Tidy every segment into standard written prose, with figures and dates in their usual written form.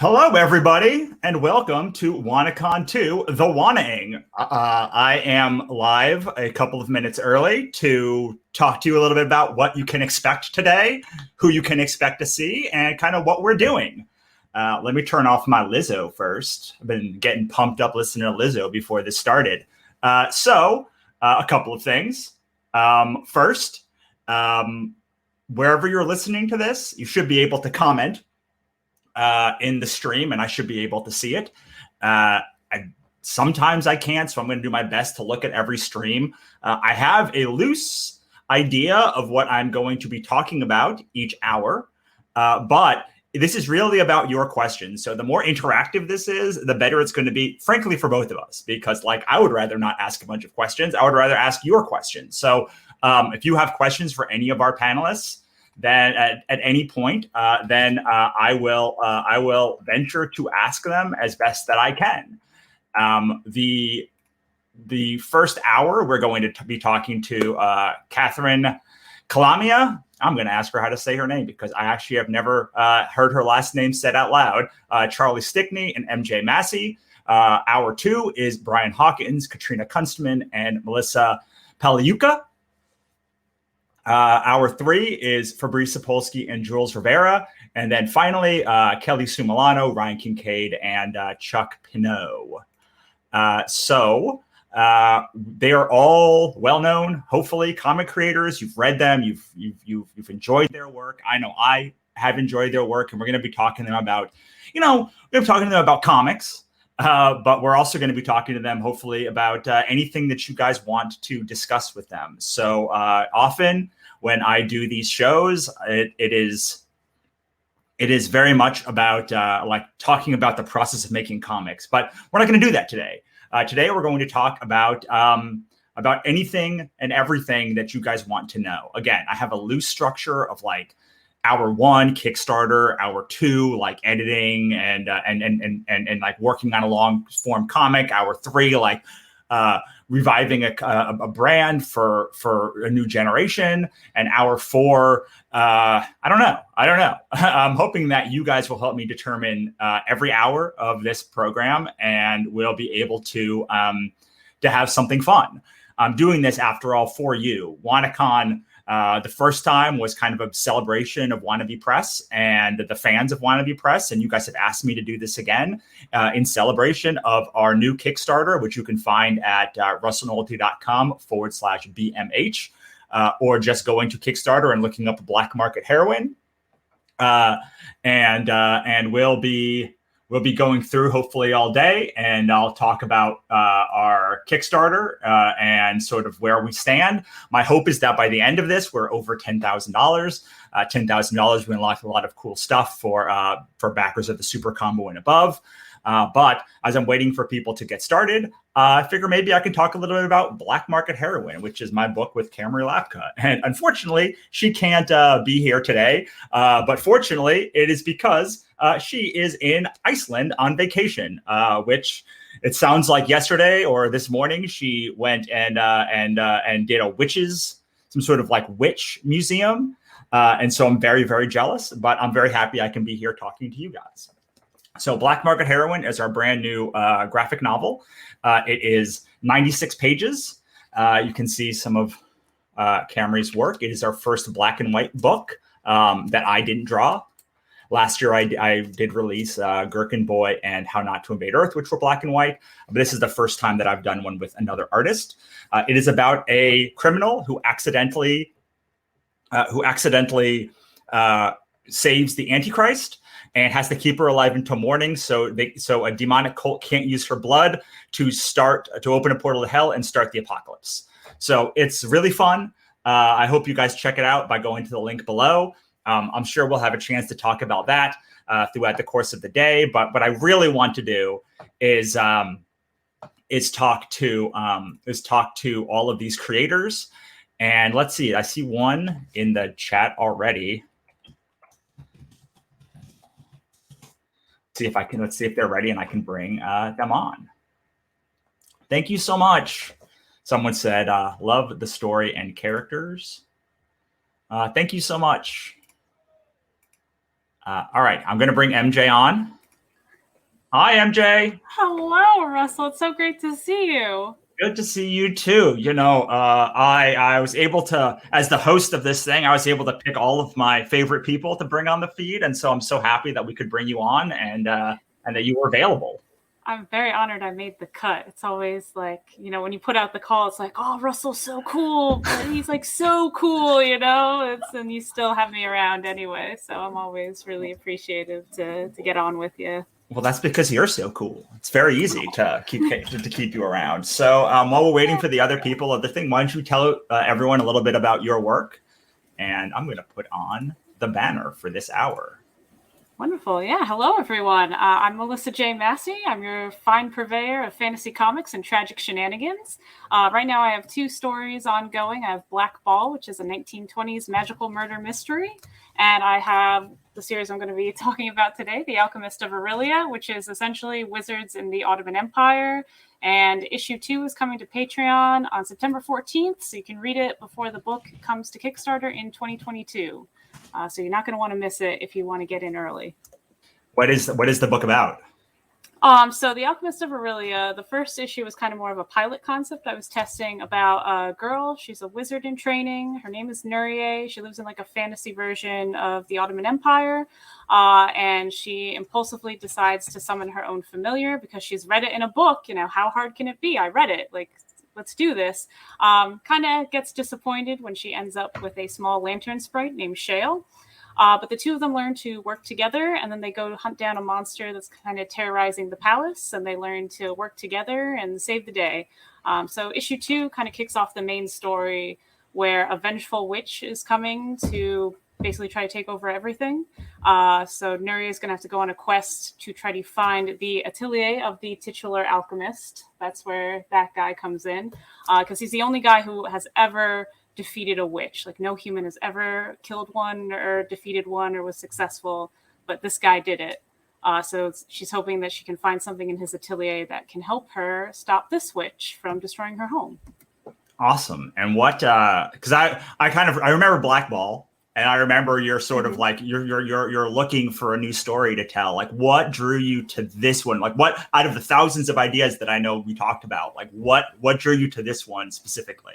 Hello, everybody, and welcome to Wannacon 2, The Wannaing. I am live a couple of minutes early to talk to you a little bit about what you can expect today, who you can expect to see, and kind of what we're doing. Let me turn off my Lizzo first. I've been getting pumped up listening to Lizzo before this started. A couple of things. First, wherever you're listening to this, you should be able to comment in the stream, and I should be able to see it. Sometimes I can't, so I'm going to do my best to look at every stream. I have a loose idea of what I'm going to be talking about each hour, but this is really about your questions. So the more interactive this is, the better it's going to be, frankly, for both of us, because I would rather not ask a bunch of questions. I would rather ask your questions. So if you have questions for any of our panelists, then at any point, I will venture to ask them as best that I can. The first hour, we're going to be talking to Catherine Kalamia. I'm going to ask her how to say her name because I actually have never heard her last name said out loud. Charlie Stickney and MJ Massey. Hour 2 is Brian Hawkins, Katrina Kunstman, and Melissa Paliuka. Hour 3 is Fabrice Sapolsky and Jules Rivera. And then finally, Kelly Sumilano, Ryan Kincaid, and Chuck Pinot. They are all well-known, hopefully, comic creators. You've read them. You've enjoyed their work. I know I have enjoyed their work, and we're going to be talking to them about, comics. But we're also going to be talking to them, hopefully, about anything that you guys want to discuss with them. So often when I do these shows, it is very much about talking about the process of making comics. But we're not going to do that today. Today we're going to talk about anything and everything that you guys want to know. Again, I have a loose structure of Hour 1, Kickstarter, Hour 2, editing and working on a long form comic. Hour 3, reviving a brand for a new generation. And Hour 4, I don't know. I'm hoping that you guys will help me determine every hour of this program, and we'll be able to have something fun. I'm doing this, after all, for you. Wannacon, the first time was kind of a celebration of Wannabe Press and the fans of Wannabe Press. And you guys have asked me to do this again in celebration of our new Kickstarter, which you can find at russellnovelty.com/BMH, or just going to Kickstarter and looking up Black Market Heroin. And we'll be going through hopefully all day, and I'll talk about our Kickstarter and sort of where we stand. My hope is that by the end of this, we're over $10,000. $10,000, we unlock a lot of cool stuff for backers of the Super Combo and above. But as I'm waiting for people to get started, I figure maybe I can talk a little bit about Black Market Heroin, which is my book with Camry Lapka. And unfortunately, she can't be here today. But fortunately, it is because she is in Iceland on vacation, which it sounds like yesterday or this morning she went and did some sort of witch museum. And so I'm very, very jealous, but I'm very happy I can be here talking to you guys. So Black Market Heroin is our brand new graphic novel. It is 96 pages. You can see some of Camry's work. It is our first black and white book that I didn't draw. Last year, I did release Gherkin Boy and How Not to Invade Earth, which were black and white. But this is the first time that I've done one with another artist. It is about a criminal who accidentally saves the Antichrist and has to keep her alive until morning. So a demonic cult can't use her blood to open a portal to hell and start the apocalypse. So it's really fun. I hope you guys check it out by going to the link below. I'm sure we'll have a chance to talk about that throughout the course of the day. But what I really want to do is talk to all of these creators. And let's see, I see one in the chat already. Let's see if they're ready and I can bring them on. Thank you so much. Someone said, love the story and characters. Thank you so much. All right, I'm going to bring MJ on. Hi, MJ. Hello, Russell. It's so great to see you. Good to see you too. I was able to, as the host of this thing, I was able to pick all of my favorite people to bring on the feed, and so I'm so happy that we could bring you on and that you were available. I'm very honored I made the cut. It's always like, when you put out the call, it's like, oh, Russell's so cool, but he's like so cool. And you still have me around anyway. So I'm always really appreciative to get on with you. Well, that's because you're so cool. It's very easy to keep you around. So while we're waiting for the other people of the thing, why don't you tell everyone a little bit about your work? And I'm going to put on the banner for this hour. Wonderful. Yeah. Hello, everyone. I'm Melissa J. Massey. I'm your fine purveyor of fantasy comics and tragic shenanigans. Right now, I have two stories ongoing. I have Black Ball, which is a 1920s magical murder mystery. And I have the series I'm going to be talking about today, The Alchemist of Aurelia, which is essentially wizards in the Ottoman Empire. And issue 2 is coming to Patreon on September 14th, so you can read it before the book comes to Kickstarter in 2022. So you're not going to want to miss it if you want to get in early. What is the book about? So The Alchemist of Aurelia, the first issue was kind of more of a pilot concept. I was testing about a girl. She's a wizard in training. Her name is Nurie. She lives in like a fantasy version of the Ottoman Empire. And she impulsively decides to summon her own familiar because she's read it in a book. How hard can it be? I read it. Let's do this. Kind of gets disappointed when she ends up with a small lantern sprite named Shale. But the two of them learn to work together, and then they go hunt down a monster that's kind of terrorizing the palace, and they learn to work together and save the day. So issue 2 kind of kicks off the main story where a vengeful witch is coming to basically try to take over everything. So Nuria is going to have to go on a quest to try to find the atelier of the titular alchemist. That's where that guy comes in, because he's the only guy who has ever defeated a witch. Like, no human has ever killed one or defeated one or was successful, but this guy did it. So she's hoping that she can find something in his atelier that can help her stop this witch from destroying her home. Awesome. And what? Because I remember Black Ball, and I remember you're sort of like you're looking for a new story to tell. Like, what drew you to this one? Like, what out of the thousands of ideas that I know we talked about, like what drew you to this one specifically?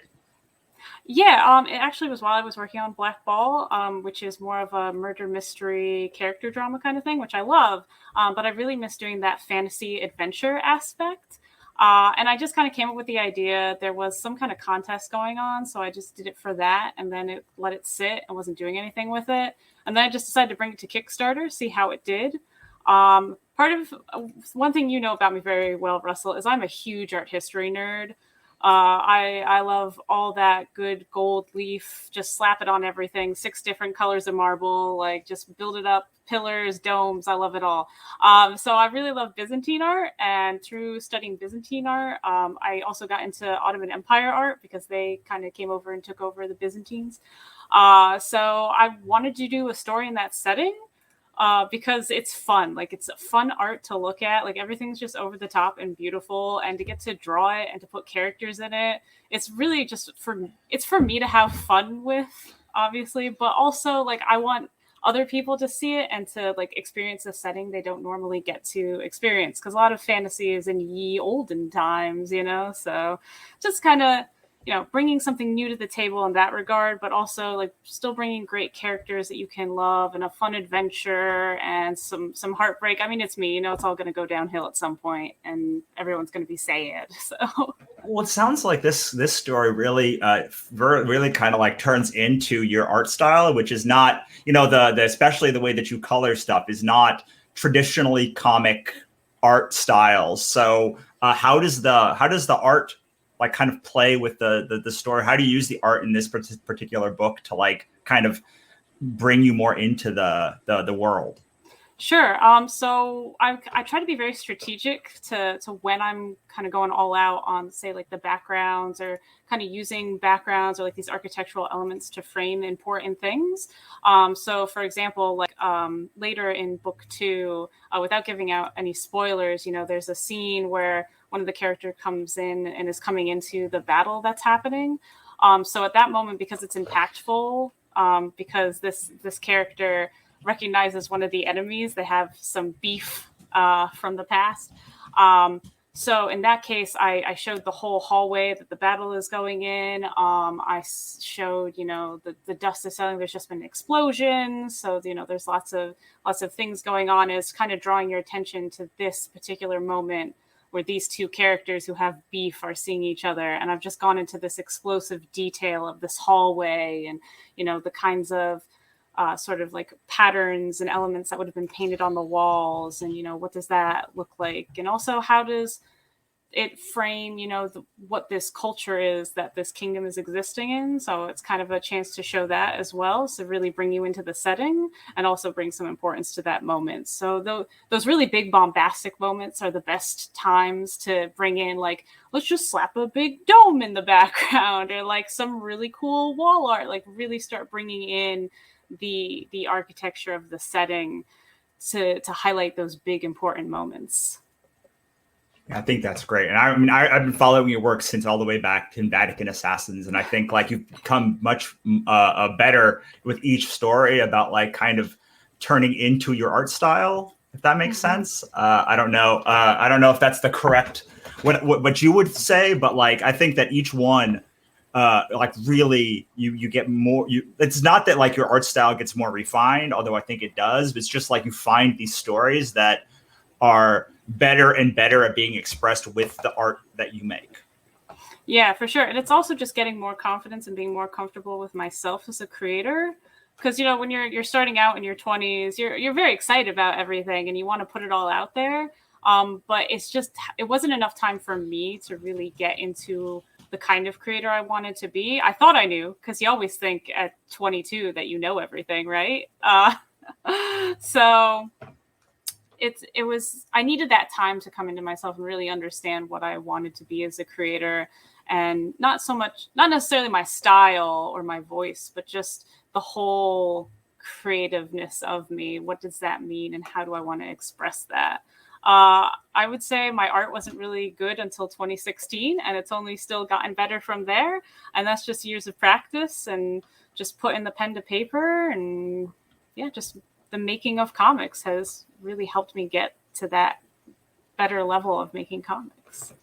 Yeah, it actually was while I was working on Black Ball, which is more of a murder mystery character drama kind of thing, which I love. But I really miss doing that fantasy adventure aspect. And I just kind of came up with the idea. There was some kind of contest going on, so I just did it for that, and then let it sit and wasn't doing anything with it. And then I just decided to bring it to Kickstarter, see how it did. Part of one thing you know about me very well, Russell, is I'm a huge art history nerd. I love all that good gold leaf. Just slap it on everything. 6 different colors of marble. Like, just build it up. Pillars, domes. I love it all. So I really love Byzantine art, and through studying Byzantine art, I also got into Ottoman Empire art because they kind of came over and took over the Byzantines. So I wanted to do a story in that setting. Because it's fun. Like, it's fun art to look at. Like, everything's just over the top and beautiful, and to get to draw it and to put characters in it, it's really just it's for me to have fun with, obviously, but also, like, I want other people to see it and to, like, experience a setting they don't normally get to experience, because a lot of fantasy is in ye olden times, so just kind of bringing something new to the table in that regard, but also like still bringing great characters that you can love and a fun adventure and some heartbreak. I mean, it's me, it's all going to go downhill at some point, and everyone's going to be sad. So, well, it sounds like this story really, really kind of like turns into your art style, which is not, the especially the way that you color stuff is not traditionally comic art styles. So, how does the art like kind of play with the story? How do you use the art in this particular book to like kind of bring you more into the world? Sure. So I try to be very strategic to when I'm kind of going all out on, say, like the backgrounds, or kind of using backgrounds or like these architectural elements to frame important things. So for example, like later in book 2, without giving out any spoilers, there's a scene where one of the characters comes in and is coming into the battle that's happening. So at that moment, because it's impactful, because this character recognizes one of the enemies, they have some beef from the past. So in that case, I showed the whole hallway that the battle is going in. I showed, the dust is settling. There's just been explosions. So, there's lots of things going on. It's kind of drawing your attention to this particular moment where these two characters who have beef are seeing each other. And I've just gone into this explosive detail of this hallway and, the kinds of sort of like patterns and elements that would have been painted on the walls. And, what does that look like? And also, how does it frame, what this culture is that this kingdom is existing in? So it's kind of a chance to show that as well. So really bring you into the setting and also bring some importance to that moment. So those really big bombastic moments are the best times to bring in, like, let's just slap a big dome in the background, or like some really cool wall art, like really start bringing in the architecture of the setting to highlight those big important moments. I think that's great. And I've been following your work since all the way back to Vatican Assassins. And I think like you've become much better with each story about like kind of turning into your art style, if that makes sense. I don't know. I don't know if that's the correct, what you would say, but like, I think that each one, like really you get more, it's not that like your art style gets more refined, although I think it does. But it's just like you find these stories that are better and better at being expressed with the art that you make. Yeah, for sure. And it's also just getting more confidence and being more comfortable with myself as a creator. Because, when you're starting out in your 20s, you're very excited about everything and you want to put it all out there. But it wasn't enough time for me to really get into the kind of creator I wanted to be. I thought I knew, because you always think at 22 that you know everything, right? So I needed that time to come into myself and really understand what I wanted to be as a creator, and not necessarily my style or my voice, but just the whole creativeness of me. What does that mean? And how do I want to express that? I would say my art wasn't really good until 2016, and it's only still gotten better from there. And that's just years of practice and just putting the pen to paper, and just the making of comics has really helped me get to that better level of making comics.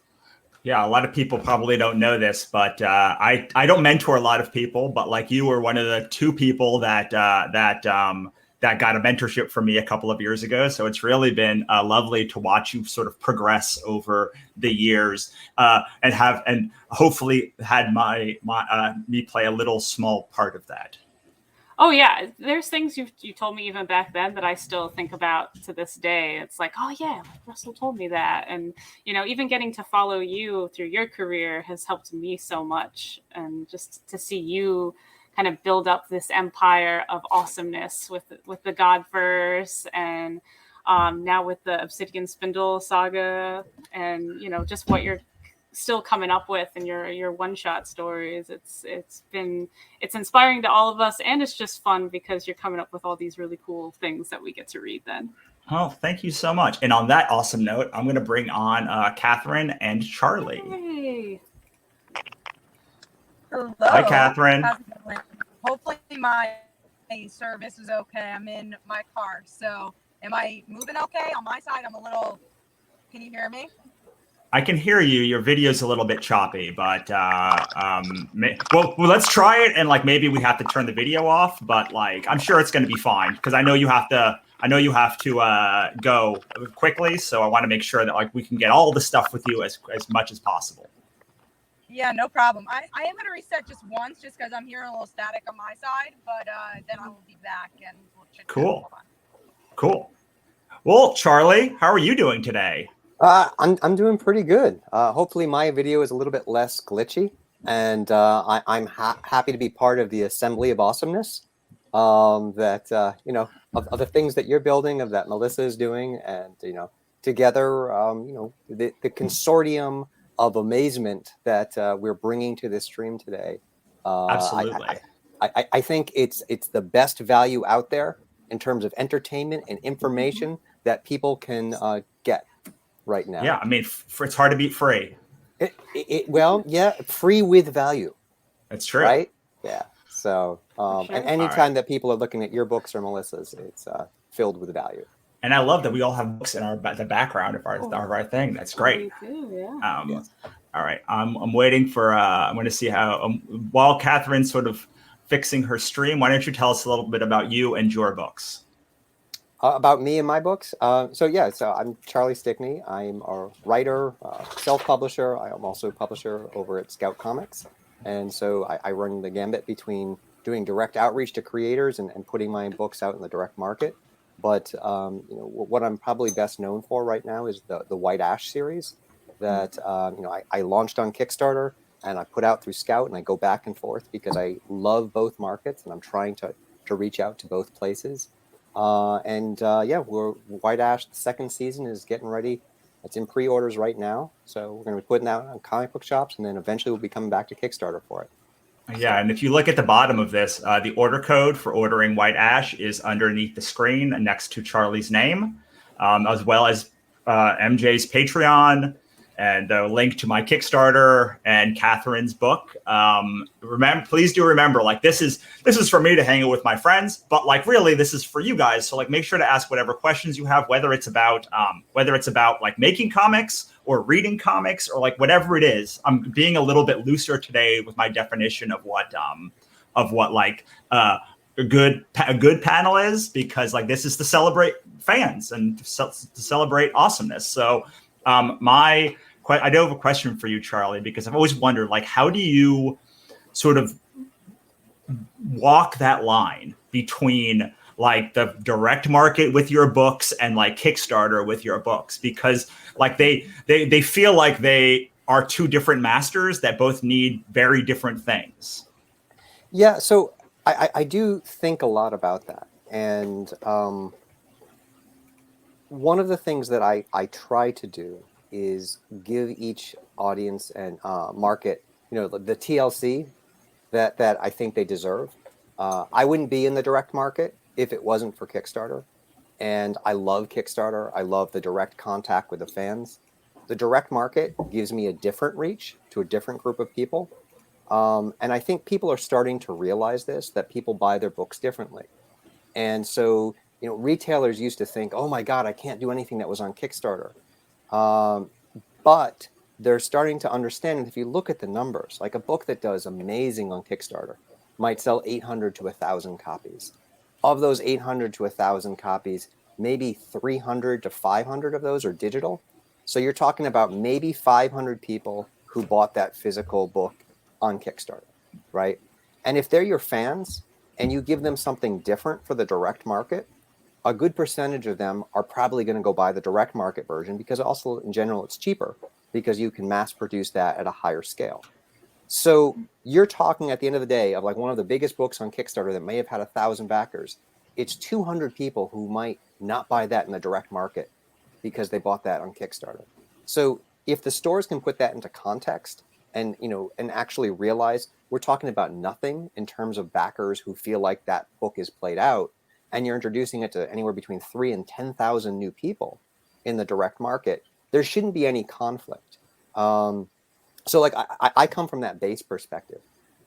Yeah, a lot of people probably don't know this, but I don't mentor a lot of people, but like you were one of the two people that got a mentorship from me a couple of years ago. So it's really been lovely to watch you sort of progress over the years, and hopefully had me play a little small part of that. Oh yeah, there's things you told me even back then that I still think about to this day. It's like, oh yeah, Russell told me that. And even getting to follow you through your career has helped me so much. And just to see you kind of build up this empire of awesomeness with the Godverse, and now with the Obsidian Spindle saga, and just what you're still coming up with in your one-shot stories. It's inspiring to all of us, and it's just fun because you're coming up with all these really cool things that we get to read then. Oh, thank you so much. And on that awesome note, I'm going to bring on Catherine and Charlie. Hey. Hello. Hi, Catherine. Hopefully my service is okay. I'm in my car. So am I moving okay? On my side, can you hear me? I can hear you. Your video's a little bit choppy, but well, let's try it. And like maybe we have to turn the video off, but like I'm sure it's going to be fine, because I know you have to go quickly. So I want to make sure that like we can get all the stuff with you as much as possible. Yeah, no problem. I am going to reset just once, just because I'm hearing a little static on my side, but then I will be back and we'll check. Cool. Well, Charlie, how are you doing today? I'm doing pretty good. Hopefully my video is a little bit less glitchy, and I'm happy to be part of the assembly of awesomeness. That of the things that you're building, of that Melissa is doing, and together, the consortium of amazement that we're bringing to this stream today. Absolutely. I think it's the best value out there in terms of entertainment and information that people can get right now. Yeah, I mean, it's hard to beat free. Free with value. That's true. Right? Yeah. So, Sure. and anytime that people are looking at your books or Melissa's, it's filled with value. And I love that we all have books in the background of our thing. That's great. We do, yeah. Yes. All right, I'm waiting for. I'm going to see how while Catherine's sort of fixing her stream. Why don't you tell us a little bit about you and your books? About me and my books. So I'm Charlie Stickney. I'm a writer, self-publisher. I am also a publisher over at Scout Comics. And so I run the gambit between doing direct outreach to creators and putting my books out in the direct market. But what I'm probably best known for right now is the White Ash series that I launched on Kickstarter and I put out through Scout, and I go back and forth because I love both markets and I'm trying to reach out to both places. We're White Ash. The second season is getting ready. It's in pre-orders right now, so we're going to be putting that on comic book shops, and then eventually we'll be coming back to Kickstarter for it. Yeah, and if you look at the bottom of this, the order code for ordering White Ash is underneath the screen next to Charlie's name, as well as MJ's Patreon and a link to my Kickstarter and Catherine's book. Please do remember, like this is for me to hang out with my friends, but like really this is for you guys. So like make sure to ask whatever questions you have, whether it's about like making comics or reading comics or like whatever it is. I'm being a little bit looser today with my definition of what like a good panel is, because like this is to celebrate fans and to celebrate awesomeness. So I do have a question for you, Charlie, because I've always wondered, like, how do you sort of walk that line between like the direct market with your books and like Kickstarter with your books? Because like they feel like they are two different masters that both need very different things. Yeah, so I do think a lot about that. And one of the things that I try to do is give each audience and market, the TLC that I think they deserve. I wouldn't be in the direct market if it wasn't for Kickstarter. And I love Kickstarter. I love the direct contact with the fans. The direct market gives me a different reach to a different group of people. And I think people are starting to realize this, that people buy their books differently. And so, retailers used to think, oh my God, I can't do anything that was on Kickstarter. But they're starting to understand, and if you look at the numbers, like a book that does amazing on Kickstarter might sell 800 to 1,000 copies. Of those 800 to 1,000 copies, maybe 300 to 500 of those are digital. So you're talking about maybe 500 people who bought that physical book on Kickstarter, right? And if they're your fans and you give them something different for the direct market, a good percentage of them are probably going to go buy the direct market version, because also in general it's cheaper because you can mass produce that at a higher scale. So you're talking at the end of the day of like one of the biggest books on Kickstarter that may have had 1,000 backers. It's 200 people who might not buy that in the direct market because they bought that on Kickstarter. So if the stores can put that into context and actually realize we're talking about nothing in terms of backers who feel like that book is played out, and you're introducing it to anywhere between 3,000 and 10,000 new people in the direct market, there shouldn't be any conflict. So like I come from that base perspective,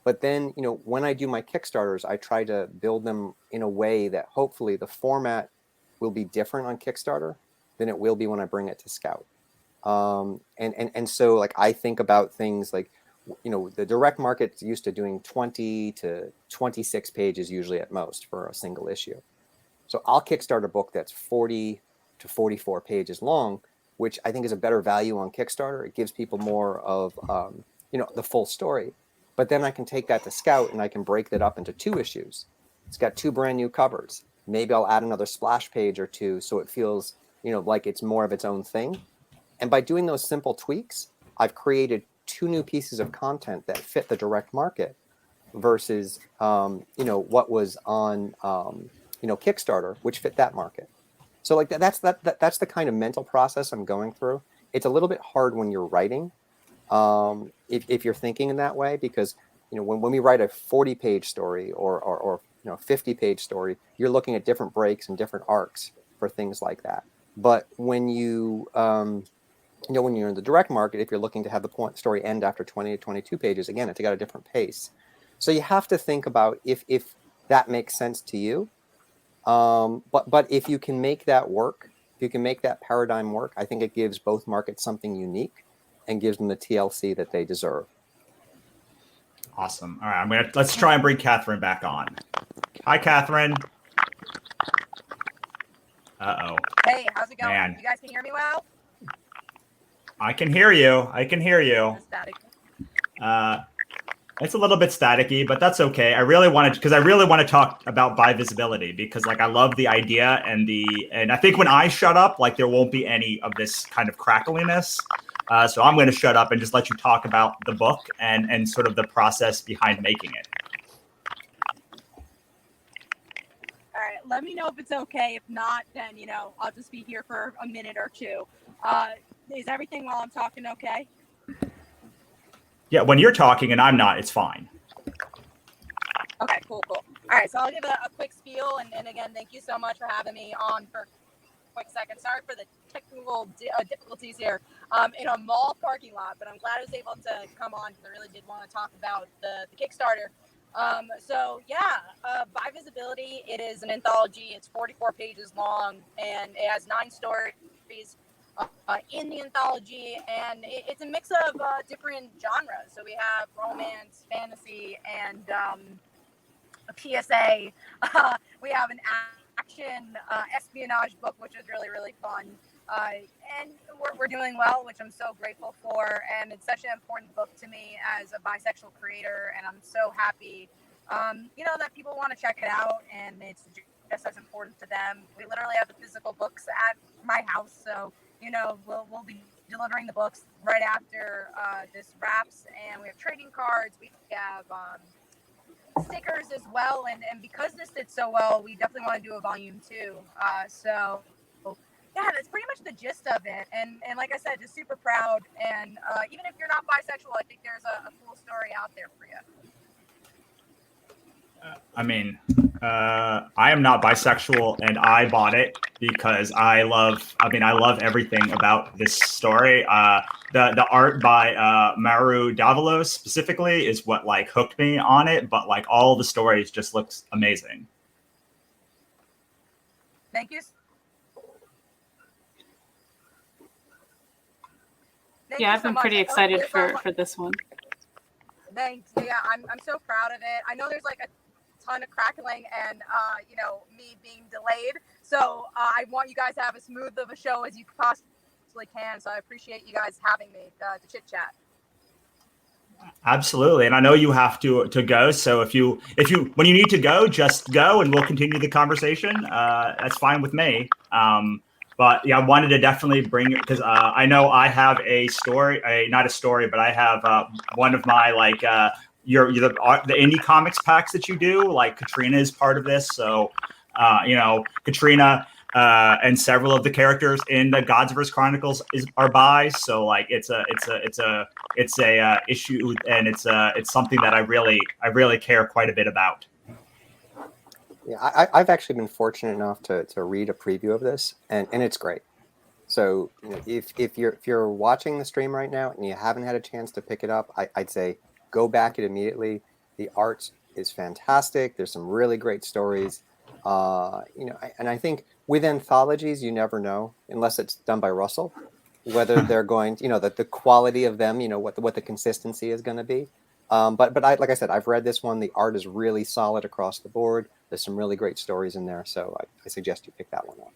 but then, when I do my Kickstarters, I try to build them in a way that hopefully the format will be different on Kickstarter than it will be when I bring it to Scout. And so like I think about things like, the direct market's used to doing 20 to 26 pages usually at most for a single issue. So I'll Kickstart a book that's 40 to 44 pages long, which I think is a better value on Kickstarter. It gives people more of, the full story. But then I can take that to Scout and I can break that up into 2 issues. It's got 2 brand new covers. Maybe I'll add another splash page or 2 so it feels, like it's more of its own thing. And by doing those simple tweaks, I've created 2 new pieces of content that fit the direct market versus, what was on, Kickstarter, which fit that market. So like that's the kind of mental process I'm going through. It's a little bit hard when you're writing, if you're thinking in that way, because when we write a 40-page story or 50-page story, you're looking at different breaks and different arcs for things like that. But when you when you're in the direct market, if you're looking to have the story end after 20 to 22 pages, again, it's got a different pace. So you have to think about if that makes sense to you. But if you can make that work, if you can make that paradigm work, I think it gives both markets something unique and gives them the TLC that they deserve. Awesome. All right, let's try and bring Catherine back on. Hi, Catherine. Uh-oh. Hey, how's it going? Man. You guys can hear me well? I can hear you. I can hear you. Static. It's a little bit staticky, but that's okay. I really want to talk about bivisibility because like I love the idea and I think when I shut up, like there won't be any of this kind of crackliness. So I'm going to shut up and just let you talk about the book and sort of the process behind making it. All right, let me know if it's okay. If not, then, I'll just be here for a minute or two. Is everything while I'm talking okay? Yeah, when you're talking and I'm not, it's fine. Okay, cool. All right, so I'll give a quick spiel. And again, thank you so much for having me on for a quick second. Sorry for the technical difficulties here in a mall parking lot, but I'm glad I was able to come on because I really did want to talk about the Kickstarter. Bivisibility, it is an anthology. It's 44 pages long, and it has 9 stories in the anthology, and it's a mix of different genres. So we have romance, fantasy, and a PSA. We have an action espionage book, which is really, really fun. And we're doing well, which I'm so grateful for. And it's such an important book to me as a bisexual creator. And I'm so happy, that people want to check it out. And it's just as important to them. We literally have the physical books at my house. So, we'll be delivering the books right after this wraps. And we have trading cards. We have stickers as well. And because this did so well, we definitely want to do a volume 2. Yeah, that's pretty much the gist of it. And like I said, just super proud. And even if you're not bisexual, I think there's a cool story out there for you. I am not bisexual, and I bought it because I love everything about this story. The art by Maru Davalos specifically is what like hooked me on it, but like all the stories just looks amazing. Thank you. I've been pretty excited for this one. Thanks. Yeah, I'm so proud of it. I know there's like a ton of crackling and me being delayed. So I want you guys to have as smooth of a show as you possibly can. So I appreciate you guys having me to chit chat. Absolutely, and I know you have to go. So if you when you need to go, just go, and we'll continue the conversation. That's fine with me. But yeah, I wanted to definitely bring it because I know I have a story, not a story, but I have one of my like the indie comics packs that you do. Like Katrina is part of this, so Katrina and several of the characters in the Godsverse Chronicles are bi. So like it's a issue, and it's something that I really care quite a bit about. Yeah, I've actually been fortunate enough to read a preview of this, and it's great. So if you're watching the stream right now and you haven't had a chance to pick it up, I'd say go back it immediately. The art is fantastic. There's some really great stories. And I think with anthologies, you never know unless it's done by Russell, whether they're going to, the quality of them, what the consistency is going to be. But like I said, I've read this one. The art is really solid across the board. There's some really great stories in there, so I suggest you pick that one up.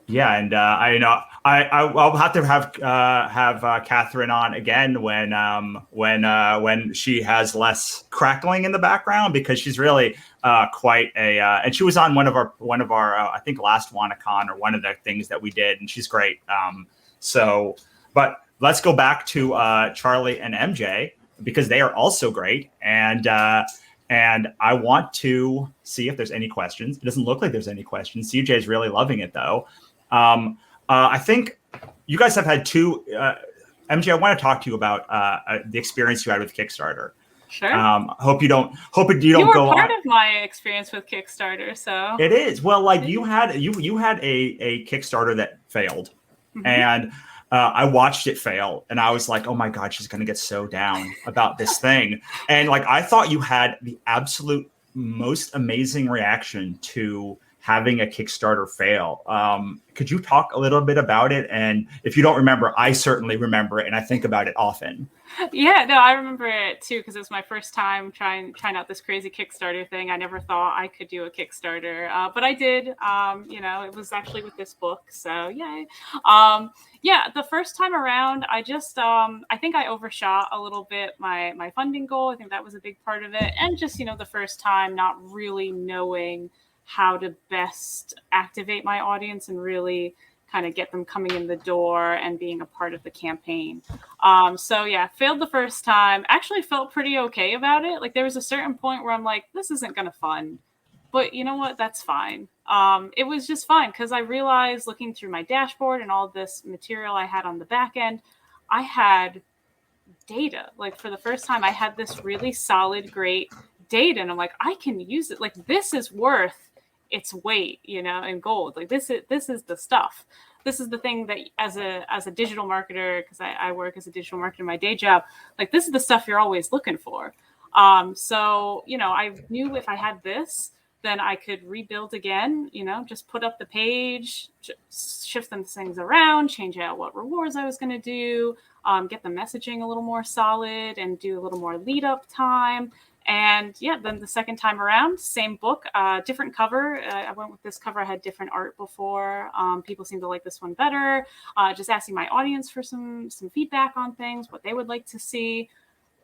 Yeah, and I'll have to have Catherine on again when she has less crackling in the background, because she's really quite a and she was on one of our I think last Wannacon, or one of the things that we did, and she's great. But let's go back to Charlie and MJ, because they are also great, and I want to see if there's any questions. It doesn't look like there's any questions. CJ is really loving it, though. I think you guys have had two. MJ, I want to talk to you about the experience you had with Kickstarter. Sure. Hope you don't you go were on. part of my experience with Kickstarter, so It is. Well, like you had a Kickstarter that failed, mm-hmm. and I watched it fail, and I was like, oh my God, she's going to get so down about this thing. And like, I thought you had the absolute most amazing reaction to having a Kickstarter fail. Could you talk a little bit about it? And if you don't remember, I certainly remember it, and I think about it often. Yeah, no, I remember it too because it was my first time trying out this crazy Kickstarter thing. I never thought I could do a Kickstarter, but I did. It was actually with this book, so yay. Yeah, the first time around, I just I think I overshot a little bit my funding goal. I think that was a big part of it, and just the first time not really knowing how to best activate my audience and really kind of get them coming in the door and being a part of the campaign. So yeah, failed the first time. Actually felt pretty okay about it. Like there was a certain point where I'm like, this isn't going to fund, but you know what? That's fine. It was just fine because I realized looking through my dashboard and all this material I had on the back end, I had data. Like for the first time, I had this really solid, great data. And I'm like, I can use it. Like this is worth its weight, in gold. Like this is the stuff. This is the thing that as a digital marketer, because I work as a digital marketer in my day job, like this is the stuff you're always looking for. So, I knew if I had this, then I could rebuild again, just put up the page, shift some things around, change out what rewards I was going to do, get the messaging a little more solid and do a little more lead up time. And yeah, then the second time around, same book, different cover. I went with this cover. I had different art before. People seem to like this one better. Just asking my audience for some feedback on things, what they would like to see.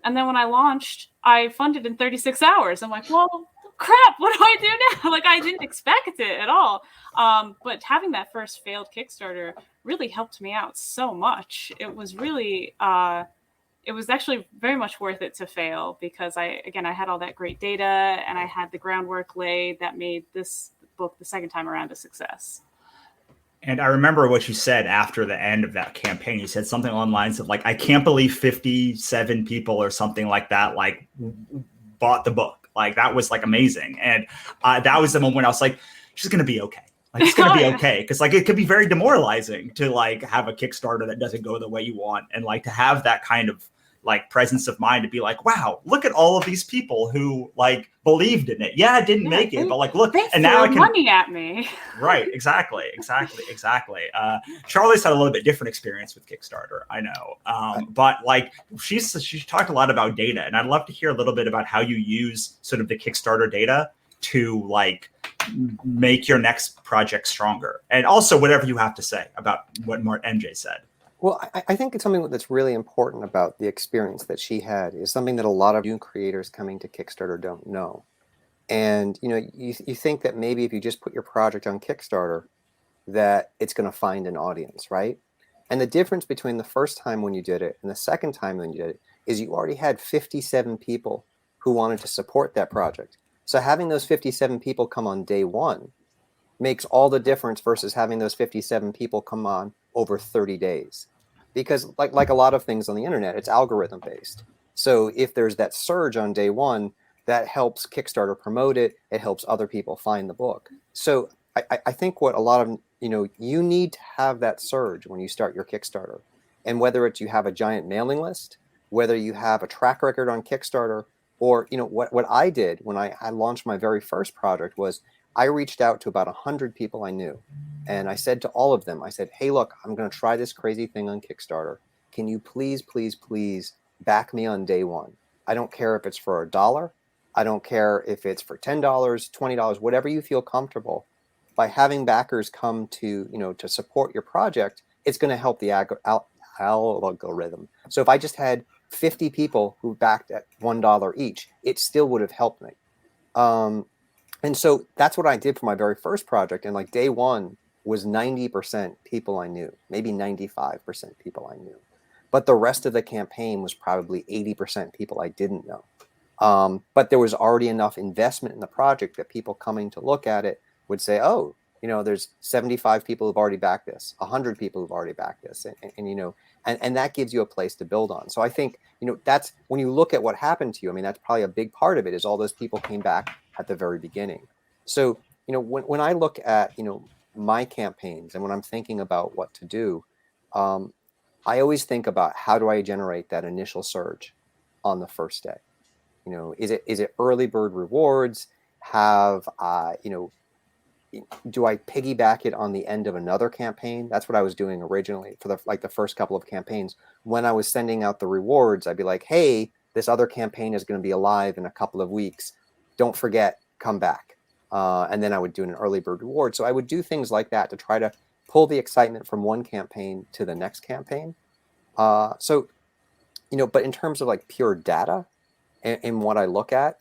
And then when I launched, I funded in 36 hours. I'm like, well, crap, what do I do now? Like I didn't expect it at all. But having that first failed Kickstarter really helped me out so much. It was really... it was actually very much worth it to fail because I had all that great data and I had the groundwork laid that made this book the second time around a success. And I remember what you said after the end of that campaign. You said something along the lines of like, I can't believe 57 people or something like that, like bought the book. Like that was like amazing. And that was the moment I was like, she's going to be okay. Like it's going to be okay. Cause like, it could be very demoralizing to like have a Kickstarter that doesn't go the way you want. And like to have that kind of like presence of mind to be like, wow, look at all of these people who like believed in it. Yeah, I didn't make it, but like, look, and now I can money at me. Right. Exactly. Charlie's had a little bit different experience with Kickstarter. I know. But like she talked a lot about data, and I'd love to hear a little bit about how you use sort of the Kickstarter data to like make your next project stronger. And also whatever you have to say about what MJ said. Well, I think it's something that's really important about the experience that she had is something that a lot of new creators coming to Kickstarter don't know. And, you think that maybe if you just put your project on Kickstarter, that it's going to find an audience, right? And the difference between the first time when you did it and the second time when you did it is you already had 57 people who wanted to support that project. So having those 57 people come on day one makes all the difference versus having those 57 people come on over 30 days. Because like a lot of things on the internet, it's algorithm based. So if there's that surge on day one, that helps Kickstarter promote it. It helps other people find the book. So I think what a lot of, you need to have that surge when you start your Kickstarter. And whether it's you have a giant mailing list, whether you have a track record on Kickstarter, or, what I did when I launched my very first project was I reached out to about 100 people I knew. And I said to all of them, I said, hey, look, I'm going to try this crazy thing on Kickstarter. Can you please, please, please back me on day one? I don't care if it's for $1. I don't care if it's for $10, $20, whatever you feel comfortable. By having backers come to, to support your project, it's going to help the algorithm. So if I just had 50 people who backed at $1 each, it still would have helped me. And so that's what I did for my very first project. And like day one was 90% people I knew, maybe 95% people I knew. But the rest of the campaign was probably 80% people I didn't know. But there was already enough investment in the project that people coming to look at it would say, oh, there's 75 people who've already backed this, 100 people who've already backed this. And that gives you a place to build on. So I think, that's when you look at what happened to you, I mean, that's probably a big part of it is all those people came back at the very beginning. So, when I look at, my campaigns and when I'm thinking about what to do, I always think about how do I generate that initial surge on the first day? Is it early bird rewards? have, do I piggyback it on the end of another campaign? That's what I was doing originally for the first couple of campaigns. When I was sending out the rewards, I'd be like, hey, this other campaign is going to be alive in a couple of weeks. Don't forget, come back. And then I would do an early bird reward. So I would do things like that to try to pull the excitement from one campaign to the next campaign. But in terms of like pure data and what I look at,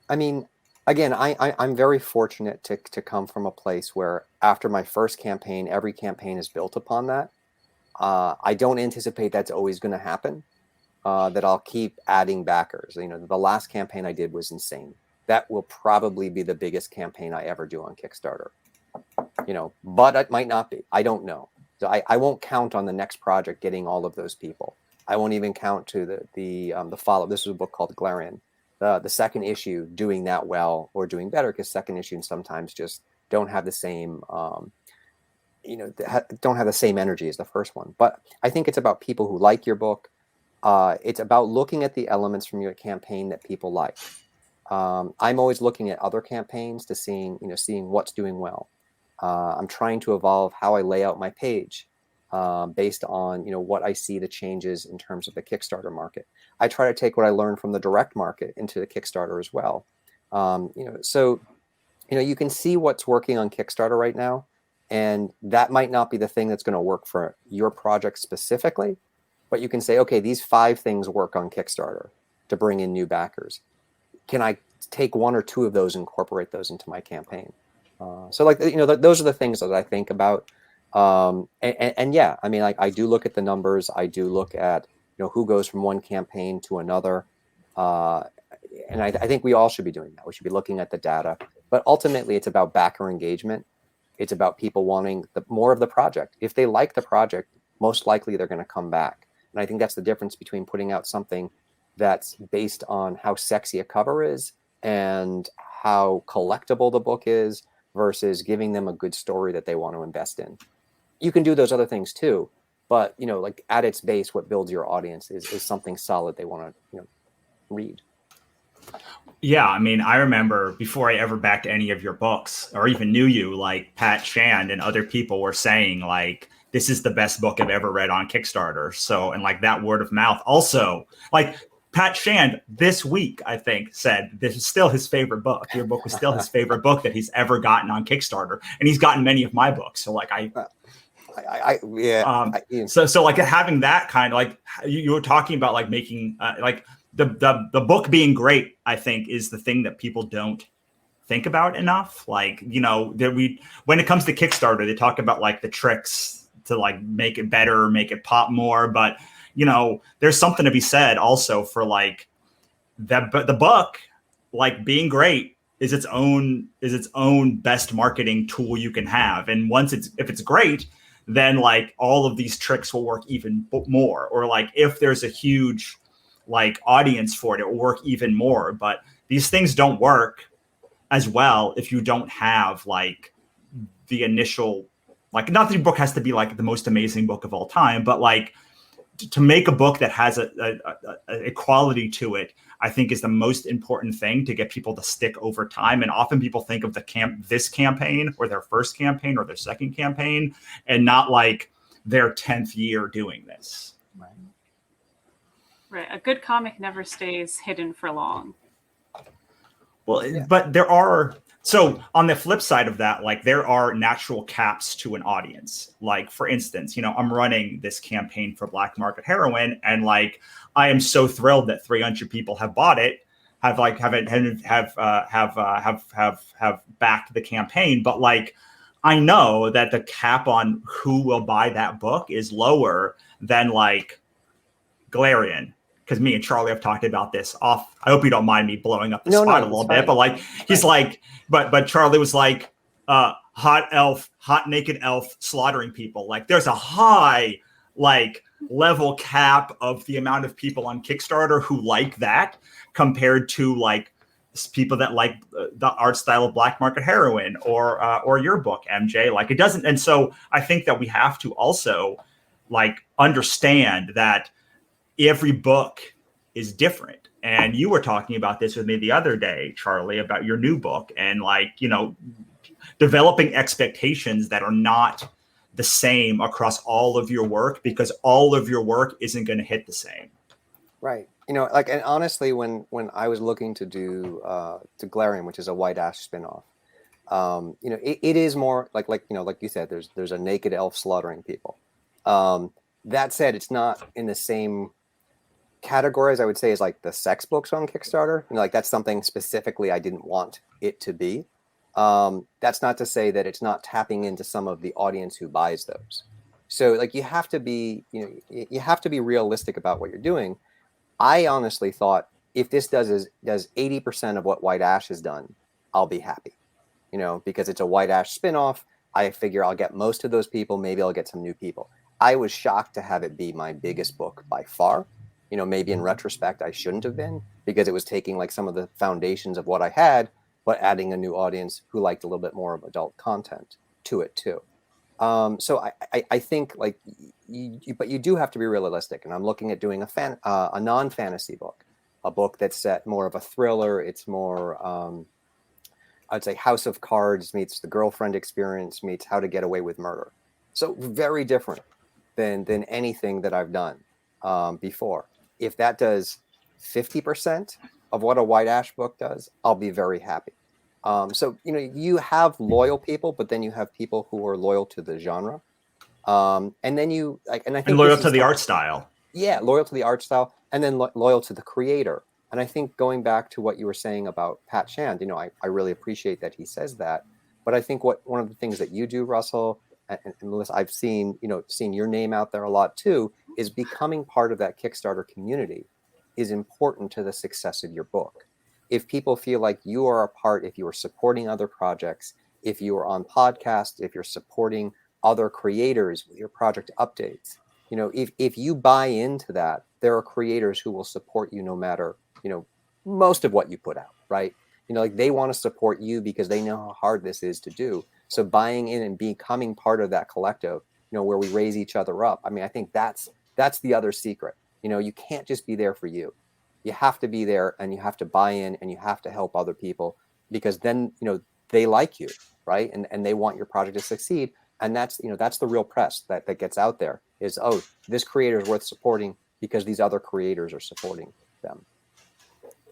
I mean, again, I'm very fortunate to come from a place where after my first campaign, every campaign is built upon that. I don't anticipate that's always going to happen, that I'll keep adding backers. The last campaign I did was insane. That will probably be the biggest campaign I ever do on Kickstarter. But it might not be. I don't know. So I won't count on the next project getting all of those people. I won't even count to the follow. This is a book called Glarian. The second issue doing that well or doing better, because second issues sometimes just don't have the same, don't have the same energy as the first one. But I think it's about people who like your book. It's about looking at the elements from your campaign that people like. I'm always looking at other campaigns to seeing what's doing well. I'm trying to evolve how I lay out my page based on what I see the changes in terms of the Kickstarter market. I try to take what I learned from the direct market into the Kickstarter as well. So you can see what's working on Kickstarter right now, and that might not be the thing that's going to work for your project specifically, but you can say, okay, these 5 things work on Kickstarter to bring in new backers. Can I take 1 or 2 of those and incorporate those into my campaign? So those are the things that I think about. And yeah, I mean, I do look at the numbers. I do look at, who goes from one campaign to another. And I think we all should be doing that. We should be looking at the data, but ultimately it's about backer engagement. It's about people wanting more of the project. If they like the project, most likely they're going to come back. And I think that's the difference between putting out something that's based on how sexy a cover is and how collectible the book is versus giving them a good story that they want to invest in. You can do those other things too, but like at its base, what builds your audience is something solid they want to read. Yeah, I mean, I remember before I ever backed any of your books or even knew you, like Pat Shand and other people were saying like, this is the best book I've ever read on Kickstarter. So, and like that word of mouth also, like Pat Shand this week, I think, said this is still his favorite book. Your book was still his favorite book that he's ever gotten on Kickstarter. And he's gotten many of my books. So like So like having that kind of like you were talking about like making like the book being great, I think is the thing that people don't think about enough. Like, when it comes to Kickstarter, they talk about like the tricks to like make it better, make it pop more. But, there's something to be said also for like the book, like being great is its own best marketing tool you can have. And if it's great, then like all of these tricks will work even more. Or like if there's a huge like audience for it will work even more. But these things don't work as well if you don't have like the initial, like not that your book has to be like the most amazing book of all time, but like to make a book that has a quality to it, I think is the most important thing to get people to stick over time. And often people think of this campaign or their first campaign or their second campaign and not like their 10th year doing this. Right. A good comic never stays hidden for long. Well, yeah. But there are, so on the flip side of that, like there are natural caps to an audience. Like for instance, I'm running this campaign for Black Market Heroin, and like I am so thrilled that 300 people have bought it, have backed the campaign. But like I know that the cap on who will buy that book is lower than like Glarian. Because me and Charlie have talked about this off. I hope you don't mind me blowing up the spot a little bit, but like he's like, but Charlie was like, hot naked elf slaughtering people. Like there's a high like level cap of the amount of people on Kickstarter who like that compared to like people that like the art style of Black Market Heroin or your book, MJ. Like it doesn't. And so I think that we have to also like understand that every book is different. And you were talking about this with me the other day, Charlie, about your new book and developing expectations that are not the same across all of your work, because all of your work isn't going to hit the same. Right. And honestly, when I was looking to do to Glarian, which is a White Ash spinoff, it is more like you said, there's a naked elf slaughtering people. That said, it's not in the same category as I would say is like the sex books on Kickstarter. That's something specifically I didn't want it to be. That's not to say that it's not tapping into some of the audience who buys those. So you have to be realistic about what you're doing. I honestly thought if this does 80% of what White Ash has done, I'll be happy. Because it's a White Ash spinoff. I figure I'll get most of those people. Maybe I'll get some new people. I was shocked to have it be my biggest book by far. Maybe in retrospect, I shouldn't have been, because it was taking some of the foundations of what I had, but adding a new audience who liked a little bit more of adult content to it too. So I think but you do have to be realistic. And I'm looking at doing a non-fantasy book, a book that's set more of a thriller. It's more, I'd say House of Cards meets The Girlfriend Experience meets How to Get Away with Murder. So very different than anything that I've done before. If that does 50% of what a White Ash book does, I'll be very happy. So you have loyal people, but then you have people who are loyal to the genre, and then I think loyal to the art style. Yeah, loyal to the art style, and then loyal to the creator. And I think going back to what you were saying about Pat Shand, I really appreciate that he says that. But I think one of the things that you do, Russell, and Melissa, I've seen your name out there a lot too, is becoming part of that Kickstarter community is important to the success of your book. If people feel like you are a part, if you are supporting other projects, if you are on podcasts, if you're supporting other creators with your project updates, if you buy into that, there are creators who will support you no matter, most of what you put out, right? They want to support you because they know how hard this is to do. So buying in and becoming part of that collective, where we raise each other up. I think that's the other secret. You can't just be there for you. You have to be there, and you have to buy in, and you have to help other people, because then, they like you, right? And they want your project to succeed. And that's the real press that gets out there is, oh, this creator is worth supporting because these other creators are supporting them.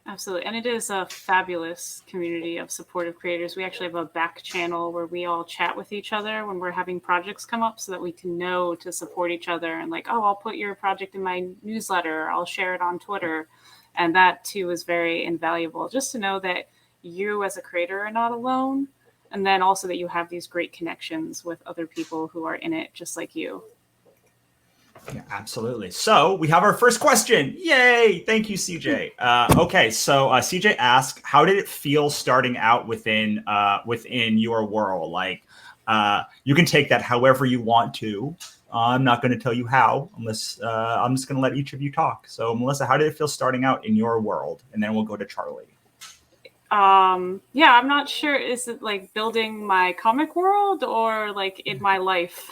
Absolutely. And it is a fabulous community of supportive creators. We actually have a back channel where we all chat with each other when we're having projects come up, so that we can know to support each other, and I'll put your project in my newsletter, I'll share it on Twitter. And that too is very invaluable, just to know that you as a creator are not alone. And then also that you have these great connections with other people who are in it just like you. Yeah, absolutely. So we have our first question. Yay. Thank you, CJ. Okay. So CJ asked, how did it feel starting out within your world? You can take that however you want to. I'm not going to tell you how, unless I'm just going to let each of you talk. So Melissa, how did it feel starting out in your world? And then we'll go to Charlie. Yeah, I'm not sure. Is it building my comic world or in my life?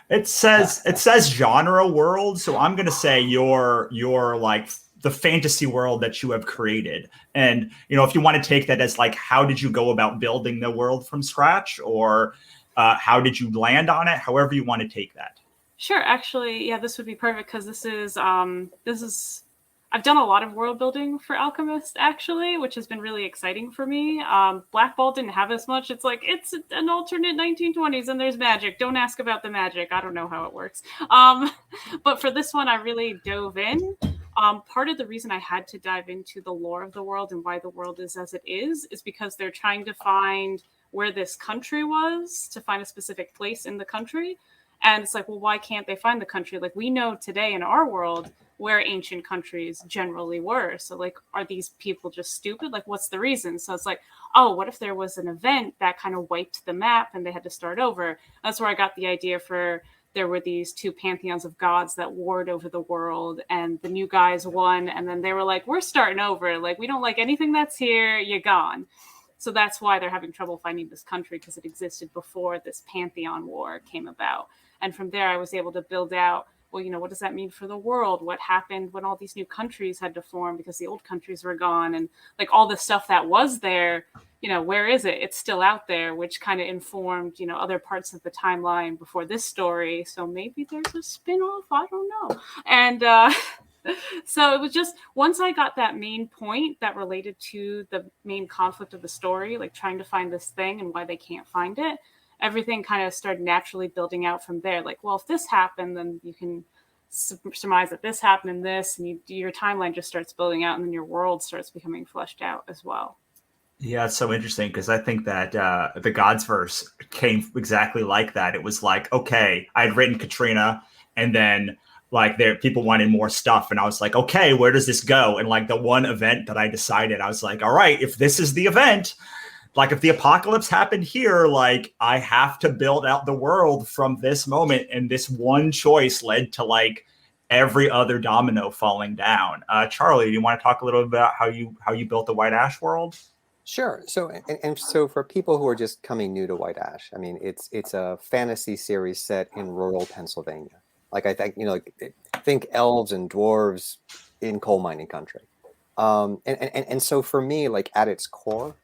It says genre world, so I'm gonna say you're the fantasy world that you have created. And if you want to take that as how did you go about building the world from scratch, or how did you land on it? However you want to take that. Sure. Actually, yeah, this would be perfect, because this is I've done a lot of world building for Alchemist, actually, which has been really exciting for me. Black Ball didn't have as much. It's it's an alternate 1920s and there's magic. Don't ask about the magic. I don't know how it works. But for this one, I really dove in. Part of the reason I had to dive into the lore of the world and why the world is as it is because they're trying to find where this country was, to find a specific place in the country. And it's well, why can't they find the country? We know today in our world where ancient countries generally were. So are these people just stupid? What's the reason? So it's oh, what if there was an event that kind of wiped the map and they had to start over? That's where I got the idea for, there were these two pantheons of gods that warred over the world, and the new guys won. And then they were we're starting over. We don't like anything that's here. You're gone. So that's why they're having trouble finding this country, because it existed before this pantheon war came about. And from there, I was able to build out well, what does that mean for the world? What happened when all these new countries had to form because the old countries were gone? And like all the stuff that was there, where is it? It's still out there, which kind of informed, other parts of the timeline before this story. So maybe there's a spin-off, I don't know. And so it was just, once I got that main point that related to the main conflict of the story, like trying to find this thing and why they can't find it, everything kind of started naturally building out from there. Like, well, if this happened, then you can surmise that this happened in this, and your timeline just starts building out, and then your world starts becoming fleshed out as well. Yeah, it's so interesting because I think that the Gods verse came exactly like that. It was like, okay, I had written Katrina, and then like people wanted more stuff, and I was like, okay, where does this go? And like the one event that I decided, I was like, all right, if this is the event, like if the apocalypse happened here, like I have to build out the world from this moment, and this one choice led to like every other domino falling down. Charlie, do you want to talk a little bit about how you built the White Ash world? Sure. So and so for people who are just coming new to White Ash, I mean, it's a fantasy series set in rural Pennsylvania. Like I think think elves and dwarves in coal mining country. And so for me, like at its core,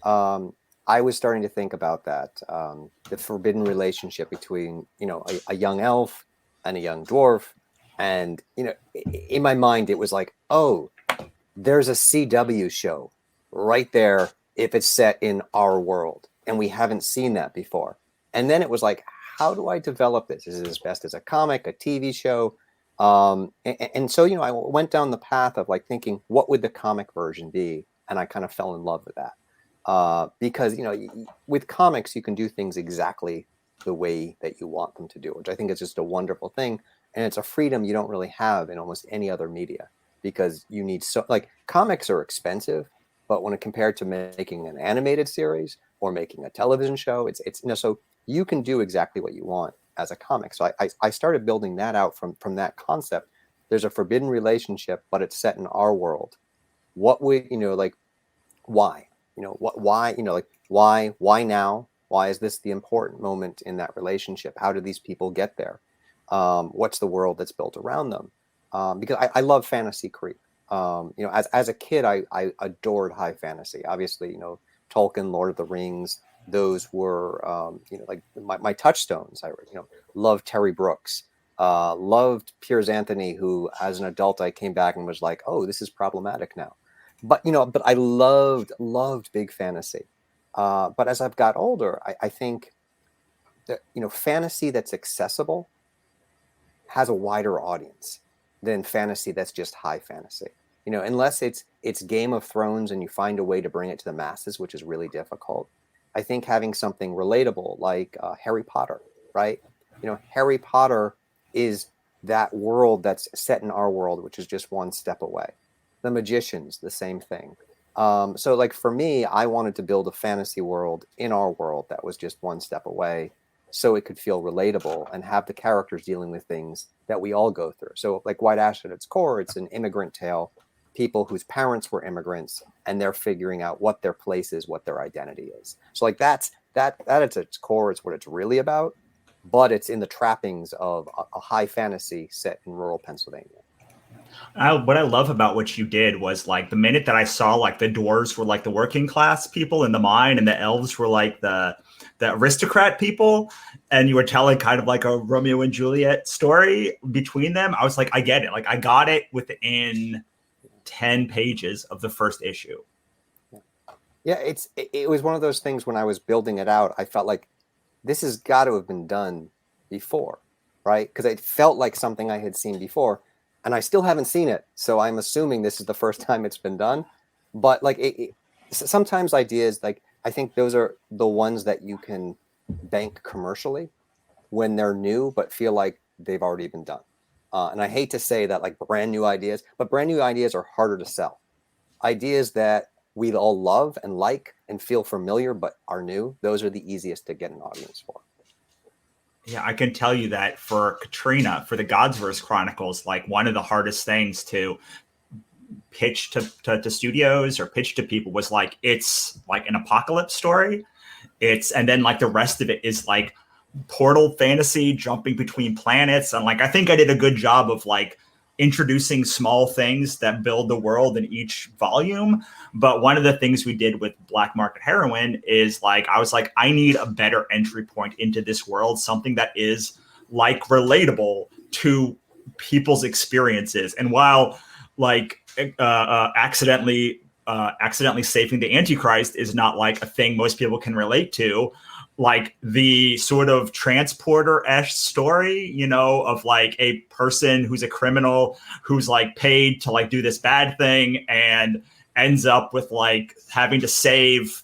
I was starting to think about that the forbidden relationship between a young elf and a young dwarf, and in my mind it was like, oh, there's a CW show right there if it's set in our world, and we haven't seen that before. And then it was like, how do I develop this? Is it best as a comic, a TV show? And so I went down the path of like thinking, what would the comic version be? And I kind of fell in love with that because with comics you can do things exactly the way that you want them to do, which I think is just a wonderful thing, and it's a freedom you don't really have in almost any other media, because you need comics are expensive. But when compared to making an animated series or making a television show, it's so you can do exactly what you want as a comic. So I started building that out from that concept. There's a forbidden relationship, but it's set in our world. What would why? Why now? Why is this the important moment in that relationship? How do these people get there? What's the world that's built around them? Because I love fantasy creep. As a kid, I adored high fantasy. Obviously, Tolkien, Lord of the Rings, those were, like my touchstones. I loved Terry Brooks, loved Piers Anthony, who as an adult, I came back and was like, oh, this is problematic now. But I loved big fantasy. But as I've got older, I think that, fantasy that's accessible has a wider audience than fantasy that's just high fantasy. Unless it's Game of Thrones and you find a way to bring it to the masses, which is really difficult. I think having something relatable like Harry Potter, right? Harry Potter is that world that's set in our world, which is just one step away. The Magicians, the same thing. So like for me, I wanted to build a fantasy world in our world that was just one step away, so it could feel relatable and have the characters dealing with things that we all go through. So like White Ash at its core, it's an immigrant tale, people whose parents were immigrants, and they're figuring out what their place is, what their identity is. So like that at its core is what it's really about, but it's in the trappings of a high fantasy set in rural Pennsylvania. What I love about what you did was like the minute that I saw like the dwarves were like the working class people in the mine, and the elves were like the aristocrat people, and you were telling kind of like a Romeo and Juliet story between them, I was like, I get it. Like I got it within 10 pages of the first issue. Yeah, it was one of those things when I was building it out, I felt like this has got to have been done before, right? Because it felt like something I had seen before, and I still haven't seen it. So I'm assuming this is the first time it's been done. But like sometimes ideas, like I think those are the ones that you can bank commercially when they're new, but feel like they've already been done. And I hate to say that, like brand new ideas, but brand new ideas are harder to sell. Ideas that we all love and like and feel familiar but are new, those are the easiest to get an audience for. Yeah, I can tell you that for Katrina, for the Godsverse Chronicles, like one of the hardest things to pitch to studios or pitch to people was like, it's like an apocalypse story. And then like the rest of it is like portal fantasy, jumping between planets. And like, I think I did a good job of like introducing small things that build the world in each volume. But one of the things we did with Black Market Heroine is like, I was like, I need a better entry point into this world, something that is like relatable to people's experiences. And while like accidentally saving the Antichrist is not like a thing most people can relate to, like the sort of transporter-esque story, you know, of like a person who's a criminal who's like paid to like do this bad thing and ends up with like having to save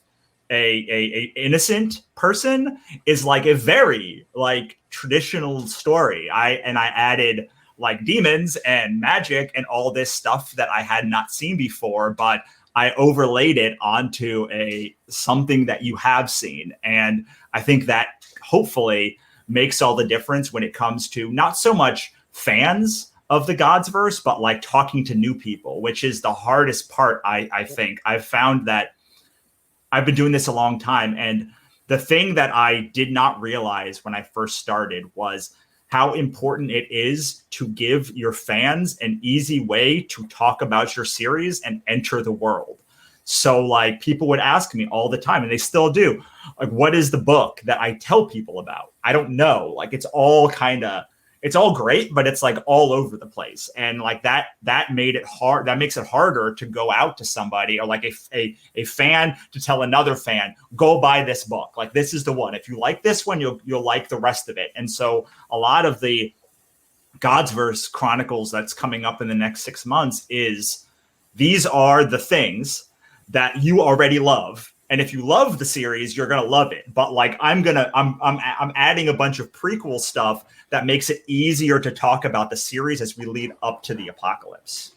a innocent person is like a very like traditional story. I added like demons and magic and all this stuff that I had not seen before, but I overlaid it onto something that you have seen. And I think that hopefully makes all the difference when it comes to not so much fans of the Godsverse, but like talking to new people, which is the hardest part. I think I've found that I've been doing this a long time. And the thing that I did not realize when I first started was how important it is to give your fans an easy way to talk about your series and enter the world. So like people would ask me all the time, and they still do, like, what is the book that I tell people about? I don't know. Like it's all great, but it's like all over the place. And like that made it hard. That makes it harder to go out to somebody or like a fan to tell another fan, go buy this book. Like this is the one. If you like this one, you'll like the rest of it. And so a lot of the Godsverse Chronicles that's coming up in the next 6 months is these are the things that you already love. And if you love the series, you're going to love it. But like, I'm adding a bunch of prequel stuff that makes it easier to talk about the series as we lead up to the apocalypse.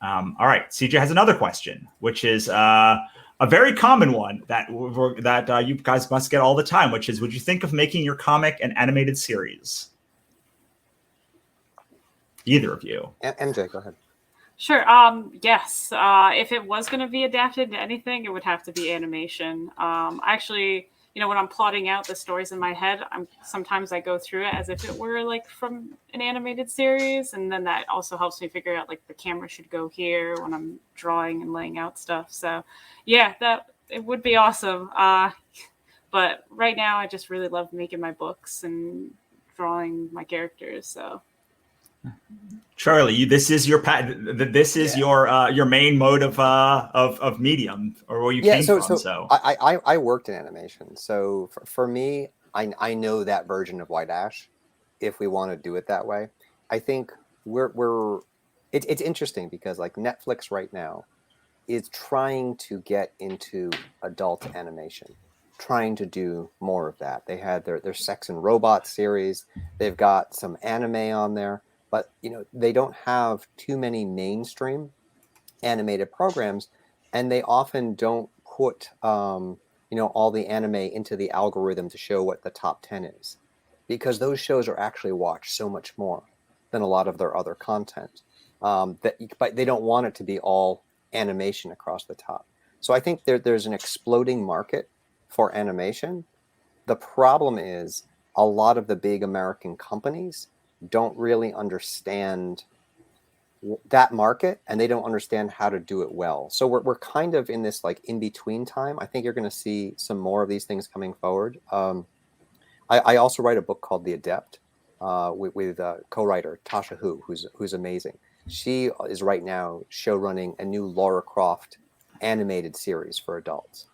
All right. CJ has another question, which is a very common one that you guys must get all the time, which is, would you think of making your comic an animated series? Either of you. MJ, go ahead. Sure. Yes. If it was going to be adapted to anything, it would have to be animation. Actually, you know, when I'm plotting out the stories in my head, sometimes I go through it as if it were like from an animated series, and then that also helps me figure out like the camera should go here when I'm drawing and laying out stuff. So, yeah, it would be awesome. But right now, I just really love making my books and drawing my characters. So. Charlie, this is your this is your main mode of medium, or where you came from. So I worked in animation. So for me, I know that version of White Ash. If we want to do it that way, I think it's interesting because like Netflix right now is trying to get into adult animation, trying to do more of that. They had their Sex and Robots series. They've got some anime on there. But, you know, they don't have too many mainstream animated programs, and they often don't put, you know, all the anime into the algorithm to show what the top 10 is, because those shows are actually watched so much more than a lot of their other content. But they don't want it to be all animation across the top. So I think there's an exploding market for animation. The problem is a lot of the big American companies don't really understand that market, and they don't understand how to do it well. So we're kind of in this like in between time. I think you're going to see some more of these things coming forward. I also write a book called The Adept with co-writer Tasha who's amazing. She is right now show running a new Lara Croft animated series for adults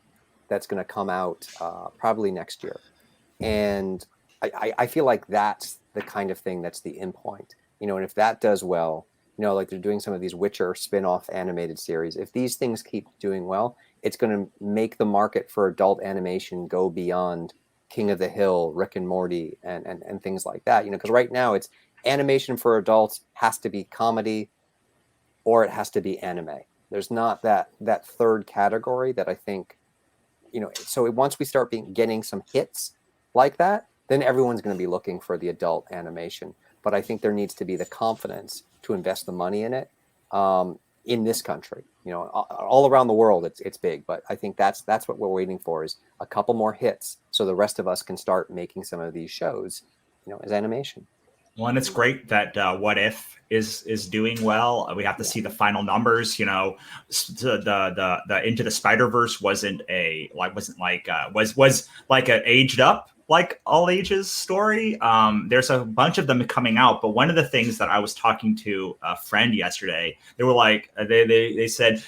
that's going to come out probably next year, and I feel like that's the kind of thing that's the end point, you know. And if that does well, you know, like they're doing some of these Witcher spin-off animated series, if these things keep doing well, it's going to make the market for adult animation go beyond King of the Hill, Rick and Morty, and things like that, you know, because right now it's animation for adults has to be comedy or it has to be anime. There's not that third category that I think, you know. So once we start getting some hits like that, then everyone's going to be looking for the adult animation. But I think there needs to be the confidence to invest the money in it in this country. all around the world, it's big. But I think that's what we're waiting for, is a couple more hits, so the rest of us can start making some of these shows, as animation. Well, and it's great that What If is doing well. We have to see the final numbers. The Into the Spider-Verse was like an aged up, like all ages story. There's a bunch of them coming out, but one of the things that I was talking to a friend yesterday, they were like, they said,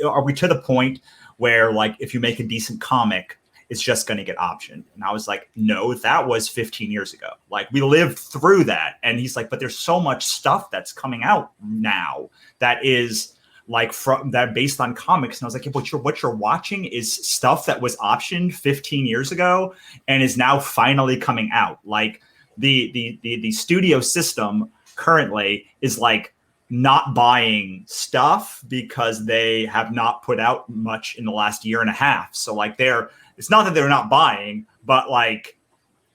are we to the point where, like, if you make a decent comic, it's just going to get optioned? And I was like, no, that was 15 years ago. Like, we lived through that. And he's like, but there's so much stuff that's coming out now that is like from that based on comics. And I was like, yeah, what you're watching is stuff that was optioned 15 years ago and is now finally coming out. Like the studio system currently is like not buying stuff because they have not put out much in the last year and a half. So like it's not that they're not buying, but like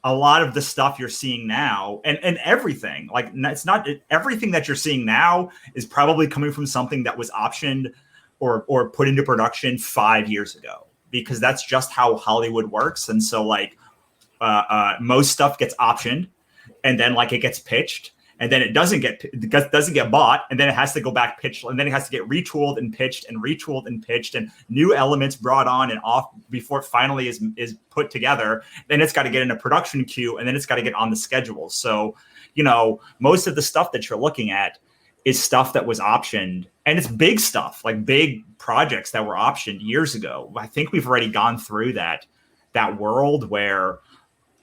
a lot of the stuff you're seeing now and everything, like, it's not everything that you're seeing now is probably coming from something that was optioned or put into production 5 years ago, because that's just how Hollywood works. And so like most stuff gets optioned and then like it gets pitched, and then it doesn't get bought, and then it has to go back pitched, and then it has to get retooled and pitched and new elements brought on and off before it finally is put together. Then it's got to get in a production queue, and then it's got to get on the schedule. So, most of the stuff that you're looking at is stuff that was optioned, and it's big stuff, like big projects that were optioned years ago. I think we've already gone through that world where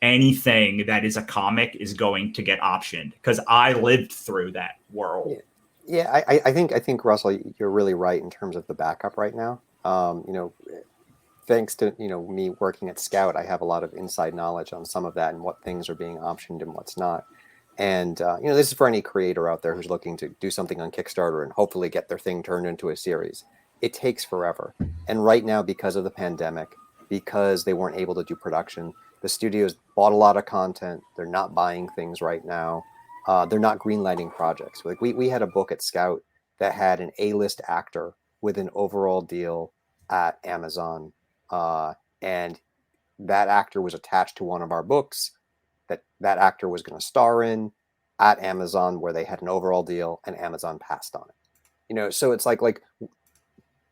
anything that is a comic is going to get optioned, because I lived through that world. Yeah, I think Russell, you're really right in terms of the backup right now. Thanks to me working at Scout, I have a lot of inside knowledge on some of that and what things are being optioned and what's not. And this is for any creator out there who's looking to do something on Kickstarter and hopefully get their thing turned into a series. It takes forever. And right now, because of the pandemic, because they weren't able to do production, the studios bought a lot of content. They're not buying things right now. They're not greenlighting projects. Like we had a book at Scout that had an A-list actor with an overall deal at Amazon. And that actor was attached to one of our books that actor was going to star in at Amazon, where they had an overall deal and Amazon passed on it. So it's like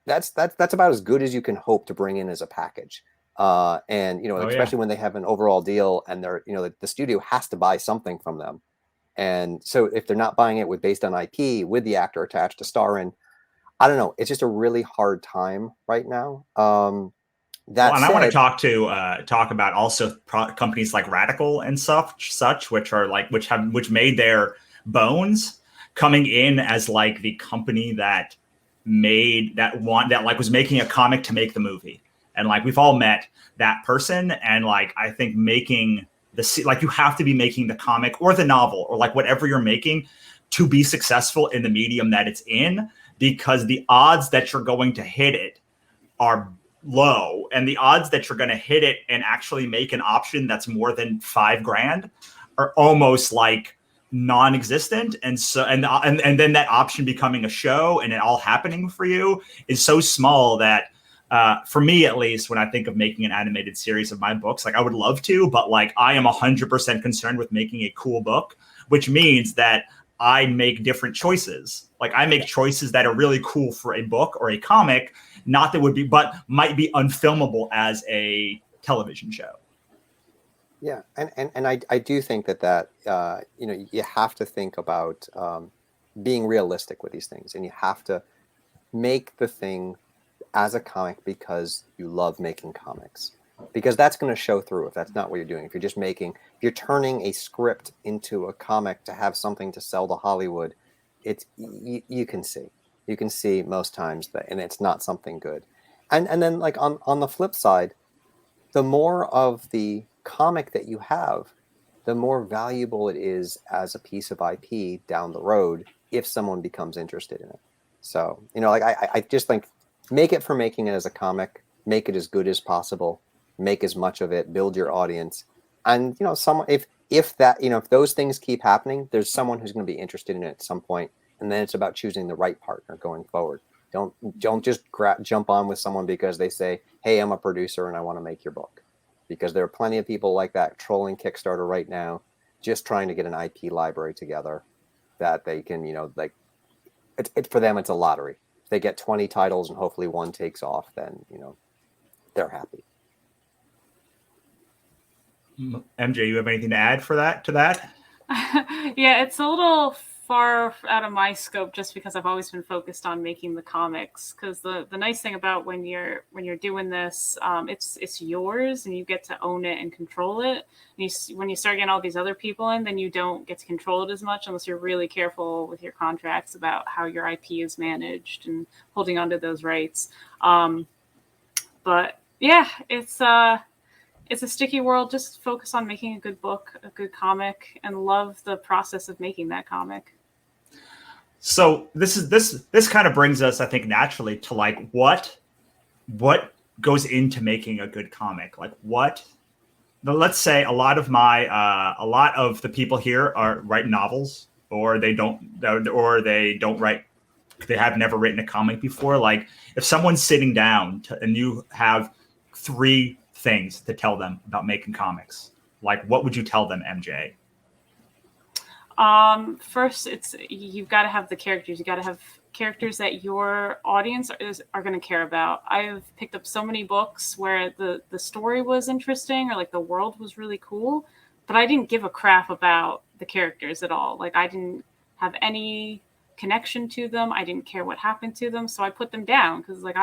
that's about as good as you can hope to bring in as a package. Especially when they have an overall deal and they're, the studio has to buy something from them. And so if they're not buying it based on IP with the actor attached to star in, I don't know. It's just a really hard time right now. I want to talk about also companies like Radical and such, which made their bones coming in as like the company that was making a comic to make the movie. And like, we've all met that person. And like, I think making you have to be making the comic or the novel or like whatever you're making to be successful in the medium that it's in, because the odds that you're going to hit it are low. And the odds that you're going to hit it and actually make an option that's more than $5,000 are almost like non-existent. And so, and then that option becoming a show and it all happening for you is so small that, for me, at least, when I think of making an animated series of my books, like I would love to, but like I am 100% concerned with making a cool book, which means that I make different choices. Like I make choices that are really cool for a book or a comic, but might be unfilmable as a television show. Yeah, and I do think that you have to think about being realistic with these things, and you have to make the thing as a comic because you love making comics, because that's going to show through if that's not what you're doing. If you're turning a script into a comic to have something to sell to Hollywood, you can see most times that, and it's not something good. And then like on the flip side, the more of the comic that you have, the more valuable it is as a piece of IP down the road if someone becomes interested in it. So, I just think, make it for making it as a comic, make it as good as possible, make as much of it, build your audience. And, if those things keep happening, there's someone who's going to be interested in it at some point. And then it's about choosing the right partner going forward. Don't just jump on with someone because they say, hey, I'm a producer and I want to make your book. Because there are plenty of people like that trolling Kickstarter right now, just trying to get an IP library together that they can, like, for them, it's a lottery. If they get 20 titles and hopefully one takes off, then, they're happy. MJ, you have anything to add to that? Yeah, it's a little far out of my scope just because I've always been focused on making the comics. Because the nice thing about when you're doing this, it's yours and you get to own it and control it. And when you start getting all these other people in, then you don't get to control it as much unless you're really careful with your contracts about how your IP is managed and holding onto those rights. But yeah, it's a sticky world. Just focus on making a good book, a good comic, and love the process of making that comic. So this kind of brings us, I think, naturally to like what goes into making a good comic. Like let's say a lot of the people here are writing novels, or they have never written a comic before. Like if someone's sitting down and you have 3 things to tell them about making comics, like what would you tell them, MJ? First, you've got to have the characters. You got to have characters that your audience are going to care about. I've picked up so many books where the story was interesting or like the world was really cool, but I didn't give a crap about the characters at all. Like I didn't have any connection to them. I didn't care what happened to them, so I put them down because like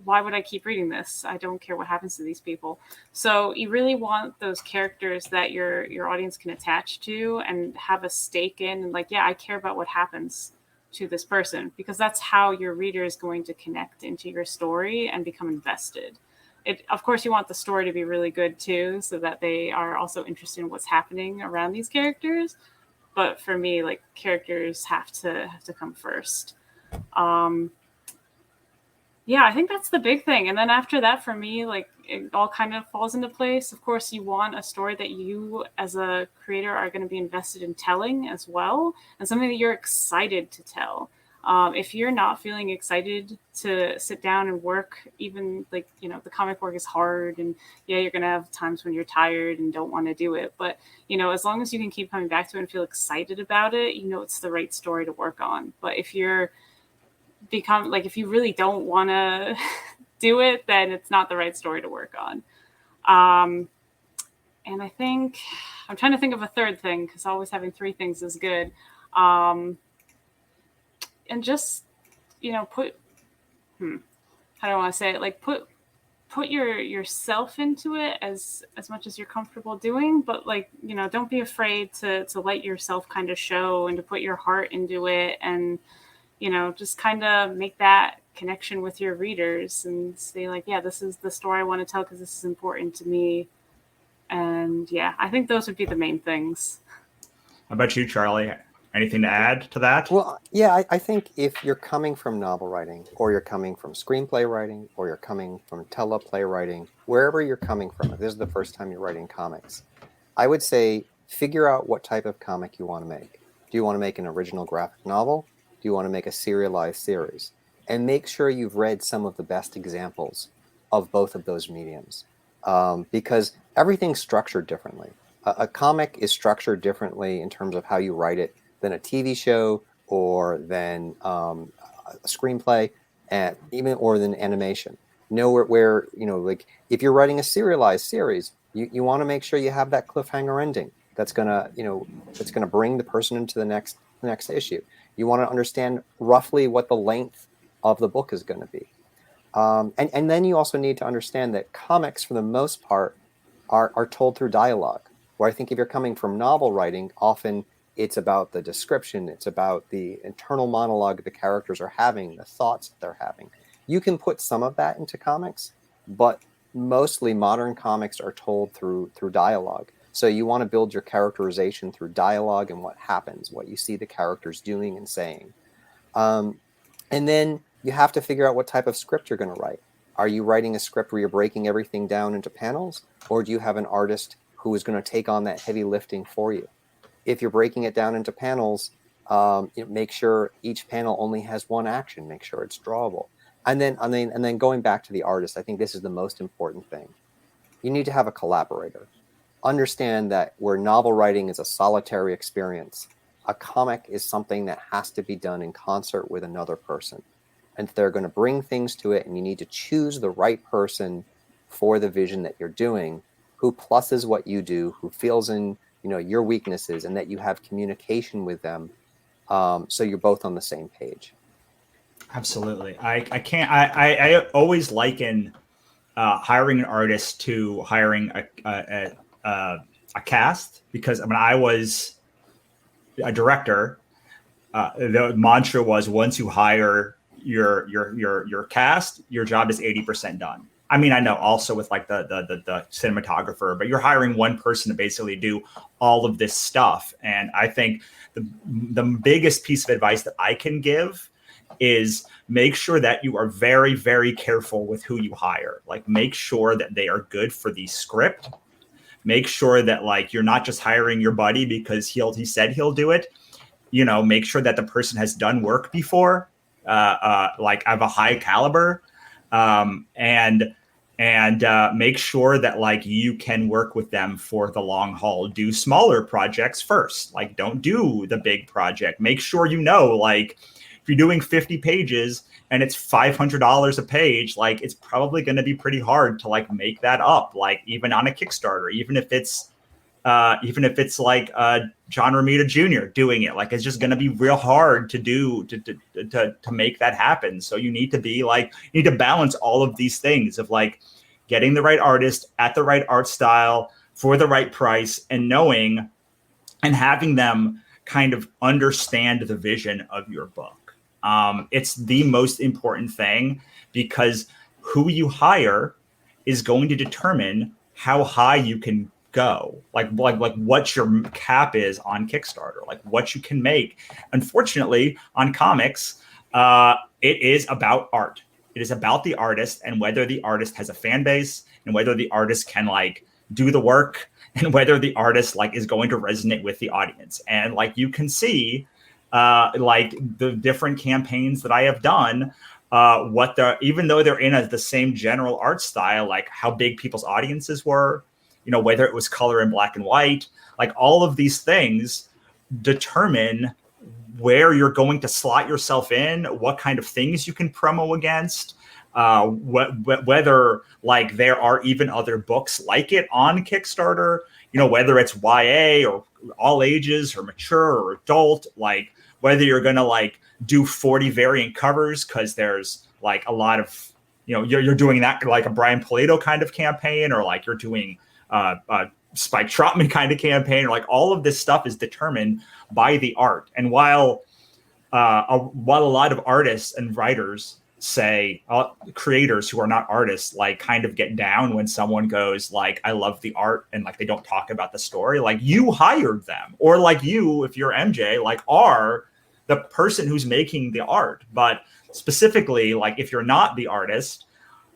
why would I keep reading this? I don't care what happens to these people. So you really want those characters that your audience can attach to and have a stake in. And like, yeah, I care about what happens to this person, because that's how your reader is going to connect into your story and become invested. Of course, you want the story to be really good too, so that they are also interested in what's happening around these characters. But for me, like characters have to come first. Yeah, I think that's the big thing. And then after that, for me, like it all kind of falls into place. Of course, you want a story that you as a creator are going to be invested in telling as well, and something that you're excited to tell. If you're not feeling excited to sit down and work, even like, the comic work is hard, and yeah, you're going to have times when you're tired and don't want to do it. But, as long as you can keep coming back to it and feel excited about it, it's the right story to work on. But if if you really don't want to do it, then it's not the right story to work on. And I think I'm trying to think of a third thing, because always having 3 things is good. And just, how do I want to say it? Like put yourself into it as much as you're comfortable doing, but like, don't be afraid to let yourself kind of show and to put your heart into it, and just kind of make that connection with your readers and say like, yeah, this is the story I want to tell because this is important to me. And yeah, I think those would be the main things. How about you, Charlie? Anything to add to that? Well, yeah, I think if you're coming from novel writing, or you're coming from screenplay writing, or you're coming from teleplay writing, wherever you're coming from, if this is the first time you're writing comics, I would say figure out what type of comic you want to make. Do you want to make an original graphic novel? Do you want to make a serialized series? And make sure you've read some of the best examples of both of those mediums, because everything's structured differently. A comic is structured differently in terms of how you write it than a TV show, or than a screenplay, and or than animation. Where like if you're writing a serialized series, you want to make sure you have that cliffhanger ending that's gonna bring the person into the next issue. You want to understand roughly what the length of the book is going to be. And then you also need to understand that comics, for the most part, are told through dialogue. Where I think if you're coming from novel writing, often it's about the description, it's about the internal monologue the characters are having, the thoughts that they're having. You can put some of that into comics, but mostly modern comics are told through dialogue. So you want to build your characterization through dialogue and what happens, what you see the characters doing and saying. And then you have to figure out what type of script you're going to write. Are you writing a script where you're breaking everything down into panels, or do you have an artist who is going to take on that heavy lifting for you? If you're breaking it down into panels, Make sure each panel only has one action. Make sure it's drawable. And then going back to the artist, I think this is the most important thing. You need to have a collaborator. Understand that where novel writing is a solitary experience, a comic is something that has to be done in concert with another person. And they're going to bring things to it, and you need to choose the right person for the vision that you're doing, who pluses what you do, who fills in your weaknesses, and that you have communication with them, so you're both on the same page. Absolutely. I always liken hiring an artist to hiring a cast, because when I was a director, the mantra was, once you hire your cast, your job is 80% done. I mean, I know also with like the cinematographer, but you're hiring one person to basically do all of this stuff. And I think the biggest piece of advice that I can give is make sure that you are very, very careful with who you hire. Like, make sure that they are good for the script. Make sure that like you're not just hiring your buddy because he said he'll do it. Make sure that the person has done work before, like of a high caliber, and make sure that like you can work with them for the long haul. Do smaller projects first. Like, don't do the big project. Make sure like if you're doing 50 pages and it's $500 a page, like it's probably going to be pretty hard to like make that up. Like even on a Kickstarter, even if it's like John Romita Jr. doing it, like it's just going to be real hard to do to make that happen. So you need to balance all of these things of like getting the right artist at the right art style for the right price, and knowing and having them kind of understand the vision of your book. It's the most important thing, because who you hire is going to determine how high you can go, like what your cap is on Kickstarter, like what you can make. Unfortunately, on comics, it is about art. It is about the artist, and whether the artist has a fan base, and whether the artist can like do the work, and whether the artist like is going to resonate with the audience. And like you can see, like the different campaigns that I have done, even though they're in the same general art style, like how big people's audiences were, whether it was color and black and white, like all of these things determine where you're going to slot yourself in, what kind of things you can promo against, whether like there are even other books like it on Kickstarter, whether it's YA or all ages or mature or adult, like whether you're going to like do 40 variant covers because there's like a lot of, you're doing that like a Brian Pulido kind of campaign, or like you're doing Spike Trotman kind of campaign, or like all of this stuff is determined by the art. And while a lot of artists and writers say, creators who are not artists like kind of get down when someone goes like, I love the art, and like they don't talk about the story, like you hired them, or like you, if you're MJ, like are the person who's making the art. But specifically, like if you're not the artist,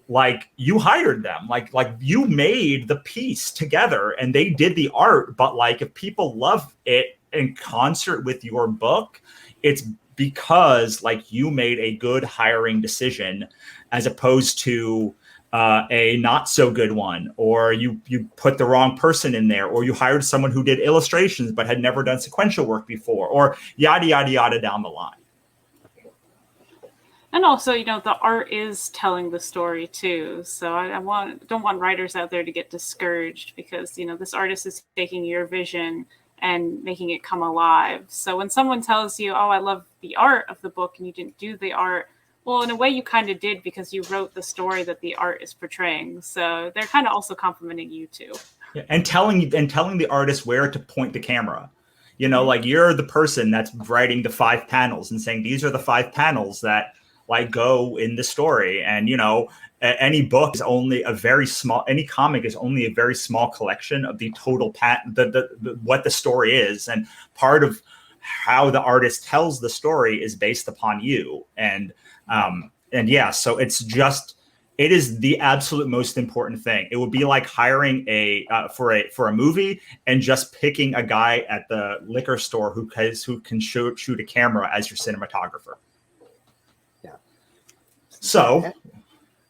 like you hired them, like you made the piece together and they did the art. But like if people love it in concert with your book, it's because like you made a good hiring decision, as opposed to a not so good one, or you put the wrong person in there, or you hired someone who did illustrations but had never done sequential work before, or yada yada yada down the line. And also, the art is telling the story too. So I don't want writers out there to get discouraged, because this artist is taking your vision and making it come alive. So when someone tells you, oh, I love the art of the book, and you didn't do the art, well, in a way you kind of did, because you wrote the story that the art is portraying. So they're kind of also complimenting you too. Yeah, and telling the artist where to point the camera. Like you're the person that's writing the 5 panels and saying, these are the 5 panels that like go in the story. And, any book is only any comic is only a very small collection of the total what the story is. And part of how the artist tells the story is based upon you. And yeah, so it's It is the absolute most important thing. It would be like hiring for a movie and just picking a guy at the liquor store who can shoot a camera as your cinematographer. Yeah. So,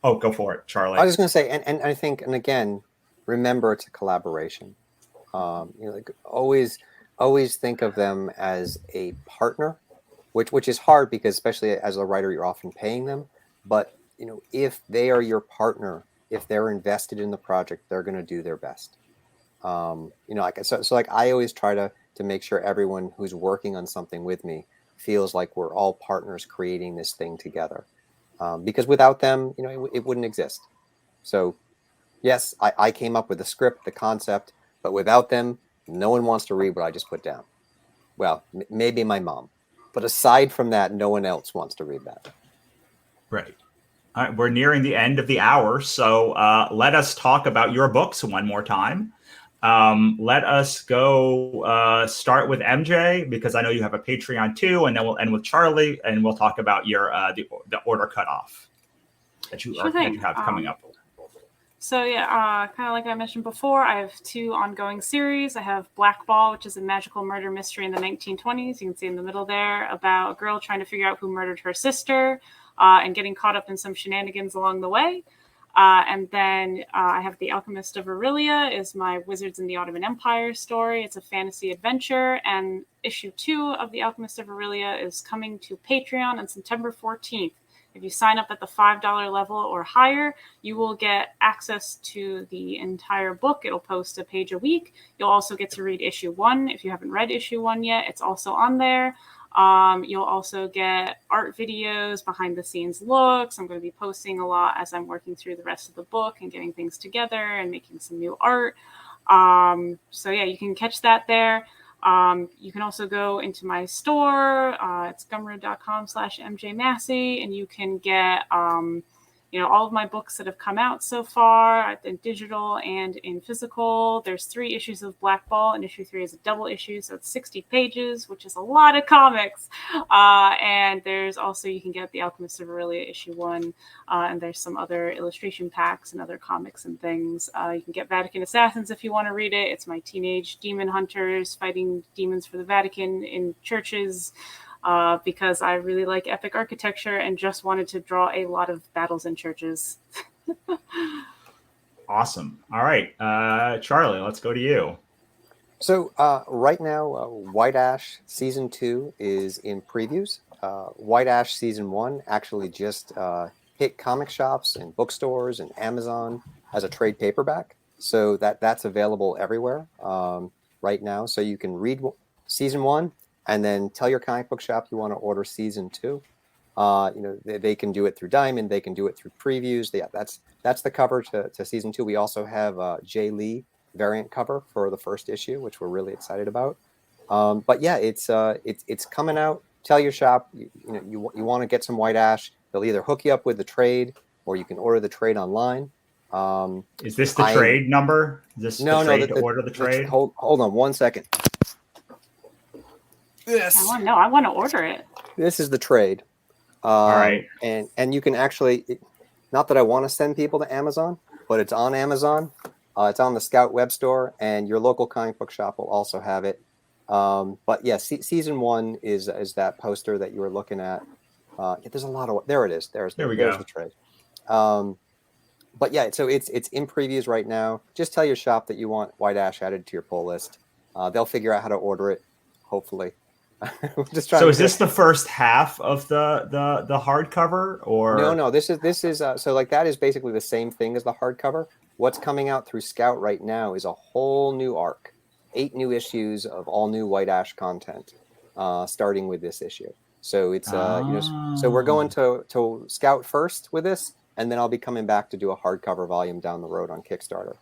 go for it, Charlie. I was just going to say, and I think, and again, remember it's a collaboration. Like always think of them as a partner, which is hard because especially as a writer, you're often paying them. But if they are your partner, if they're invested in the project, they're going to do their best. Like I always try to make sure everyone who's working on something with me feels like we're all partners creating this thing together. Because without them, it wouldn't exist. So yes, I came up with the script, the concept, but without them, no one wants to read what I just put down. Well, maybe my mom, but aside from that, no one else wants to read that. Right. All right, we're nearing the end of the hour, so let us talk about your books one more time. Let us go start with MJ, because I know you have a Patreon too, and then we'll end with Charlie, and we'll talk about your the order cutoff that you have coming up. So yeah, kind of like I mentioned before, I have 2 ongoing series. I have Black Ball, which is a magical murder mystery in the 1920s. You can see in the middle there, about a girl trying to figure out who murdered her sister and getting caught up in some shenanigans along the way. And then I have The Alchemist of Aurelia, is my Wizards in the Ottoman Empire story. It's a fantasy adventure, and issue 2 of The Alchemist of Aurelia is coming to Patreon on September 14th. If you sign up at the $5 level or higher, you will get access to the entire book. It'll post a page a week. You'll also get to read issue 1. If you haven't read issue 1 yet, it's also on there. You'll also get art videos, behind the scenes looks. I'm going to be posting a lot as I'm working through the rest of the book and getting things together and making some new art. So yeah, you can catch that there. You can also go into my store. It's gumroad.com/MJ Massey, and you can get all of my books that have come out so far in digital and in physical. There's 3 issues of Black Ball, and issue 3 is a double issue, so it's 60 pages, which is a lot of comics. And there's also, you can get The Alchemist of Aurelia issue 1, and there's some other illustration packs and other comics and things. You can get Vatican Assassins if you want to read it. It's my teenage demon hunters fighting demons for the Vatican in churches. Because I really like epic architecture and just wanted to draw a lot of battles in churches. Awesome. All right, Charlie, let's go to you. So right now, White Ash Season 2 is in previews. White Ash Season 1 actually just hit comic shops and bookstores and Amazon as a trade paperback. So that's available everywhere right now. So you can read Season 1, and then tell your comic book shop you want to order Season 2. They can do it through Diamond. They can do it through previews. Yeah, that's the cover to Season 2. We also have Jay Lee variant cover for the first issue, which we're really excited about. But yeah, it's coming out. Tell your shop you want to get some White Ash. They'll either hook you up with the trade, or you can order the trade online. Is this the trade number? Is this to order the trade? Hold on 1 second. Yes. I want to order it. This is the trade. All right. And you can actually, not that I want to send people to Amazon, but it's on Amazon. It's on the Scout web store, and your local comic book shop will also have it. But yeah, Season 1 is that poster that you were looking at. There's a lot of, there it is. There's the trade. But yeah, so it's in previews right now. Just tell your shop that you want White Ash added to your pull list. They'll figure out how to order it, hopefully. So is this the first half of the hardcover, or no? This is so like that is basically the same thing as the hardcover. What's coming out through Scout right now is a whole new arc, 8 new issues of all new White Ash content, starting with this issue. So it's so we're going to Scout first with this, and then I'll be coming back to do a hardcover volume down the road on Kickstarter.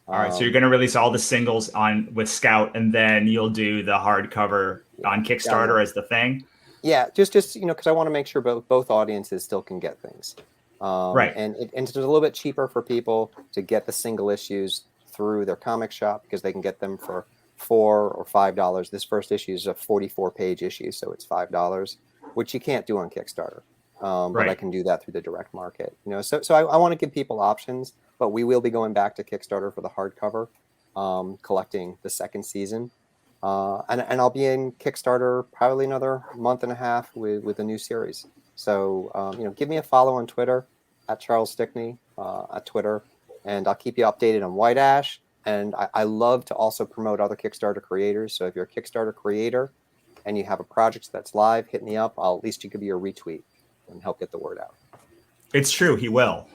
All right, so you're going to release all the singles with Scout, and then you'll do the hardcover on Kickstarter as the thing. Yeah, just because I want to make sure both audiences still can get things. Right, and it's a little bit cheaper for people to get the single issues through their comic shop because they can get them for $4 or $5. This first issue is a 44-page issue, so it's $5, which you can't do on Kickstarter. but I can do that through the direct market. So I want to give people options, but we will be going back to Kickstarter for the hardcover, collecting the second season. And I'll be in Kickstarter probably another month and a half with a new series. So, give me a follow on Twitter at Charles Stickney at Twitter, and I'll keep you updated on White Ash. And I love to also promote other Kickstarter creators. So if you're a Kickstarter creator and you have a project that's live, hit me up. I'll at least give you a retweet and help get the word out. It's true. He will.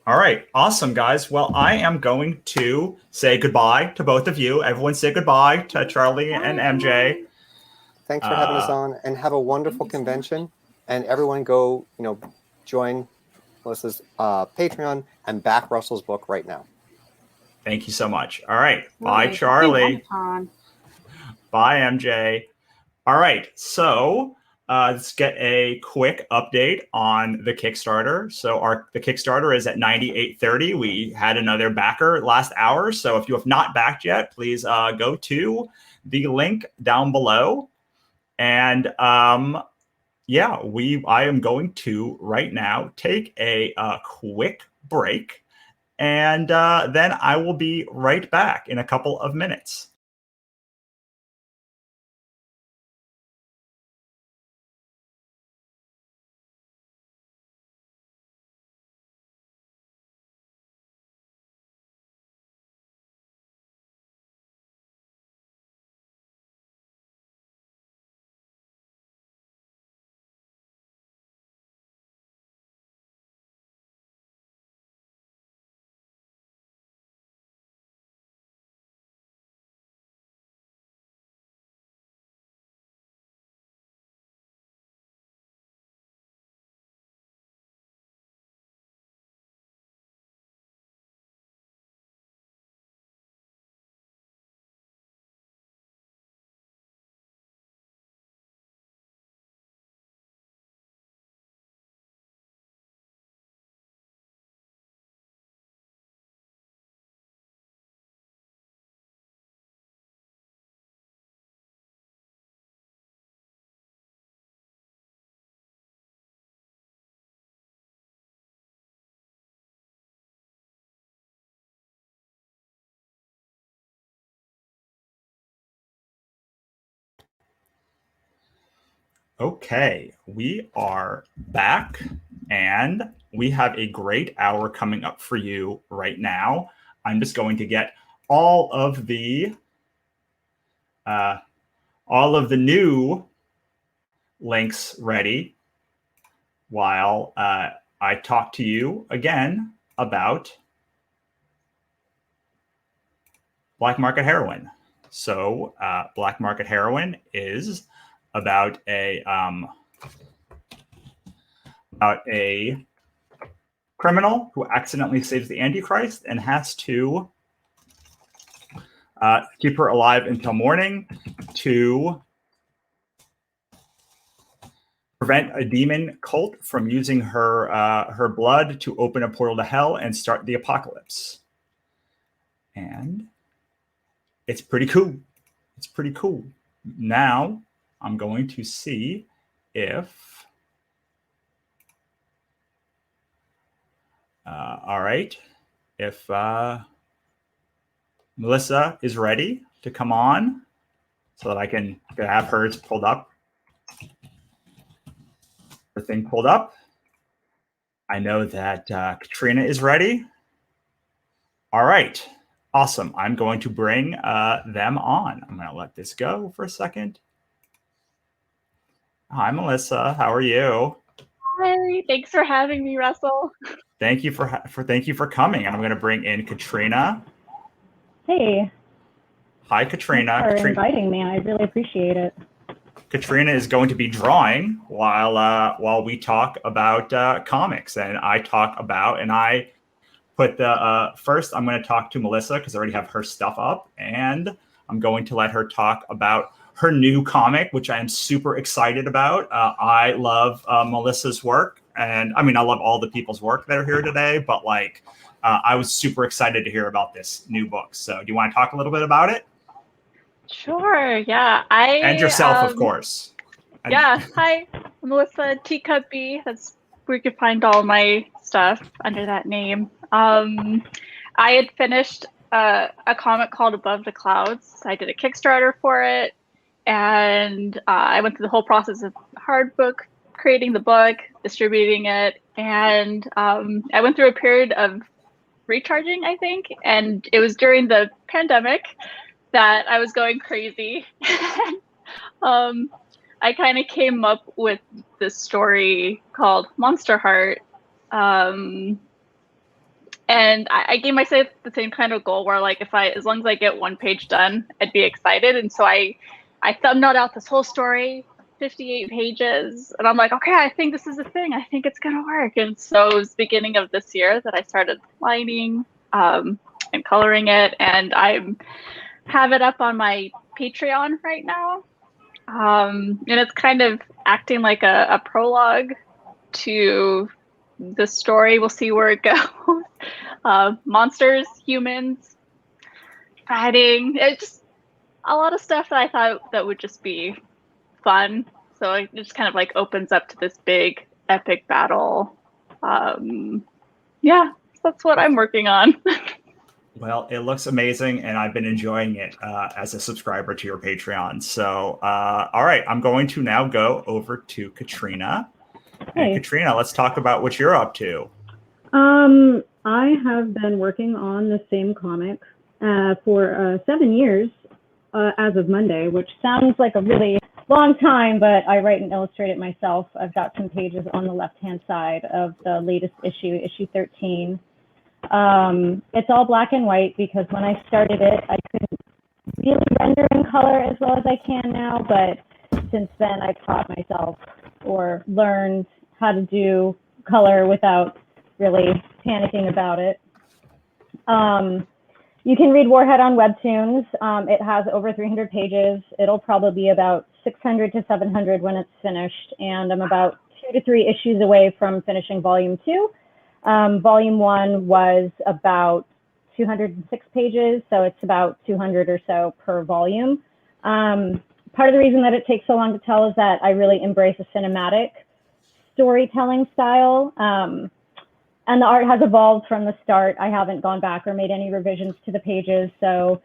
All right. Awesome, guys. Well, I am going to say goodbye to both of you. Everyone say goodbye to Charlie and MJ. Thanks for having us on, and have a wonderful convention. And everyone go, join Melissa's Patreon and back Russell's book right now. Thank you so much. All right. Bye, Charlie. Bye, MJ. All right. So let's get a quick update on the Kickstarter. So the Kickstarter is at 98.30. We had another backer last hour. So if you have not backed yet, please go to the link down below. And I am going to right now take a quick break. And then I will be right back in a couple of minutes. Okay, we are back, and we have a great hour coming up for you right now. I'm just going to get all of the new links ready while I talk to you again about Black Market Heroin. So Black Market Heroin is about a criminal who accidentally saves the Antichrist and has to keep her alive until morning to prevent a demon cult from using her blood to open a portal to hell and start the apocalypse. And it's pretty cool. It's pretty cool. Now I'm going to see if all right, if Melissa is ready to come on so that I can have hers pulled up. Her thing pulled up. I know that Katrina is ready. All right. Awesome. I'm going to bring them on. I'm going to let this go for a second. Hi, Melissa. How are you? Hi. Thanks for having me, Russell. Thank you for coming. I'm going to bring in Katrina. Hey. Hi, Katrina. Thanks for inviting me. I really appreciate it. Katrina is going to be drawing while we talk about comics, and I put the first. I'm going to talk to Melissa because I already have her stuff up, and I'm going to let her talk about her new comic, which I am super excited about. I love Melissa's work, and I mean I love all the people's work that are here today, but I was super excited to hear about this new book. So, do you want to talk a little bit about it? Sure. Yeah. And yourself, of course. Yeah. Hi, Melissa Teacup B. That's where you can find all my stuff under that name. I had finished a comic called Above the Clouds. I did a Kickstarter for it, and I went through the whole process of hard book, creating the book, distributing it, and I went through a period of recharging, I think, and it was during the pandemic that I was going crazy. I kind of came up with this story called Monster Heart. And I gave myself the same kind of goal where, like, as long as I get one page done, I'd be excited. And so I thumbnailed out this whole story, 58 pages, and I'm like, okay, I think this is a thing. I think it's gonna work. And so it was beginning of this year that I started lining and coloring it, and I have it up on my Patreon right now. And it's kind of acting like a prologue to the story. We'll see where it goes. Monsters, humans, fighting. It's just a lot of stuff that I thought that would just be fun. So it just kind of like opens up to this big epic battle. Yeah, that's what I'm working on. Well, it looks amazing, and I've been enjoying it as a subscriber to your Patreon. So, all right, I'm going to now go over to Katrina. Hey. And Katrina, let's talk about what you're up to. I have been working on the same comic for 7 years as of Monday, which sounds like a really long time, but I write and illustrate it myself. I've got some pages on the left-hand side of the latest issue, issue 13. It's all black and white because when I started it, I couldn't really render in color as well as I can now, but since then I taught myself or learned how to do color without really panicking about it. You can read Warhead on Webtoons. It has over 300 pages. It'll probably be about 600 to 700 when it's finished, and I'm about 2 to 3 issues away from finishing volume 2. Volume 1 was about 206 pages, so it's about 200 or so per volume. Part of the reason that it takes so long to tell is that I really embrace a cinematic storytelling style. And the art has evolved from the start. I haven't gone back or made any revisions to the pages. So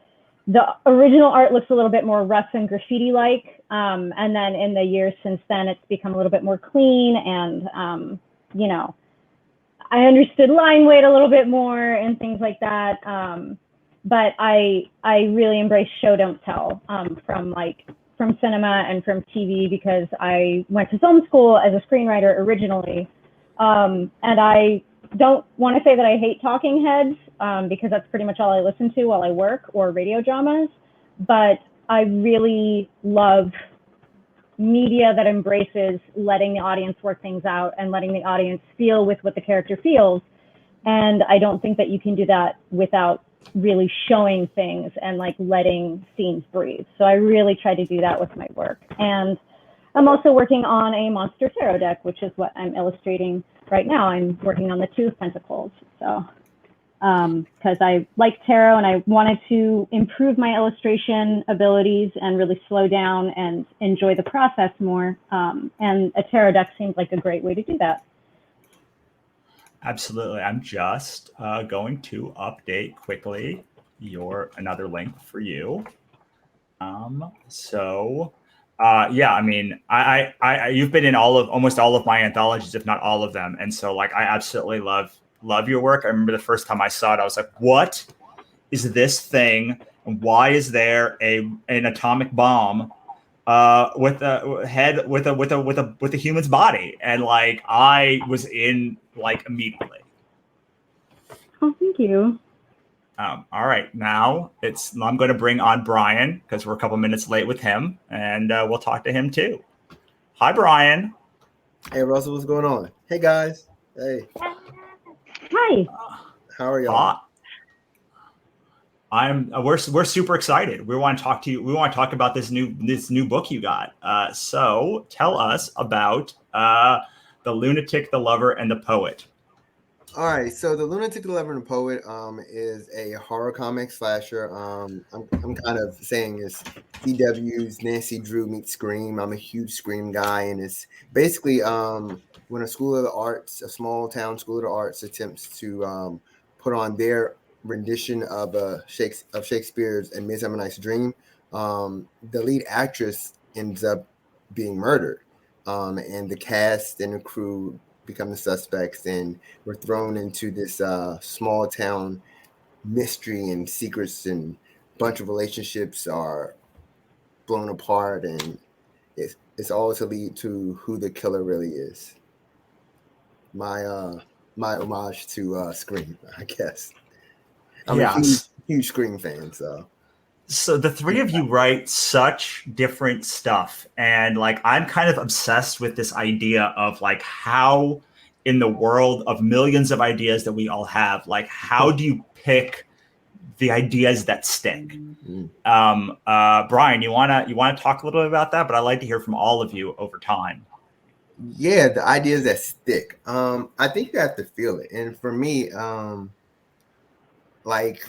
the original art looks a little bit more rough and graffiti-like. And then in the years since then, it's become a little bit more clean. And, you know, I understood line weight a little bit more and things like that. But I really embrace show, don't tell from cinema and from TV, because I went to film school as a screenwriter originally. And I don't want to say that I hate talking heads, because that's pretty much all I listen to while I work, or radio dramas, but I really love media that embraces letting the audience work things out and letting the audience feel with what the character feels. And I don't think that you can do that without really showing things and like letting scenes breathe. So I really try to do that with my work. And I'm also working on a monster tarot deck, which is what I'm illustrating right now. I'm working on the Two of Pentacles. So, because I like tarot and I wanted to improve my illustration abilities and really slow down and enjoy the process more. And a tarot deck seems like a great way to do that. Absolutely. I'm just going to update quickly another link for you. Yeah, I mean, I you've been in almost all of my anthologies, if not all of them, and so like I absolutely love your work. I remember the first time I saw it, I was like, "What is this thing? And why is there an atomic bomb with a head with a human's body?" And like I was in like immediately. Oh, thank you. All right, now I'm going to bring on Brian because we're a couple minutes late with him, and we'll talk to him too. Hi, Brian. Hey, Russell, what's going on? Hey, guys. Hey. Hi. How are y'all? We're super excited. We want to talk to you. We want to talk about this new book you got. So tell us about The Lunatic, the Lover, and the Poet. All right, so the Lunatic 11 Poet is a horror comic slasher. I'm kind of saying it's CW's Nancy Drew meets Scream. I'm a huge Scream guy, and it's basically when a school of the arts, a small town school of the arts, attempts to put on their rendition of Shakespeare's A Midsummer Night's Dream. The lead actress ends up being murdered, and the cast and the crew become the suspects, and we're thrown into this small town mystery and secrets, and a bunch of relationships are blown apart, and it's all to lead to who the killer really is. My homage to Scream, I guess. I'm a huge Scream fan, so. So the three of you write such different stuff, and like I'm kind of obsessed with this idea of like how in the world of millions of ideas that we all have, like how do you pick the ideas that stick? Brian, you wanna talk a little bit about that? But I'd like to hear from all of you over time. Yeah, the ideas that stick. I think you have to feel it, and for me, like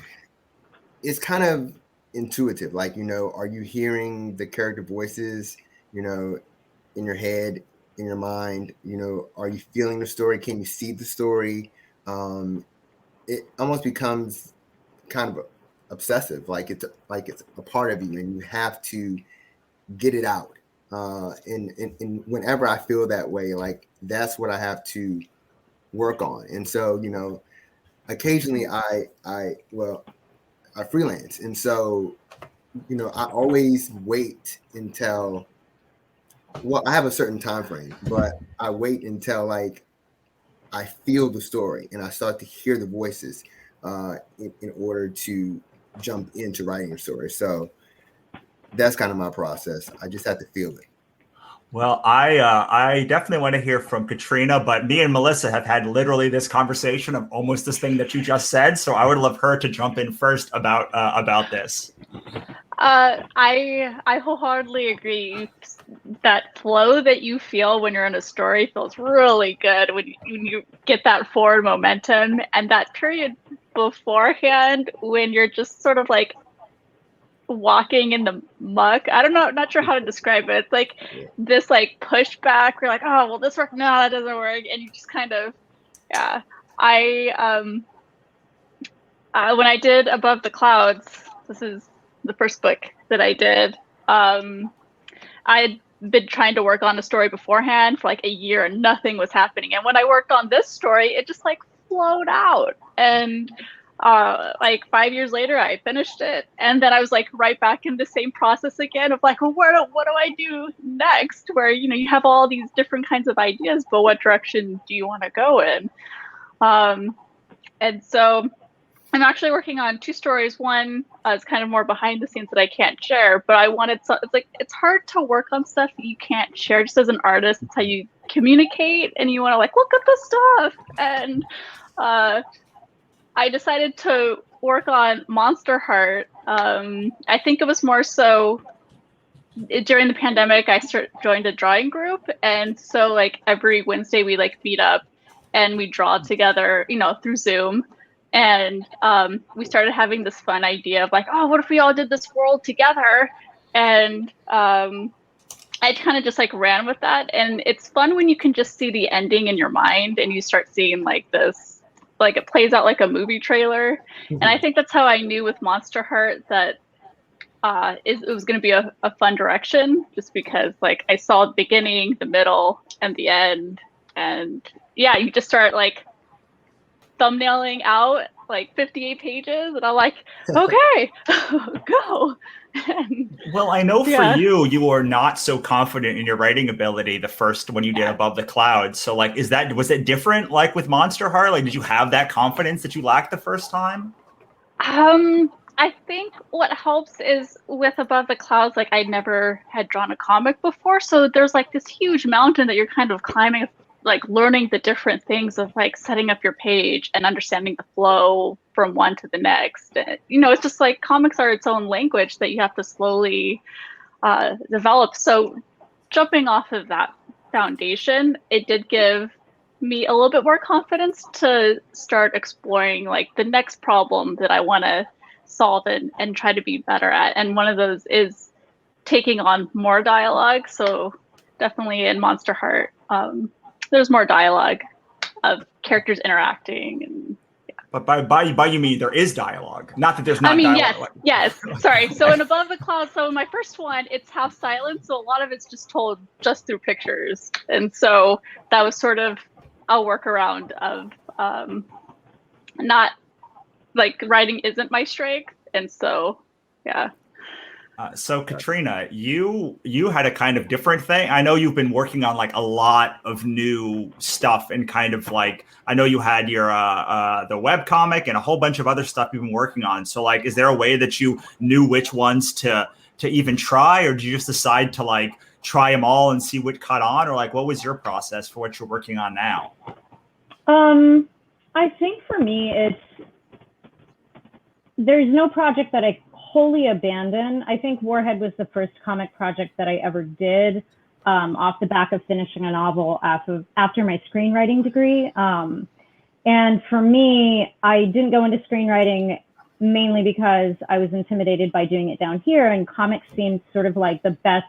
it's kind of intuitive. Like, are you hearing the character voices, in your head, in your mind? Are you feeling the story? Can you see the story? It almost becomes kind of obsessive. Like it's a part of you, and you have to get it out. And whenever I feel that way, like that's what I have to work on. And so, occasionally I freelance, and so I always wait until, well, I have a certain time frame, but I wait until like I feel the story and I start to hear the voices in order to jump into writing a story. So that's kind of my process. I just have to feel it. Well, I definitely want to hear from Katrina, but me and Melissa have had literally this conversation of almost this thing that you just said. So I would love her to jump in first about this. I wholeheartedly agree. That flow that you feel when you're in a story feels really good when you get that forward momentum, and that period beforehand when you're just sort of like walking in the muck. I don't know, not sure how to describe it. It's like this like pushback. You're like, oh well, this worked. No, that doesn't work, and you just kind of, yeah. When I did Above the Clouds, this is the first book that I did. I'd been trying to work on a story beforehand for like a year, and nothing was happening. And when I worked on this story, it just like flowed out. And like 5 years later, I finished it, and then I was like right back in the same process again of like, well, what do I do next? Where you have all these different kinds of ideas, but what direction do you want to go in? And so I'm actually working on two stories. One is kind of more behind the scenes that I can't share, but I wanted it's hard to work on stuff that you can't share. Just as an artist, it's how you communicate, and you want to like look at the stuff. And I decided to work on Monster Heart. I think it was more so during the pandemic. I joined a drawing group, and so like every Wednesday we like meet up and we draw together, through Zoom. And we started having this fun idea of like, oh, what if we all did this world together? And I kind of just like ran with that. And it's fun when you can just see the ending in your mind and you start seeing like this, like it plays out like a movie trailer. Mm-hmm. And I think that's how I knew with Monster Heart that it was going to be a fun direction, just because like I saw the beginning, the middle, and the end. And yeah, you just start like thumbnailing out like 58 pages, and I'm like, okay, go. Well, I know for you were not so confident in your writing ability when you did Above the Clouds. So like, was it different like with Monster Heart? Like, did you have that confidence that you lacked the first time? I think what helps is with Above the Clouds, like I never had drawn a comic before, so there's like this huge mountain that you're kind of climbing, like learning the different things of like setting up your page and understanding the flow from one to the next. It's just like comics are its own language that you have to slowly develop. So jumping off of that foundation, it did give me a little bit more confidence to start exploring like the next problem that I want to solve and try to be better at. And one of those is taking on more dialogue. So definitely in Monster Heart, there's more dialogue of characters interacting. And But by you mean there is dialogue, not that there's not I mean, dialogue. yes. Sorry. So in Above the Clouds, so in my first one, it's half silent, so a lot of it's just told just through pictures, and so that was sort of a workaround of not like writing isn't my strength, and so yeah. So Katrina, you had a kind of different thing. I know you've been working on like a lot of new stuff and kind of like, I know you had your the web comic and a whole bunch of other stuff you've been working on. So like, is there a way that you knew which ones to even try, or did you just decide to like try them all and see what caught on, or like what was your process for what you're working on now? I think for me, there's no project that I wholly abandon. I think Warhead was the first comic project that I ever did off the back of finishing a novel after my screenwriting degree. And for me, I didn't go into screenwriting mainly because I was intimidated by doing it down here, and comics seemed sort of like the best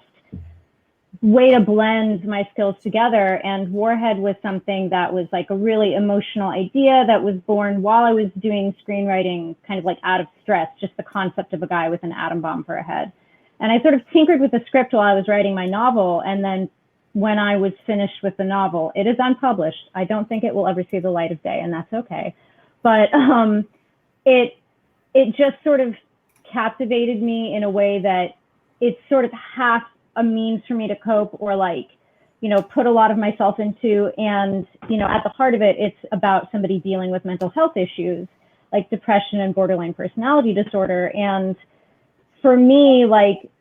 way to blend my skills together. And Warhead was something that was like a really emotional idea that was born while I was doing screenwriting, kind of like out of stress, just the concept of a guy with an atom bomb for a head. And I sort of tinkered with the script while I was writing my novel. And then when I was finished with the novel, it is unpublished. I don't think it will ever see the light of day, and that's okay. But it just sort of captivated me in a way that it's sort of half a means for me to cope, or like, you know, put a lot of myself into. And, you know, at the heart of it, it's about somebody dealing with mental health issues like depression and borderline personality disorder. And for me, like,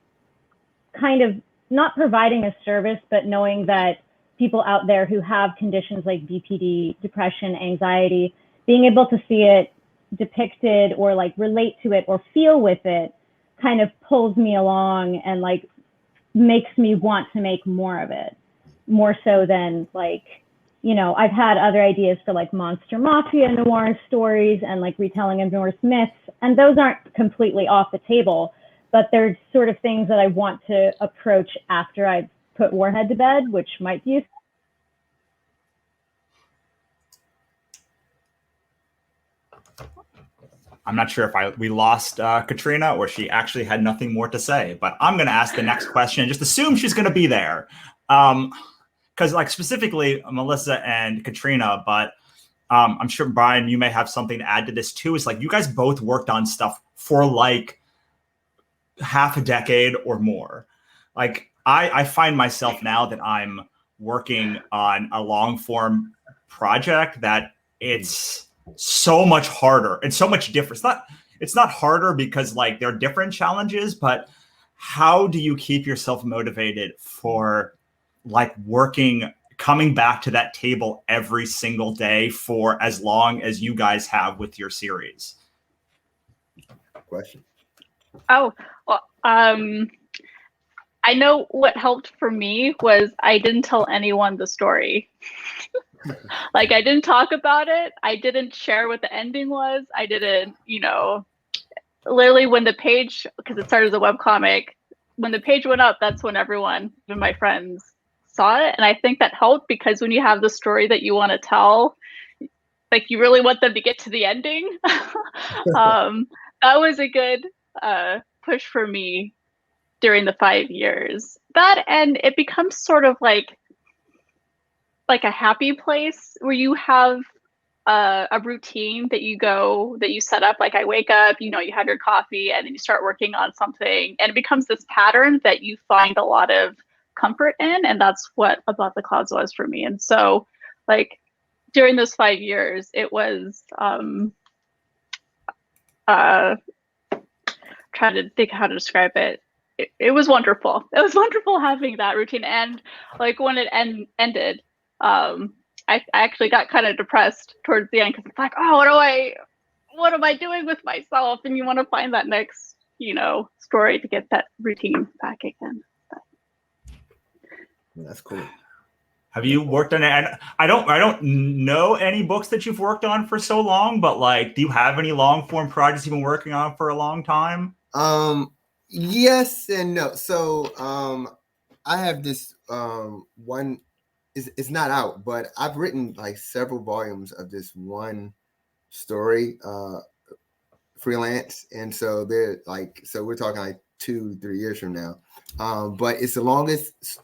kind of not providing a service, but knowing that people out there who have conditions like BPD, depression, anxiety, being able to see it depicted or like relate to it or feel with it kind of pulls me along and like makes me want to make more of it, more so than like, you know, I've had other ideas for like monster mafia noir stories and like retelling of Norse myths, and those aren't completely off the table, but they're sort of things that I want to approach after I've put Warhead to bed, which might be useful. I'm not sure if we lost Katrina or she actually had nothing more to say, but I'm going to ask the next question and just assume she's going to be there. Because like specifically Melissa and Katrina, but I'm sure Brian, you may have something to add to this too. Is like you guys both worked on stuff for like half a decade or more. Like I find myself now that I'm working on a long form project that it's so much harder and so much different. It's not harder because like there are different challenges, but how do you keep yourself motivated for like coming back to that table every single day for as long as you guys have with your series? Question. Oh, well, I know what helped for me was I didn't tell anyone the story. Like I didn't talk about it. I didn't share what the ending was. I didn't, you know, literally when the page, because it started as a webcomic, when the page went up, that's when everyone, even my friends, saw it. And I think that helped because when you have the story that you want to tell, like you really want them to get to the ending. That was a good push for me during the 5 years. That, and it becomes sort of like a happy place where you have a routine that you set up. Like I wake up, you know, you have your coffee and then you start working on something and it becomes this pattern that you find a lot of comfort in. And that's what Above the Clouds was for me. And so like during those 5 years, it was trying to think how to describe it. It was wonderful. It was wonderful having that routine. And like when it ended, I actually got kind of depressed towards the end because it's like, oh, what am I doing with myself? And you want to find that next, you know, story to get that routine back again. That's cool. Have you worked on it? And I don't know any books that you've worked on for so long, but like, do you have any long form projects you've been working on for a long time? Yes and no. So I have this one it's not out, but I've written like several volumes of this one story freelance, and so they're like, so we're talking like 2-3 years from now. But it's the longest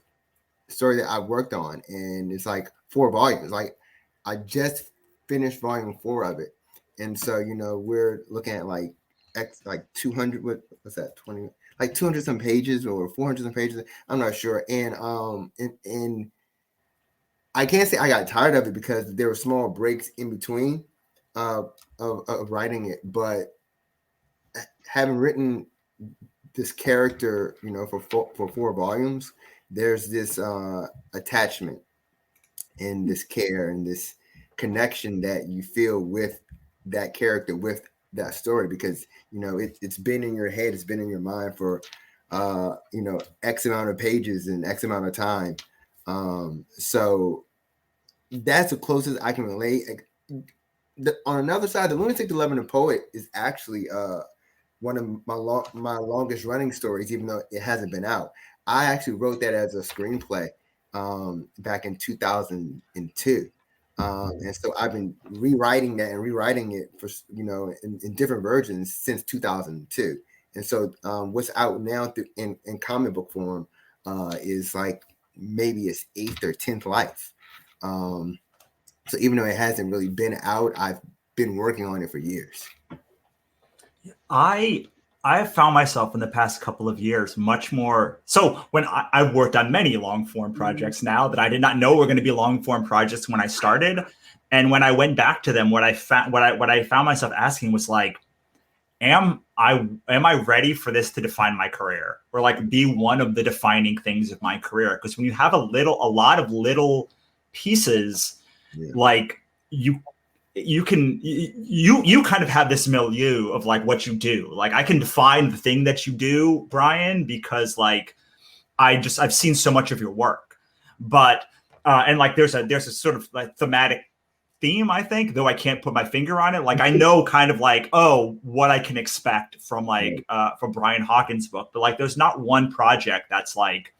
story that I've worked on, and it's like 4 volumes. Like I just finished volume 4 of it, and so we're looking at like 200. What's that? 20, like 200 some pages or 400 some pages. I'm not sure. And I can't say I got tired of it because there were small breaks in between of writing it, but having written this character, for 4 volumes, there's this attachment and this care and this connection that you feel with that character, with that story, because it's been in your head, it's been in your mind for X amount of pages and X amount of time. So that's the closest I can relate. On another side, the Lunatic, the Lover, and the Poet is actually one of my longest running stories, even though it hasn't been out. I actually wrote that as a screenplay back in 2002. And so I've been rewriting that and rewriting it for, in different versions since 2002. And so what's out now in comic book form is like maybe its 8th or 10th life. So even though it hasn't really been out, I've been working on it for years. I have found myself in the past couple of years much more. So when I've worked on many long form projects now that I did not know were going to be long form projects when I started, and when I went back to them, what I found myself asking was like, am I ready for this to define my career, or like be one of the defining things of my career? Because when you have a lot of little pieces, like you kind of have this milieu of like what you do. Like I can define the thing that you do, Brian, because like I've seen so much of your work. But and like there's a sort of like thematic theme, I think, though I can't put my finger on it. Like I know kind of like, oh, what I can expect from like from Brian Hawkins' book, but like there's not one project that's like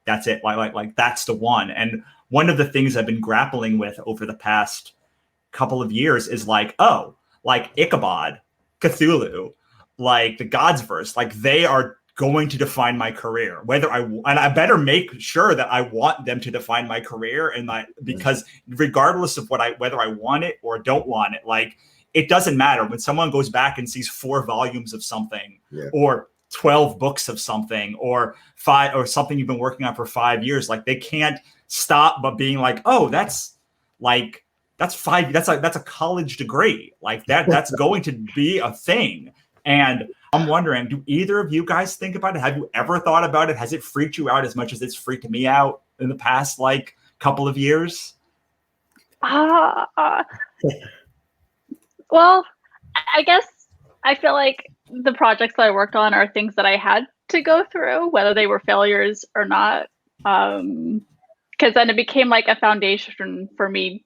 that's it, like that's the one. And one of the things I've been grappling with over the past couple of years is like, oh, like Ichabod, Cthulhu, like the Gods verse, like they are going to define my career. And I better make sure that I want them to define my career, and because regardless of whether I want it or don't want it, like it doesn't matter when someone goes back and sees 4 volumes of something or 12 books of something or 5 or something you've been working on for 5 years, like they can't stop but being like, oh, that's 5, that's a college degree, like that's going to be a thing. And I'm wondering, do either of you guys think about it? Have you ever thought about it? Has it freaked you out as much as it's freaked me out in the past like couple of years? Well, I guess I feel like the projects that I worked on are things that I had to go through, whether they were failures or not. Because then it became like a foundation for me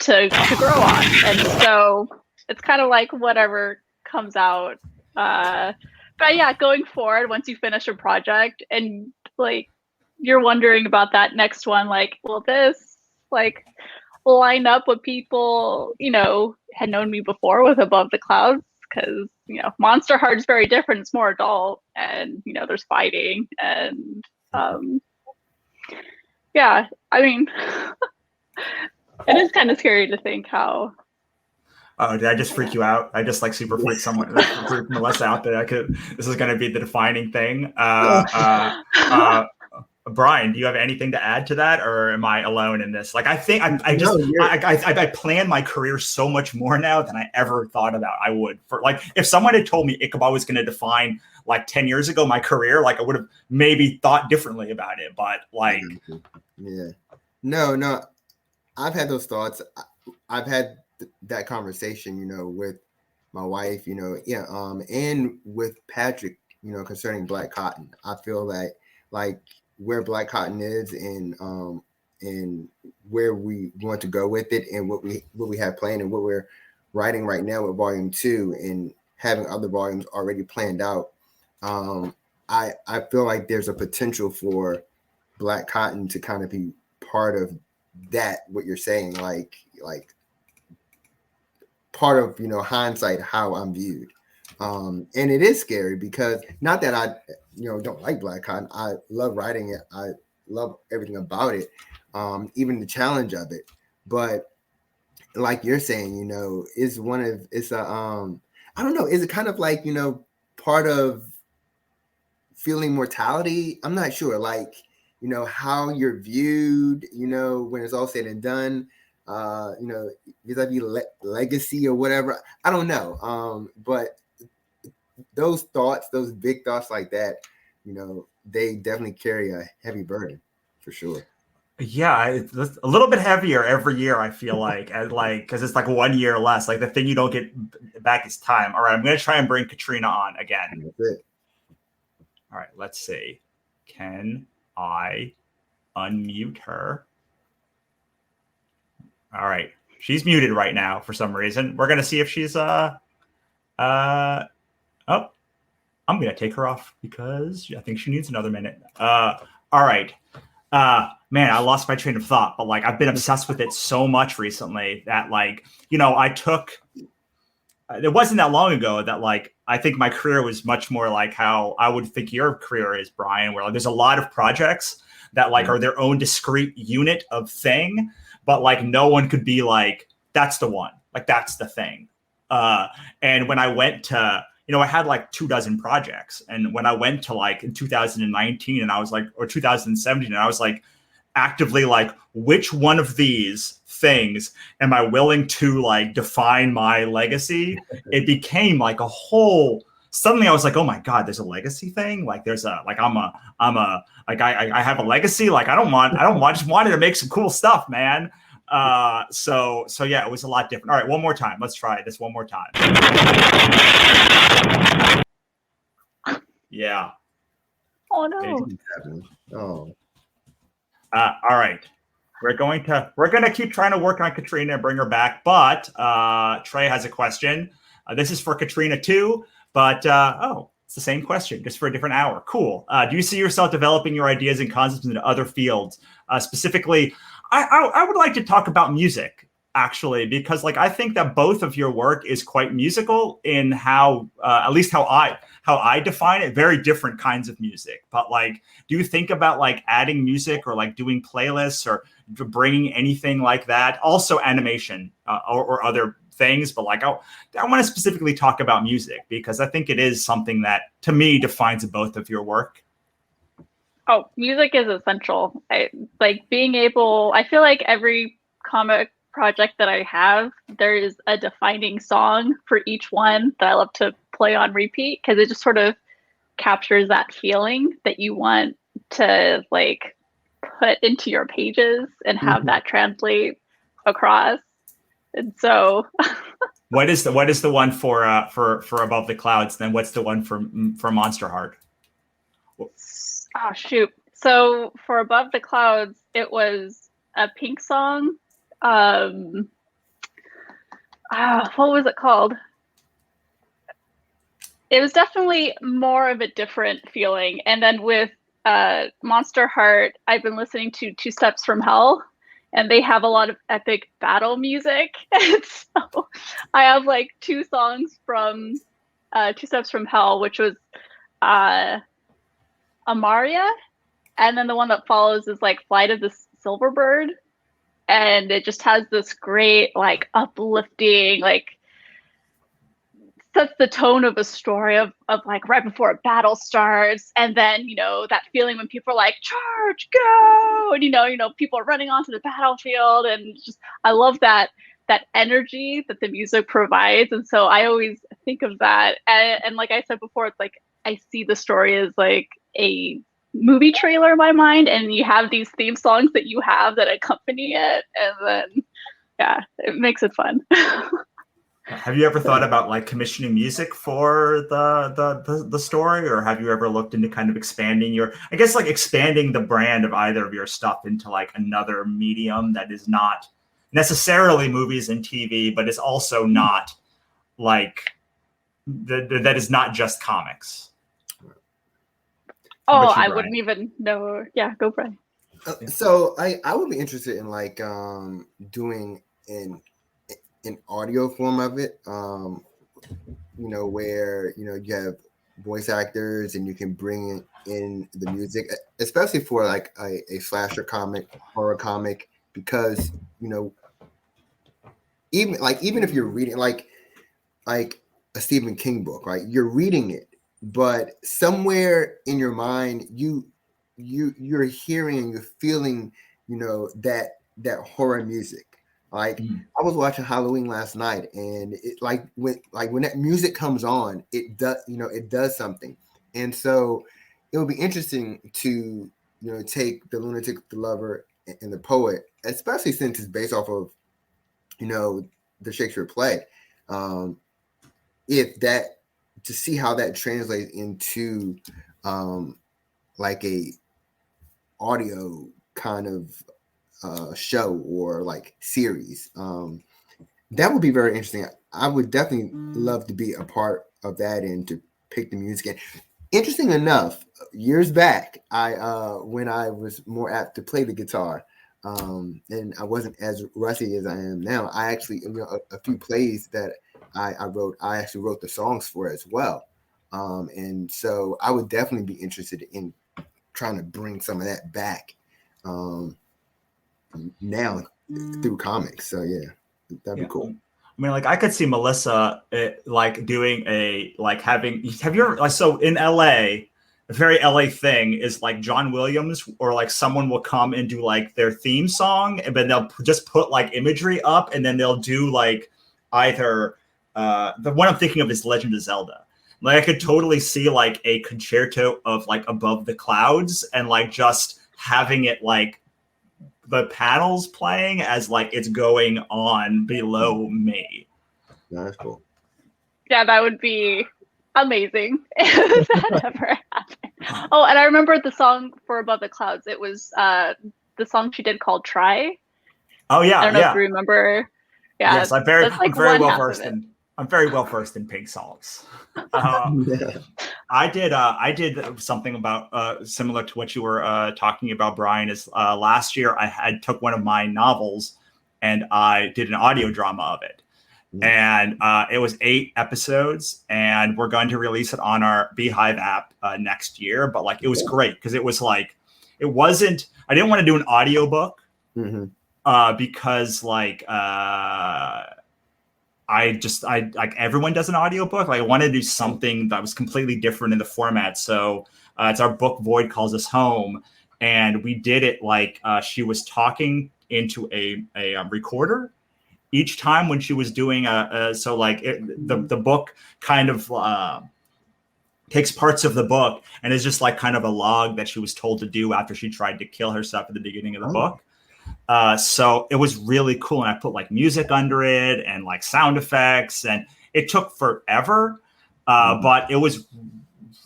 to grow on. And so it's kind of like whatever comes out. But yeah, going forward, once you finish a project and like you're wondering about that next one, like, will this like line up with people, had known me before with Above the Clouds? Because, Monster Heart is very different. It's more adult and, there's fighting and yeah, I mean, it is kind of scary to think how. Oh, did I just freak you out? I just like super freaked someone, freaked Melissa out that this is going to be the defining thing. Brian, do you have anything to add to that, or am I alone in this? Like, I think I plan my career so much more now than I ever thought about I would. For like, if someone had told me Ichabod was going to define like 10 years ago my career, like I would have maybe thought differently about it. But like, no, I've had those thoughts. I've had that conversation, with my wife, and with Patrick, concerning Black Cotton. I feel that like where Black Cotton is in and where we want to go with it, and what we have planned, and what we're writing right now with volume 2, and having other volumes already planned out. I feel like there's a potential for Black Cotton to kind of be part of that, what you're saying, like part of, you know, hindsight, how I'm viewed. And it is scary because not that I, you know, don't like Black Cotton. I love writing it. I love everything about it, even the challenge of it. But like you're saying, you know, it's I don't know, is it kind of like, you know, part of feeling mortality? I'm not sure, like, you know, how you're viewed, you know, when it's all said and done, you know, vis-a-vis legacy or whatever. I don't know. But those thoughts, those big thoughts like that, you know, they definitely carry a heavy burden for sure. Yeah, it's a little bit heavier every year, I feel like, and like, because it's like 1 year less. Like the thing you don't get back is time. All right, I'm going to try and bring Katrina on again. That's it. All right, let's see. Can I unmute her? All right, she's muted right now for some reason. We're going to see if she's oh, I'm going to take her off because I think she needs another minute. All right. Man, I lost my train of thought, but like I've been obsessed with it so much recently that, like, you know, it wasn't that long ago that, like, I think my career was much more like how I would think your career is, Brian, where like, there's a lot of projects that like are their own discrete unit of thing, but like no one could be like, that's the one, like that's the thing. And when I went to, you know, I had like 24 projects. And when I went to like in 2019 and I was like, or 2017, and I was like actively like, which one of these things am I willing to like define my legacy? It became like a whole, suddenly I was like, oh my God, there's a legacy thing. Like there's a, like, I have a legacy. Like just wanted to make some cool stuff, man. So yeah, it was a lot different. All right, one more time. Let's try this one more time. Yeah. Oh no. Oh. All right. We're going to keep trying to work on Katrina and bring her back, but Trey has a question. This is for Katrina too, but it's the same question, just for a different hour. Cool. Do you see yourself developing your ideas and concepts into other fields? Specifically, I would like to talk about music, actually, because like I think that both of your work is quite musical in how, at least how I define it. Very different kinds of music, but like, do you think about like adding music or like doing playlists or bringing anything like that? Also, animation or other things, but like I want to specifically talk about music because I think it is something that to me defines both of your work. Oh, music is essential. I feel like every comic project that I have, there is a defining song for each one that I love to play on repeat because it just sort of captures that feeling that you want to like put into your pages and have that translate across. And so what is the one for Above the Clouds? Then what's the one for Monster Heart? Oh shoot. So for Above the Clouds, it was a Pink song. What was it called? It was definitely more of a different feeling. And then with Monster Heart, I've been listening to Two Steps from Hell, and they have a lot of epic battle music. And so I have like two songs from Two Steps from Hell, which was Amaria, and then the one that follows is like Flight of the Silverbird, and it just has this great like uplifting, like sets the tone of a story of like right before a battle starts, and then you know that feeling when people are like charge go, and you know people are running onto the battlefield, and just I love that energy that the music provides. And so I always think of that, and like I said before, it's like I see the story as like a movie trailer in my mind, and you have these theme songs that you have that accompany it, and then yeah, it makes it fun. Have you ever thought about like commissioning music for the story, or have you ever looked into kind of expanding I guess like expanding the brand of either of your stuff into like another medium that is not necessarily movies and TV, but is also not like that is not just comics? Oh, you, I Brian? wouldn't even know. Yeah, go Brian. So I would be interested in like doing an audio form of it, you know, where you know you have voice actors and you can bring in the music, especially for like a slasher comic, horror comic, because you know even if you're reading like a Stephen King book, right? You're reading it, but somewhere in your mind you're hearing and you're feeling, you know, that horror music. Like I was watching Halloween last night, and it like when that music comes on, it does, you know, it does something. And so it would be interesting to, you know, take the lunatic, the lover, and the poet, especially since it's based off of, you know, the Shakespeare play. If that to see how that translates into like a audio kind of show or like series. That would be very interesting. I would definitely love to be a part of that and to pick the music. And interesting enough, years back, I when I was more apt to play the guitar, and I wasn't as rusty as I am now. I actually, you know, a few plays that I wrote, I actually wrote the songs for as well. And so I would definitely be interested in trying to bring some of that back now through comics. So yeah, that'd be cool. I mean, like I could see Melissa like doing have you ever, like, so in LA, a very LA thing is like John Williams or like someone will come and do like their theme song, and then they'll just put like imagery up, and then they'll do like either the one I'm thinking of is Legend of Zelda. Like I could totally see like a concerto of like Above the Clouds and like just having it like the panels playing as like it's going on below me. That's cool. Yeah, that would be amazing if that ever happened. Oh, and I remember the song for Above the Clouds. It was the song she did called Try. Oh yeah, I don't know if you remember. Yeah, yes, I'm very well versed in Pink songs. I did something about similar to what you were talking about, Brian. Is last year I took one of my novels and I did an audio drama of it, and it was 8 episodes, and we're going to release it on our Beehive app next year. But like it was great because it was like it wasn't. I didn't want to do an audiobook because like. I like everyone does an audiobook. Like I wanted to do something that was completely different in the format. So it's our book Void Calls Us Home. And we did it like she was talking into a recorder each time when she was doing so like the book kind of takes parts of the book and is just like kind of a log that she was told to do after she tried to kill herself at the beginning of the book. So it was really cool. And I put like music under it and like sound effects, and it took forever. But it was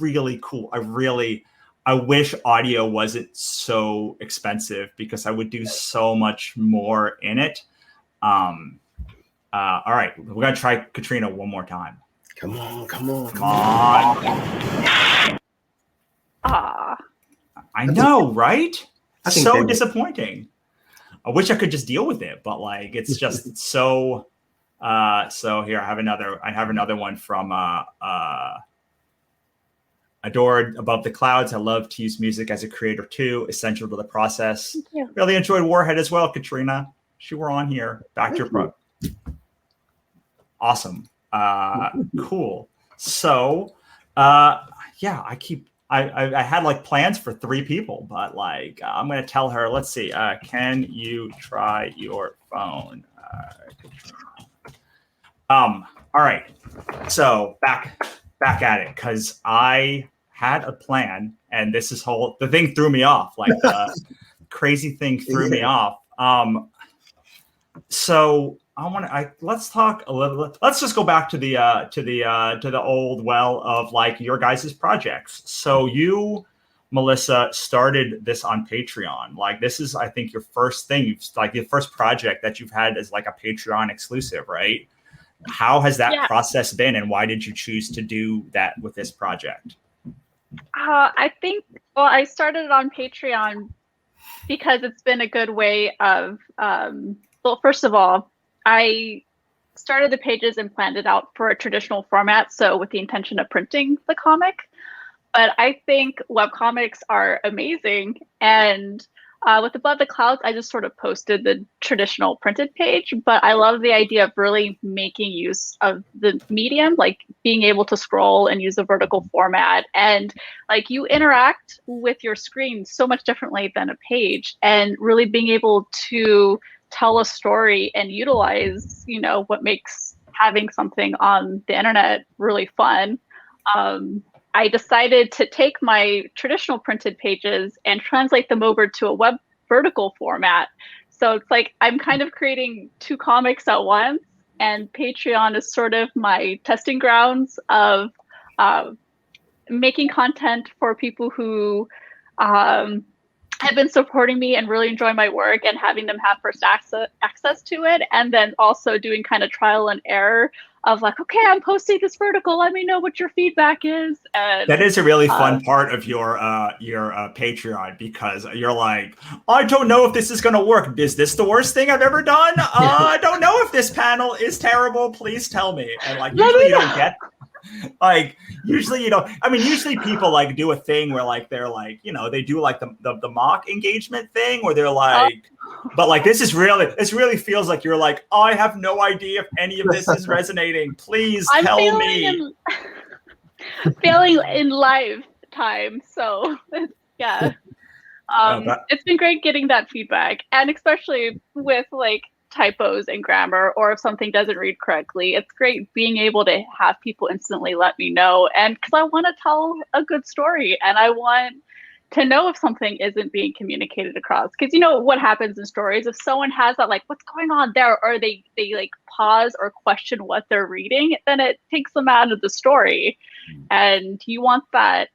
really cool. I wish audio wasn't so expensive because I would do so much more in it. All right. We're going to try Katrina one more time. Come on. I know, right? So disappointing. I wish I could just deal with it, but like it's just so. So here I have another one from Adored Above the Clouds. I love to use music as a creator too, essential to the process. Really enjoyed Warhead as well, Katrina. She were on here. Back to your pro. Awesome. Cool. So yeah, I had like plans for 3 people, but like I'm gonna tell her. Let's see. Can you try your phone? All right. So back at it because I had a plan, and the thing threw me off. Like the crazy thing threw me off. So let's talk a little. Let's just go back to the old well of like your guys' projects. So you, Melissa, started this on Patreon. Like this is, I think, your first thing, like the first project that you've had as like a Patreon exclusive, right? How has that process been, and why did you choose to do that with this project? I think, well, I started it on Patreon because it's been a good way of, well, first of all, I started the pages and planned it out for a traditional format, so with the intention of printing the comic. But I think webcomics are amazing, and with Above the Clouds, I just sort of posted the traditional printed page, but I love the idea of really making use of the medium, like being able to scroll and use the vertical format. And like you interact with your screen so much differently than a page, and really being able to tell a story and utilize, you know, what makes having something on the internet really fun. I decided to take my traditional printed pages and translate them over to a web vertical format. So it's like I'm kind of creating two comics at once, and Patreon is sort of my testing grounds of making content for people who have been supporting me and really enjoy my work, and having them have first access to it, and then also doing kind of trial and error of like, okay, I'm posting this vertical, let me know what your feedback is. And that is a really fun part of your Patreon, because you're like, I don't know if this is going to work. Is this the worst thing I've ever done? I don't know if this panel is terrible. Please tell me. And like usually you don't get. Like usually you don't. I mean, usually people like do a thing where like they're like, you know, they do like the mock engagement thing where they're like, but like this really feels like you're like, I have no idea if any of this is resonating. Please tell me. Failing in live time, so yeah. It's been great getting that feedback, and especially with like typos and grammar, or if something doesn't read correctly, it's great being able to have people instantly let me know. And because I want to tell a good story, and I want to know if something isn't being communicated across, because you know what happens in stories, if someone has that like, what's going on there, or they like pause or question what they're reading, then it takes them out of the story. And you want that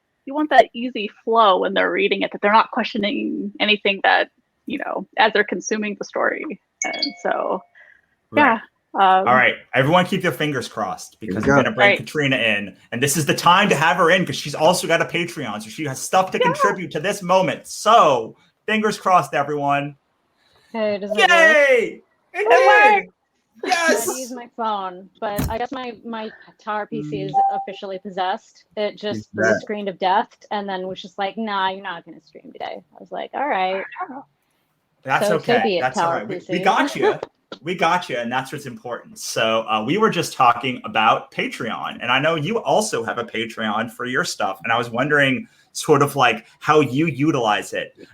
easy flow when they're reading it, that they're not questioning anything, that, you know, as they're consuming the story. And so, yeah. All right, everyone keep their fingers crossed, because we're going to bring Katrina in. And this is the time to have her in, because she's also got a Patreon. So she has stuff to contribute to this moment. So fingers crossed, everyone. Hey, does it Yay! work? It worked! I Yes! tried to use my phone, but I guess my tower PC is officially possessed. It just blue screened of death, and then was just like, nah, you're not going to stream today. I was like, all right. That's so okay. be it, That's all right. We got you. We got you, and that's what's important. So we were just talking about Patreon, and I know you also have a Patreon for your stuff, and I was wondering sort of like how you utilize it.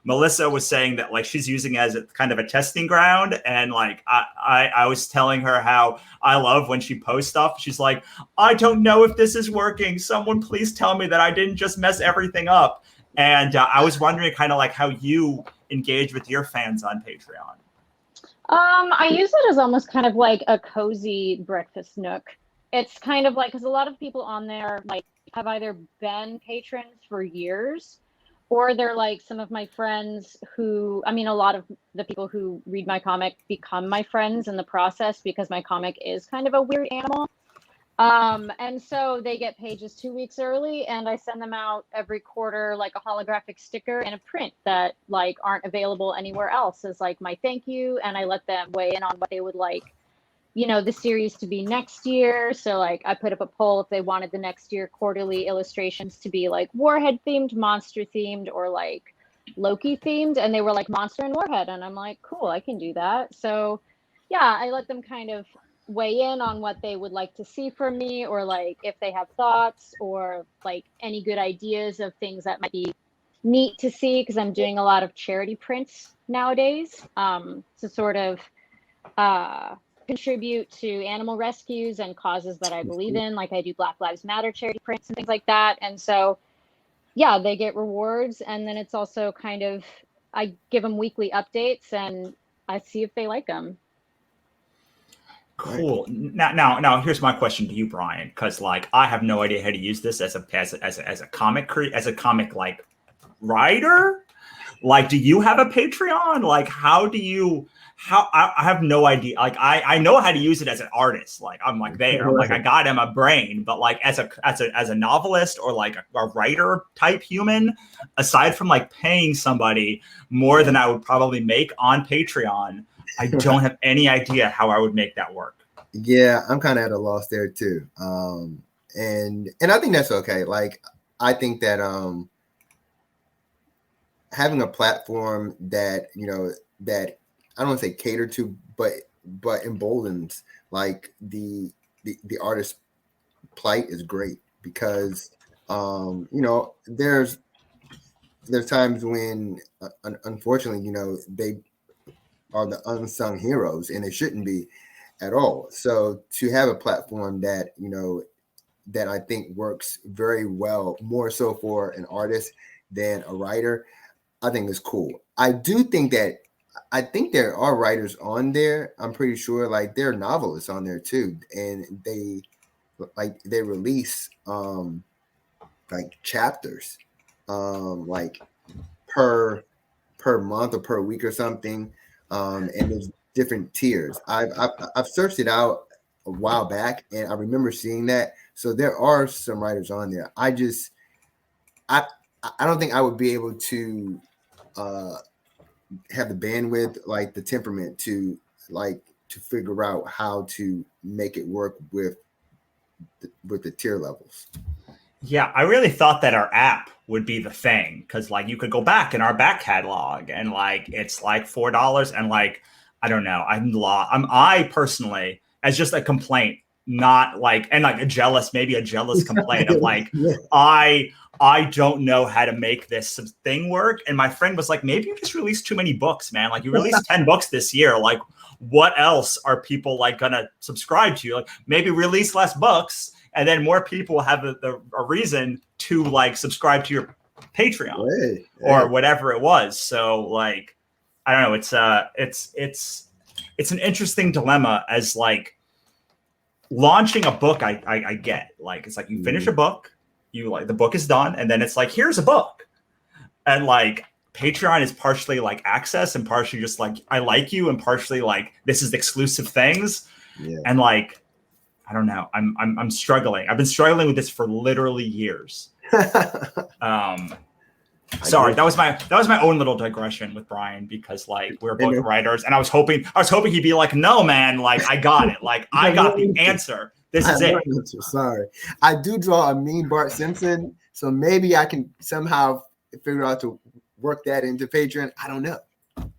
Melissa was saying that like she's using it as a kind of a testing ground, and like I was telling her how I love when she posts stuff. She's like, I don't know if this is working. Someone please tell me that I didn't just mess everything up. And I was wondering kind of like how you engage with your fans on Patreon. I use it as almost kind of like a cozy breakfast nook. It's kind of like, because a lot of people on there like have either been patrons for years, or they're like some of my friends who, I mean, a lot of the people who read my comic become my friends in the process, because my comic is kind of a weird animal. And so they get pages 2 weeks early, and I send them out every quarter like a holographic sticker and a print that like aren't available anywhere else as like my thank you. And I let them weigh in on what they would like, you know, the series to be next year. So like I put up a poll if they wanted the next year quarterly illustrations to be like Warhead themed, monster themed, or like Loki themed, and they were like monster and Warhead, and I'm like, cool, I can do that. So yeah, I let them kind of weigh in on what they would like to see from me, or like if they have thoughts or like any good ideas of things that might be neat to see, because I'm doing a lot of charity prints nowadays to sort of contribute to animal rescues and causes that I believe in. Like I do Black Lives Matter charity prints and things like that. And so yeah, they get rewards, and then it's also kind of, I give them weekly updates and I see if they like them. Cool. Now, here's my question to you, Brian, because like I have no idea how to use this as a comic like writer. Like, do you have a Patreon? Like, I have no idea. Like, I know how to use it as an artist. Like, I'm like there. I'm like I got in my brain, but like as a novelist or like a writer type human, aside from like paying somebody more than I would probably make on Patreon, I don't have any idea how I would make that work. Yeah, I'm kind of at a loss there too. And I think that's okay. Like, I think that having a platform that, you know, that I don't want to say cater to, but emboldens like the artist's plight is great, because you know, there's times when unfortunately, you know, they are the unsung heroes, and they shouldn't be at all. So to have a platform that, you know, that I think works very well, more so for an artist than a writer, I think is cool. I think there are writers on there. I'm pretty sure like there are novelists on there too, and they release like chapters like per month or per week or something, and there's different tiers. I've searched it out a while back, and I remember seeing that. So there are some writers on there. I don't think I would be able to have the bandwidth, like the temperament to figure out how to make it work with the tier levels. Yeah, I really thought that our app would be the thing, because like you could go back in our back catalog and like it's like $4, and like I don't know, I personally, as just a complaint, not like, and like maybe a jealous complaint of like Yeah. I don't know how to make this thing work. And my friend was like, maybe you just released too many books, man. Like you released 10 books this year. Like what else are people like gonna subscribe to? Like maybe release less books, and then more people have a reason to like subscribe to your Patreon or whatever it was. So like, I don't know. It's an interesting dilemma, as like launching a book. I get, like, it's like you finish a book, you like the book is done, and then it's like, here's a book. And like Patreon is partially like access and partially just like, I like you, and partially like, this is exclusive things. Yeah. And like, I don't know. I'm struggling. I've been struggling with this for literally years. Sorry, that was my own little digression with Brian, because like we're both writers, and I was hoping he'd be like, no, man, like I got it. Like I got the answer. This is it. Sorry. I do draw a mean Bart Simpson, so maybe I can somehow figure out to work that into Patreon. I don't know.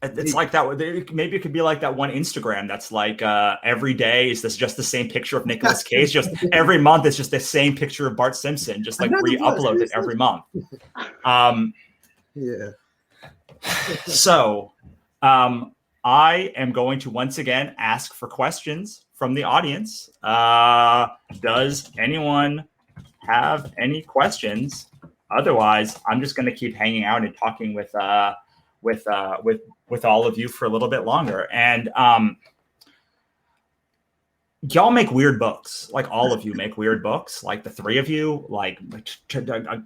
It's like that. Maybe it could be like that one Instagram that's like every day is this just the same picture of Nicolas Cage. Just every month it's just the same picture of Bart Simpson, just like re-upload it every month. Yeah. So I am going to once again ask for questions from the audience. Does anyone have any questions? Otherwise, I'm just going to keep hanging out and talking with all of you for a little bit longer. And y'all make weird books. Like all of you make weird books. Like the three of you, like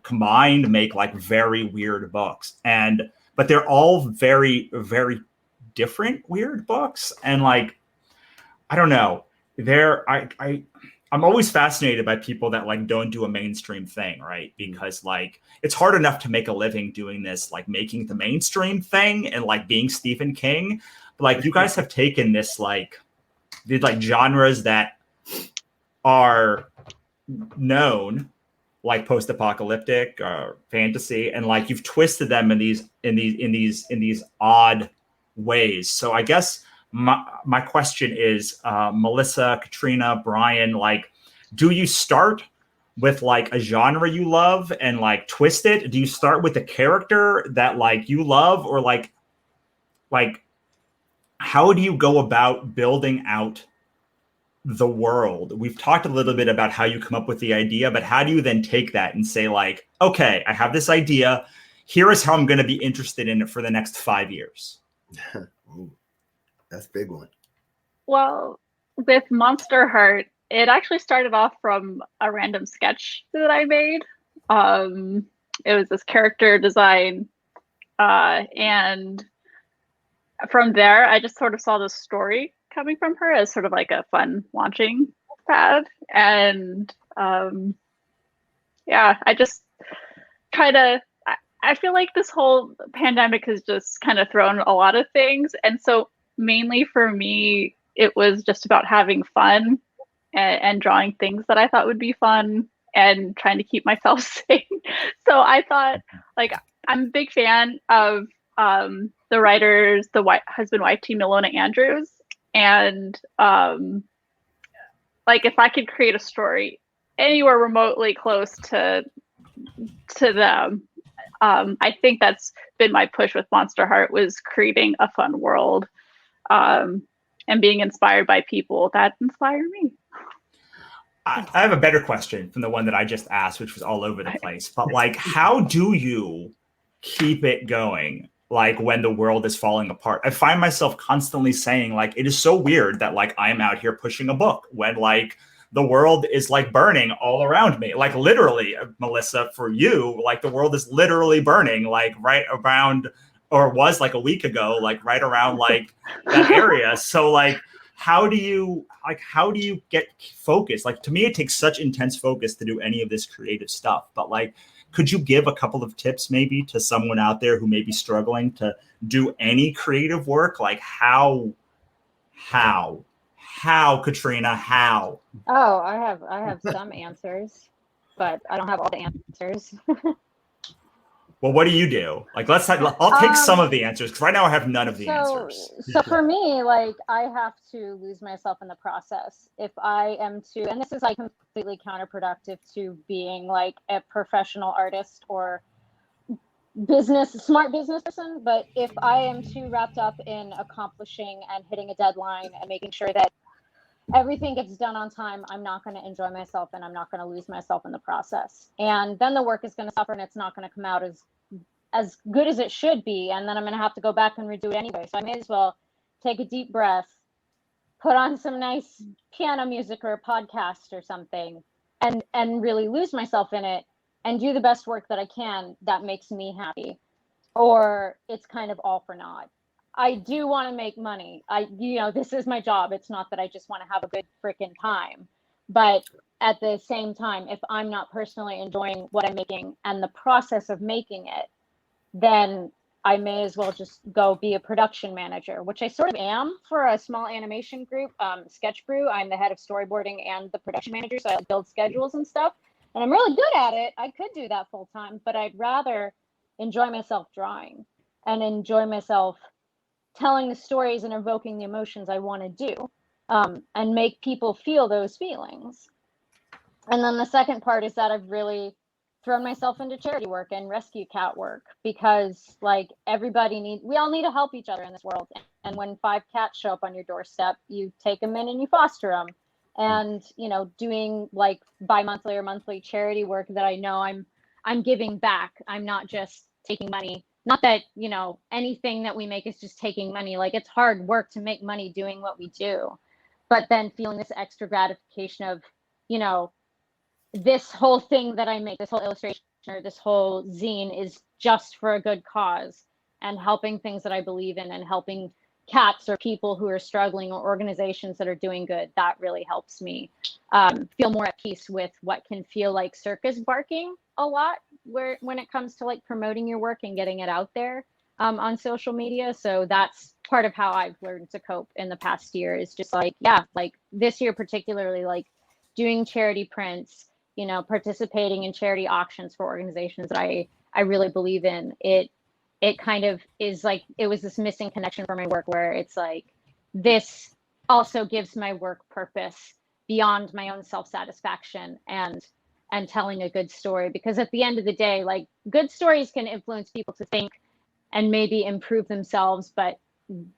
combined, make like very weird books. But they're all very, very different weird books. And like, I don't know. I'm always fascinated by people that like don't do a mainstream thing, right? Because like it's hard enough to make a living doing this, like making the mainstream thing and like being Stephen King. But like you guys have taken this like these like genres that are known, like post-apocalyptic or fantasy, and like you've twisted them in these odd ways. So I guess my question is, Melissa, Katrina, Brian, like, do you start with like a genre you love and like twist it? Do you start with a character that like you love, or like how do you go about building out the world? We've talked a little bit about how you come up with the idea, but how do you then take that and say like, okay, I have this idea. Here is how I'm going to be interested in it for the next 5 years. That's a big one. Well, with Monster Heart, it actually started off from a random sketch that I made. It was this character design, and from there, I just sort of saw the story coming from her as sort of like a fun launching pad. And yeah, I just try to. I feel like this whole pandemic has just kind of thrown a lot of things. And so, mainly for me, it was just about having fun and drawing things that I thought would be fun and trying to keep myself sane. So I thought, like, I'm a big fan of the writers, the husband wife team, Ilona Andrews, and like if I could create a story anywhere remotely close to them, I think that's been my push with Monster Heart, was creating a fun world, and being inspired by people that inspire me. I have a better question from the one that I just asked, which was all over the place. But like, how do you keep it going? Like when the world is falling apart, I find myself constantly saying, like, it is so weird that like I'm out here pushing a book when like the world is like burning all around me. Like literally, Melissa, for you, like the world is literally burning, like right around, or was like a week ago, like right around like that area. So like, how do you get focused? Like to me, it takes such intense focus to do any of this creative stuff. But like, could you give a couple of tips maybe to someone out there who may be struggling to do any creative work? Like how, Katrina, how? Oh, I have some answers, but I don't have all the answers. Well, what do you do? Like, I'll take some of the answers because right now I have none of the answers. So for me, like I have to lose myself in the process. If I am to, and this is like completely counterproductive to being like a professional artist or smart business person, but if I am too wrapped up in accomplishing and hitting a deadline and making sure that everything gets done on time, I'm not going to enjoy myself and I'm not going to lose myself in the process. And then the work is going to suffer and it's not going to come out as good as it should be. And then I'm going to have to go back and redo it anyway. So I may as well take a deep breath, put on some nice piano music or a podcast or something, and really lose myself in it and do the best work that I can that makes me happy. Or it's kind of all for naught. I do want to make money. This is my job. It's not that I just want to have a good freaking time. But at the same time, if I'm not personally enjoying what I'm making and the process of making it, then I may as well just go be a production manager, which I sort of am for a small animation group, Sketch Brew. I'm the head of storyboarding and the production manager, so I build schedules and stuff. And I'm really good at it. I could do that full time, but I'd rather enjoy myself drawing and enjoy myself telling the stories and evoking the emotions I want to do, and make people feel those feelings. And then the second part is that I've really thrown myself into charity work and rescue cat work because like we all need to help each other in this world. And when 5 cats show up on your doorstep, you take them in and you foster them. And, doing like bi-monthly or monthly charity work that I know I'm giving back. I'm not just taking money. Not that, anything that we make is just taking money. Like it's hard work to make money doing what we do. But then feeling this extra gratification of, this whole thing that I make, this whole illustration or this whole zine is just for a good cause and helping things that I believe in and helping cats or people who are struggling or organizations that are doing good. That really helps me feel more at peace with what can feel like circus barking a lot when it comes to like promoting your work and getting it out there on social media. So that's part of how I've learned to cope in the past year, is just like this year particularly, like doing charity prints, participating in charity auctions for organizations that I really believe in. It kind of is like it was this missing connection for my work where it's like this also gives my work purpose beyond my own self-satisfaction and telling a good story, because at the end of the day, like good stories can influence people to think and maybe improve themselves, but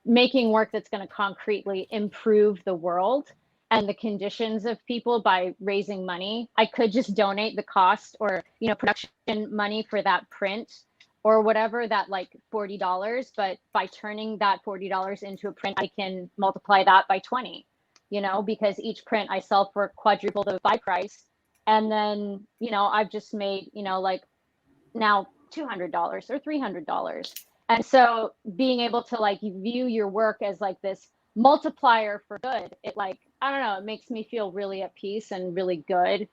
making work that's going to concretely improve the world and the conditions of people by raising money. I could just donate the cost or production money for that print or whatever, that like $40, but by turning that $40 into a print, I can multiply that by 20. you know, because each print I sell for quadruple the buy price. And then, you know, I've just made, you know, like now $200 or $300. And so being able to like view your work as like this multiplier for good, it like, I don't know, it makes me feel really at peace and really good.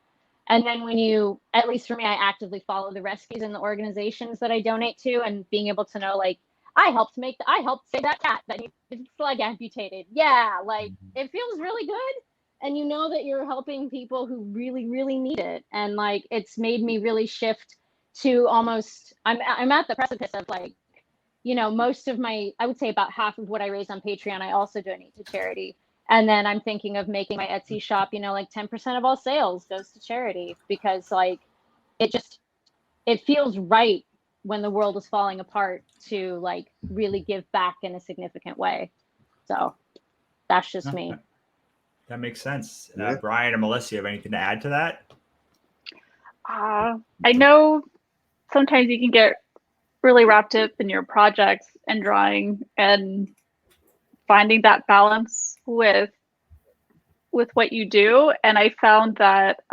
And then when you, at least for me, I actively follow the rescues and the organizations that I donate to, and being able to know like, I helped save that cat that needs its leg amputated. Yeah, like it feels really good. And you know that you're helping people who really, really need it. And like, it's made me really shift to almost, I'm at the precipice of like, you know, most of my, I would say about half of what I raise on Patreon, I also donate to charity. And then I'm thinking of making my Etsy shop, you know, like 10% of all sales goes to charity, because like it just, it feels right when the world is falling apart to like really give back in a significant way. So that's just me. That makes sense. Yeah. Brian or Melissa, you have anything to add to that? I know sometimes you can get really wrapped up in your projects and drawing, and finding that balance with what you do. And I found that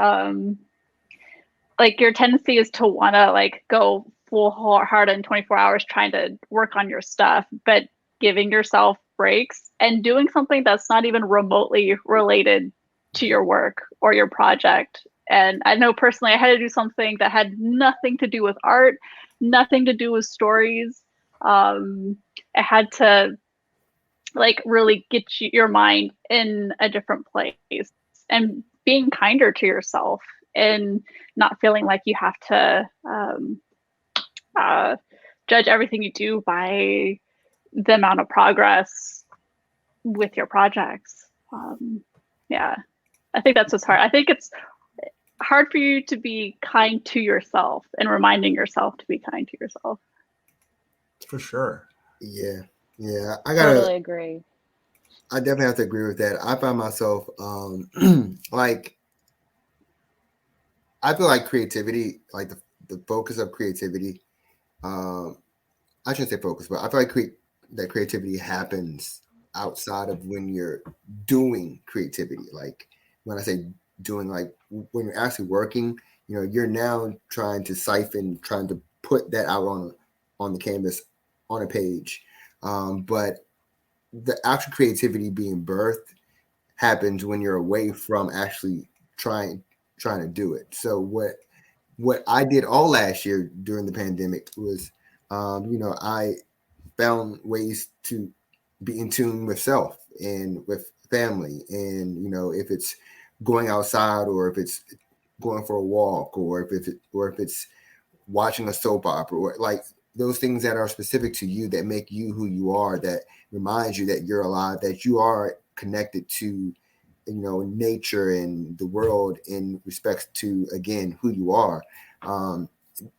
like your tendency is to want to like go full hard in 24 hours trying to work on your stuff, but giving yourself breaks and doing something that's not even remotely related to your work or your project. And I know personally I had to do something that had nothing to do with art, nothing to do with stories. I had to like really get your mind in a different place, and being kinder to yourself, and not feeling like you have to judge everything you do by the amount of progress with your projects. Yeah, I think that's what's hard. I think it's hard for you to be kind to yourself and reminding yourself to be kind to yourself. For sure. Yeah. I Totally agree. I definitely have to agree with that. I find myself like, I feel like creativity, like the focus of creativity, I shouldn't say focus, but I feel like that creativity happens outside of when you're doing creativity. Like when I say doing, like when you're actually working, you know, you're now trying to siphon, trying to put that out on the canvas, on a page. But the actual creativity being birthed happens when you're away from actually trying to do it. So what I did all last year during the pandemic was, you know, I found ways to be in tune with self and with family. And, you know, if it's going outside, or if it's going for a walk, or if it's watching a soap opera, or like those things that are specific to you, that make you who you are, that reminds you that you're alive, that you are connected to, you know, nature and the world in respects to, again, who you are.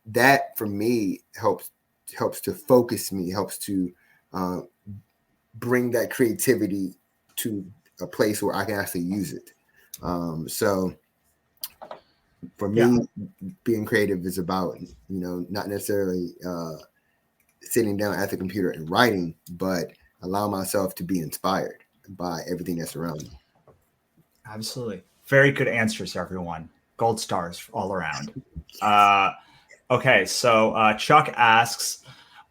That for me helps to focus me, helps to bring that creativity to a place where I can actually use it. So for me, being creative is about, you know, not necessarily sitting down at the computer and writing, but allow myself to be inspired by everything that's around me. Absolutely. Very good answers, everyone. Gold stars all around. Okay, so Chuck asks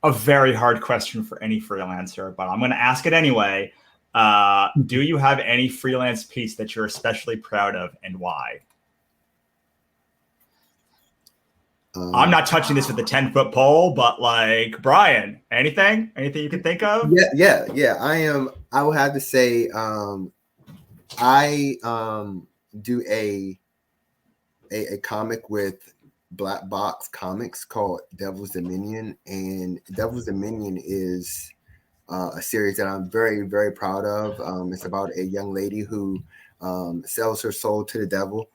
a very hard question for any freelancer, but I'm going to ask it anyway. Do you have any freelance piece that you're especially proud of, and why? I'm not touching this with a 10-foot pole, but like, Brian, anything you can think of? Yeah. I will have to say, I do a comic with Black Box Comics called Devil's Dominion, and Devil's Dominion is a series that I'm very, very proud of. It's about a young lady who sells her soul to the devil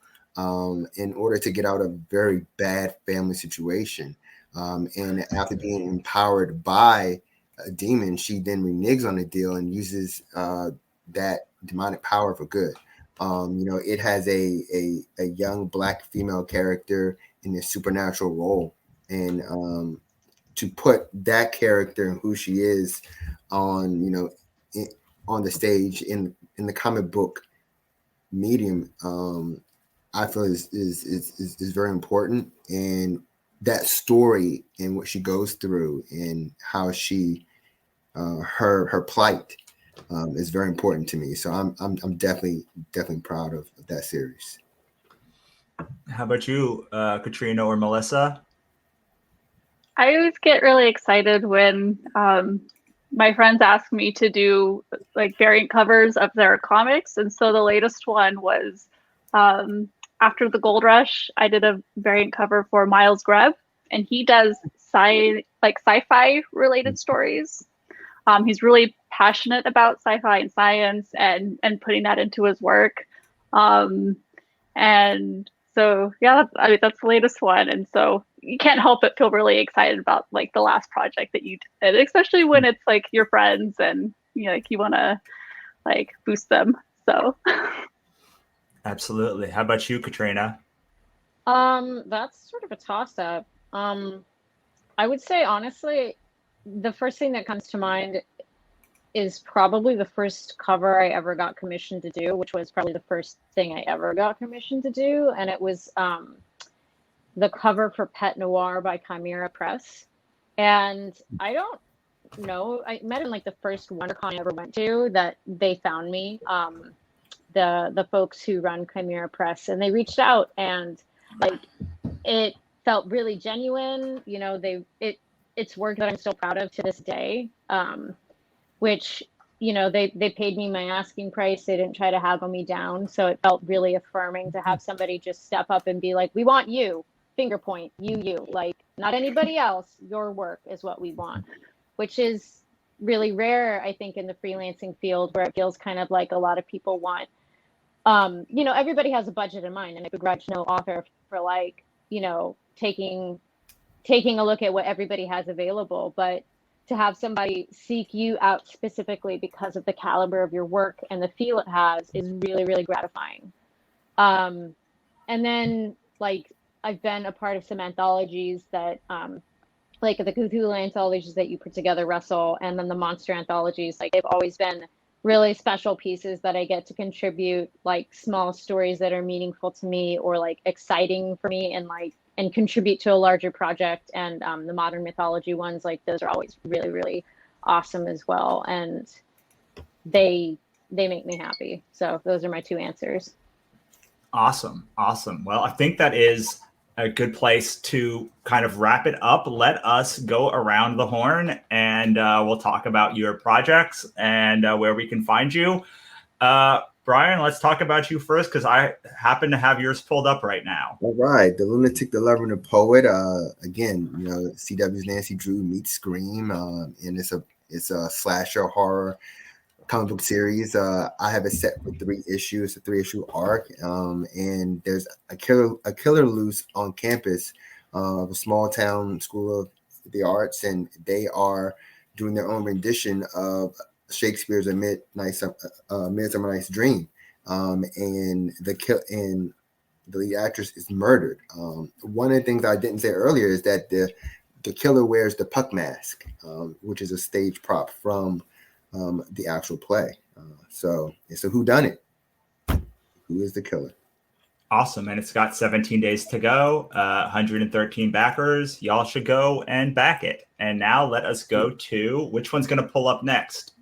in order to get out of a very bad family situation. And after being empowered by a demon, she then reneges on the deal and uses that demonic power for good. You know, it has a young Black female character in a supernatural role, and to put that character and who she is on, you know, on the stage in the comic book medium, I feel is very important, and that story and what she goes through and how she her plight is very important to me. So I'm definitely proud of that series. How about you, Katrina or Melissa? I always get really excited when my friends ask me to do like variant covers of their comics. And so the latest one was after the Gold Rush, I did a variant cover for Miles Grubb, and he does sci-fi related stories. He's really passionate about sci-fi and science and putting that into his work. And so yeah, that's the latest one. And so you can't help but feel really excited about like the last project that you did, especially when it's like your friends and like you want to like boost them. So Absolutely. How about you, Katrina? That's sort of a toss-up. I would say honestly, the first thing that comes to mind is probably the first cover I ever got commissioned to do, which was probably the first thing I ever got commissioned to do, and it was the cover for Pet Noir by Chimera Press. And I don't know, I met in like the first Wannacon I ever went to that they found me, the folks who run Chimera Press, and they reached out, and like it felt really genuine. It's work that I'm still proud of to this day. Which they paid me my asking price. They didn't try to haggle me down, so it felt really affirming to have somebody just step up and be like, we want you, finger point, you, like not anybody else, your work is what we want, which is really rare, I think, in the freelancing field, where it feels kind of like a lot of people want everybody has a budget in mind, and I begrudge no author for like taking a look at what everybody has available, but to have somebody seek you out specifically because of the caliber of your work and the feel it has is really, really gratifying. And then like I've been a part of some anthologies that like the Cthulhu anthologies that you put together, Russell, and then the monster anthologies. Like they've always been really special pieces that I get to contribute, like small stories that are meaningful to me or like exciting for me, and contribute to a larger project. And the modern mythology ones, like those are always really, really awesome as well. And they make me happy. So those are my two answers. Awesome. Well, I think that is a good place to kind of wrap it up. Let us go around the horn, and we'll talk about your projects and where we can find you. Brian, let's talk about you first, because I happen to have yours pulled up right now. All right, The Lunatic, the Lover, and the Poet. Again, CW's Nancy Drew meets Scream, and it's a slasher horror comic book series. I have it set for 3 issues, a 3-issue arc, and there's a killer loose on campus of a small town school of the arts, and they are doing their own rendition of Shakespeare's A Midsummer Night's Dream, and the lead actress is murdered. One of the things I didn't say earlier is that the killer wears the puck mask, which is a stage prop from the actual play. So it's a whodunit. Who is the killer? Awesome. And it's got 17 days to go, 113 backers. Y'all should go and back it. And now let us go to which one's going to pull up next?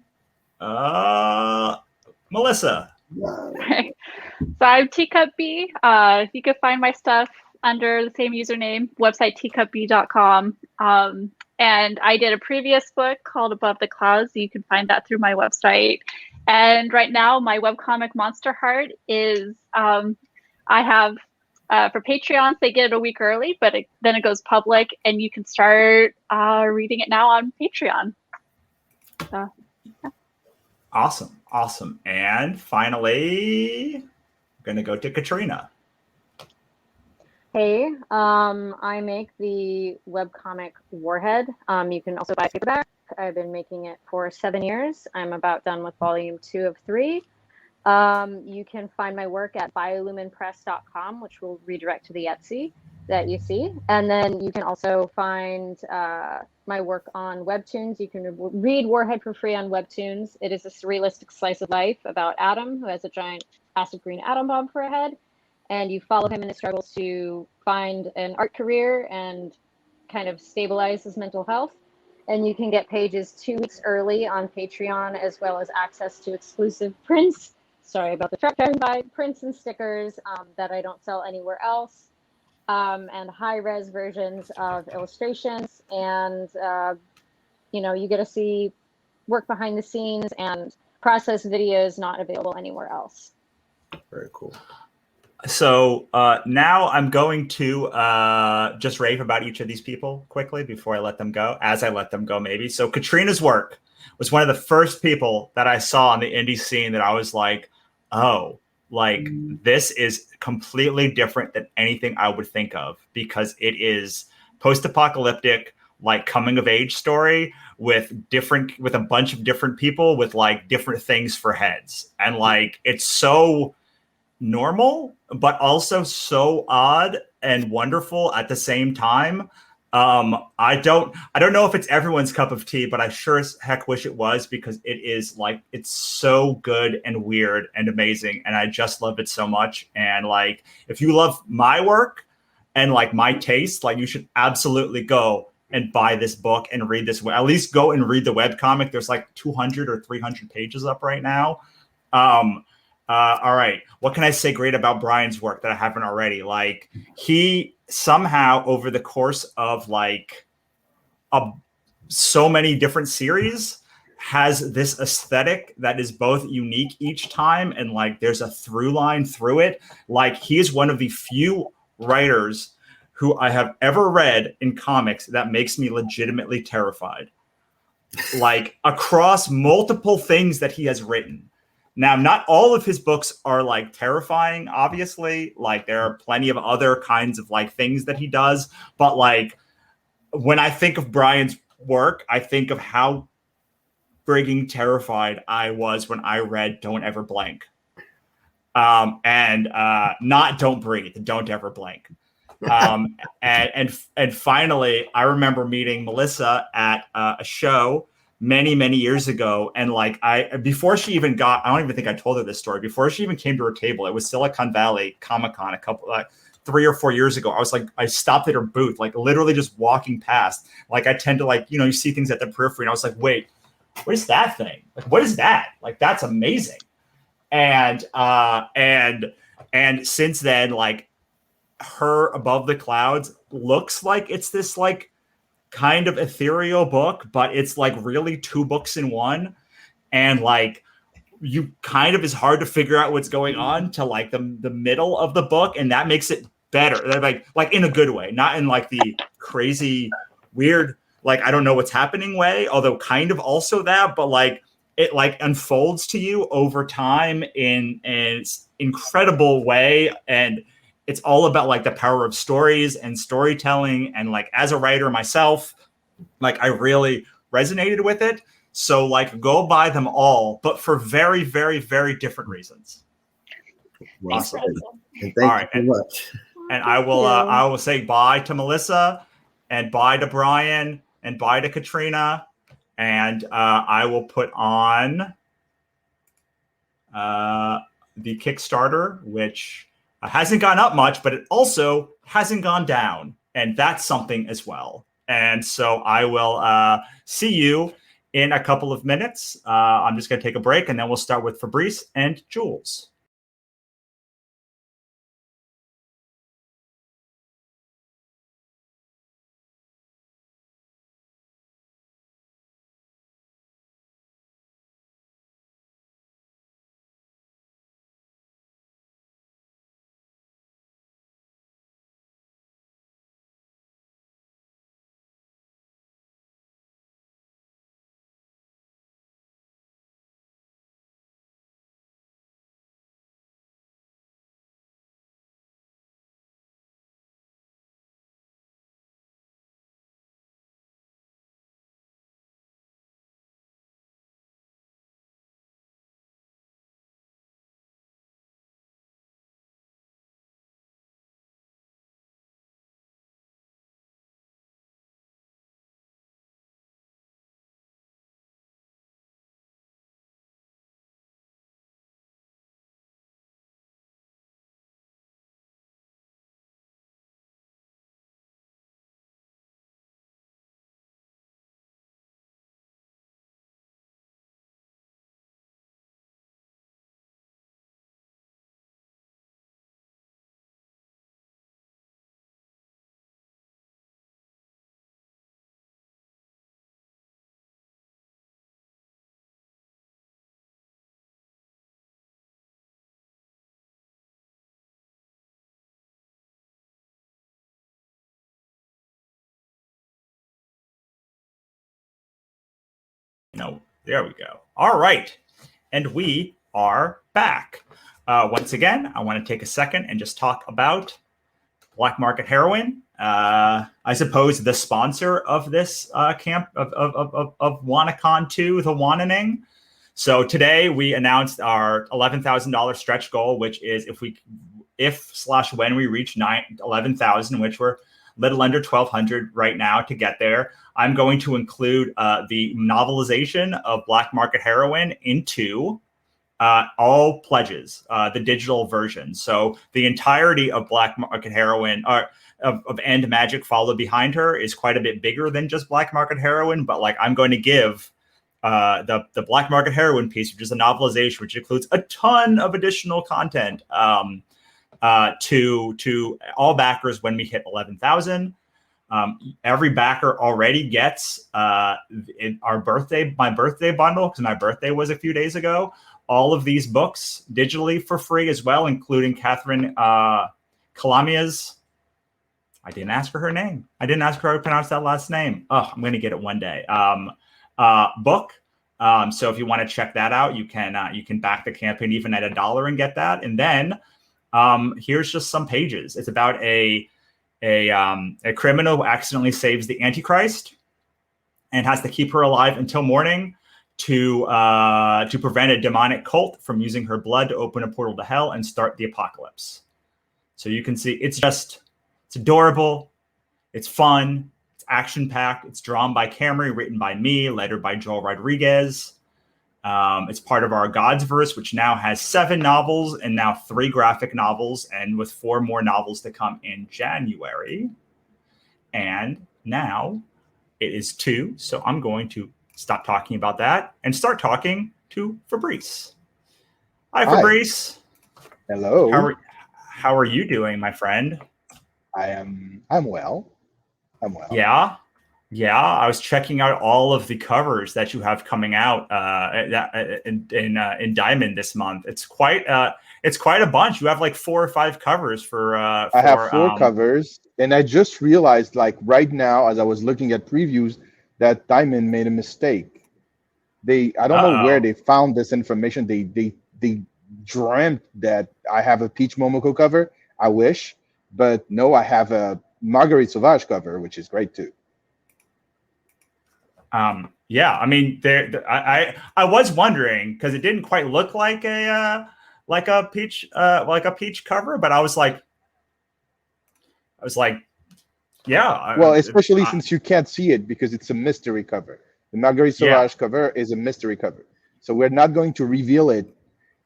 Melissa. Okay. So I'm Teacup B. You can find my stuff under the same username, website teacupb.com. And I did a previous book called Above the Clouds. You can find that through my website. And right now, my webcomic Monster Heart is, I have, for Patreons, they get it a week early, but then it goes public, and you can start reading it now on Patreon. So, yeah. Awesome. And finally, I'm going to go to Katrina. Hey, I make the webcomic Warhead. You can also buy paperback. I've been making it for 7 years. I'm about done with volume 2 of 3. You can find my work at biolumenpress.com, which will redirect to the Etsy. that you see. And then you can also find my work on Webtoons. You can read Warhead for free on Webtoons. It is a surrealistic slice of life about Adam, who has a giant acid green atom bomb for a head. And you follow him in his struggles to find an art career and kind of stabilize his mental health. And you can get pages 2 weeks early on Patreon, as well as access to exclusive prints. Sorry about the truck driving by. Prints and stickers that I don't sell anywhere else. And high-res versions of illustrations. And, you get to see work behind the scenes and process videos not available anywhere else. Very cool. So now I'm going to just rave about each of these people quickly before I let them go, as I let them go maybe. So Katrina's work was one of the first people that I saw on the indie scene that I was like, oh, like this is completely different than anything I would think of, because it is post-apocalyptic, like coming of age story with a bunch of different people with like different things for heads. And like, it's so normal, but also so odd and wonderful at the same time. I don't know if it's everyone's cup of tea, but I sure as heck wish it was, because it is like, it's so good and weird and amazing. And I just love it so much. And like, if you love my work and like my taste, like you should absolutely go and buy this book and read this. At least go and read the webcomic. There's like 200 or 300 pages up right now. All right. What can I say great about Brian's work that I haven't already? Like, he somehow over the course of like so many different series has this aesthetic that is both unique each time, and like there's a through line through it. Like, he is one of the few writers who I have ever read in comics that makes me legitimately terrified. Like, across multiple things that he has written. Now, not all of his books are like terrifying, obviously. Like, there are plenty of other kinds of like things that he does. But like, when I think of Brian's work, I think of how frigging terrified I was when I read Don't Ever Blank. And not Don't Breathe, Don't Ever Blank. And finally, I remember meeting Melissa at a show many years ago, and like before she even got, I don't even think I told her this story, before she even came to her table. It was Silicon Valley Comic-Con a couple 3 or 4 years ago. I was like, I stopped at her booth, like literally just walking past. Like, I tend to like, you see things at the periphery, and I was like, wait, what is that thing? Like, what is that? Like, that's amazing. And since then, like, Her Above the Clouds looks like it's this like kind of ethereal book, but it's like really 2 books in one. And like, you kind of is hard to figure out what's going on to like the middle of the book, and that makes it better. Like in a good way, not in like the crazy weird, like I don't know what's happening way, although kind of also that, but like it like unfolds to you over time in an incredible way. And it's all about like the power of stories and storytelling. And like, as a writer myself, like I really resonated with it. So like, go buy them all, but for very different reasons. Awesome. And thank All right, you so much. And I will say bye to Melissa, and bye to Brian, and bye to Katrina. And I will put on the Kickstarter, which hasn't gone up much, but it also hasn't gone down. And that's something as well. And so I will see you in a couple of minutes. I'm just going to take a break, and then we'll start with Fabrice and Jules. No, there we go. All right. And we are back. Once again, I want to take a second and just talk about Black Market Heroin. I suppose the sponsor of this camp of Wannacon 2, the Wannacon. So today we announced our $11,000 stretch goal, which is when we reach 11,000, which we're little under 1,200 right now to get there. I'm going to include the novelization of Black Market Heroin into all pledges, the digital version. So the entirety of Black Market Heroin of End Magic Follow Behind Her is quite a bit bigger than just Black Market Heroin. But like, I'm going to give the Black Market Heroin piece, which is a novelization, which includes a ton of additional content to all backers when we hit 11,000. Every backer already gets my birthday bundle, because my birthday was a few days ago. All of these books digitally for free as well, including Catherine Kalamia's. I didn't ask her name. I didn't ask her how to pronounce that last name. Oh, I'm going to get it one day. Book. So if you want to check that out, you can back the campaign even at $1 and get that. And then here's just some pages. It's about a criminal who accidentally saves the Antichrist and has to keep her alive until morning to prevent a demonic cult from using her blood to open a portal to hell and start the apocalypse. So you can see it's adorable, it's fun, it's action-packed, it's drawn by Camry, written by me, lettered by Joel Rodriguez. It's part of our God's Verse, which now has 7 novels and now 3 graphic novels, and with 4 more novels to come in January. And now it is 2, so I'm going to stop talking about that and start talking to Fabrice. Hi, Fabrice. Hello. How are you doing, my friend? I'm well. Yeah. I was checking out all of the covers that you have coming out in Diamond this month. It's quite a bunch. You have like 4 or 5 covers for. I have 4 covers, and I just realized, like right now, as I was looking at previews, that Diamond made a mistake. I don't know where they found this information. They dreamt that I have a Peach Momoko cover. I wish, but no, I have a Marguerite Sauvage cover, which is great too. Yeah, I mean, I was wondering because it didn't quite look like a peach cover, but I was like, yeah. Well, especially since you can't see it because it's a mystery cover. The Marguerite Sauvage cover is a mystery cover, so we're not going to reveal it,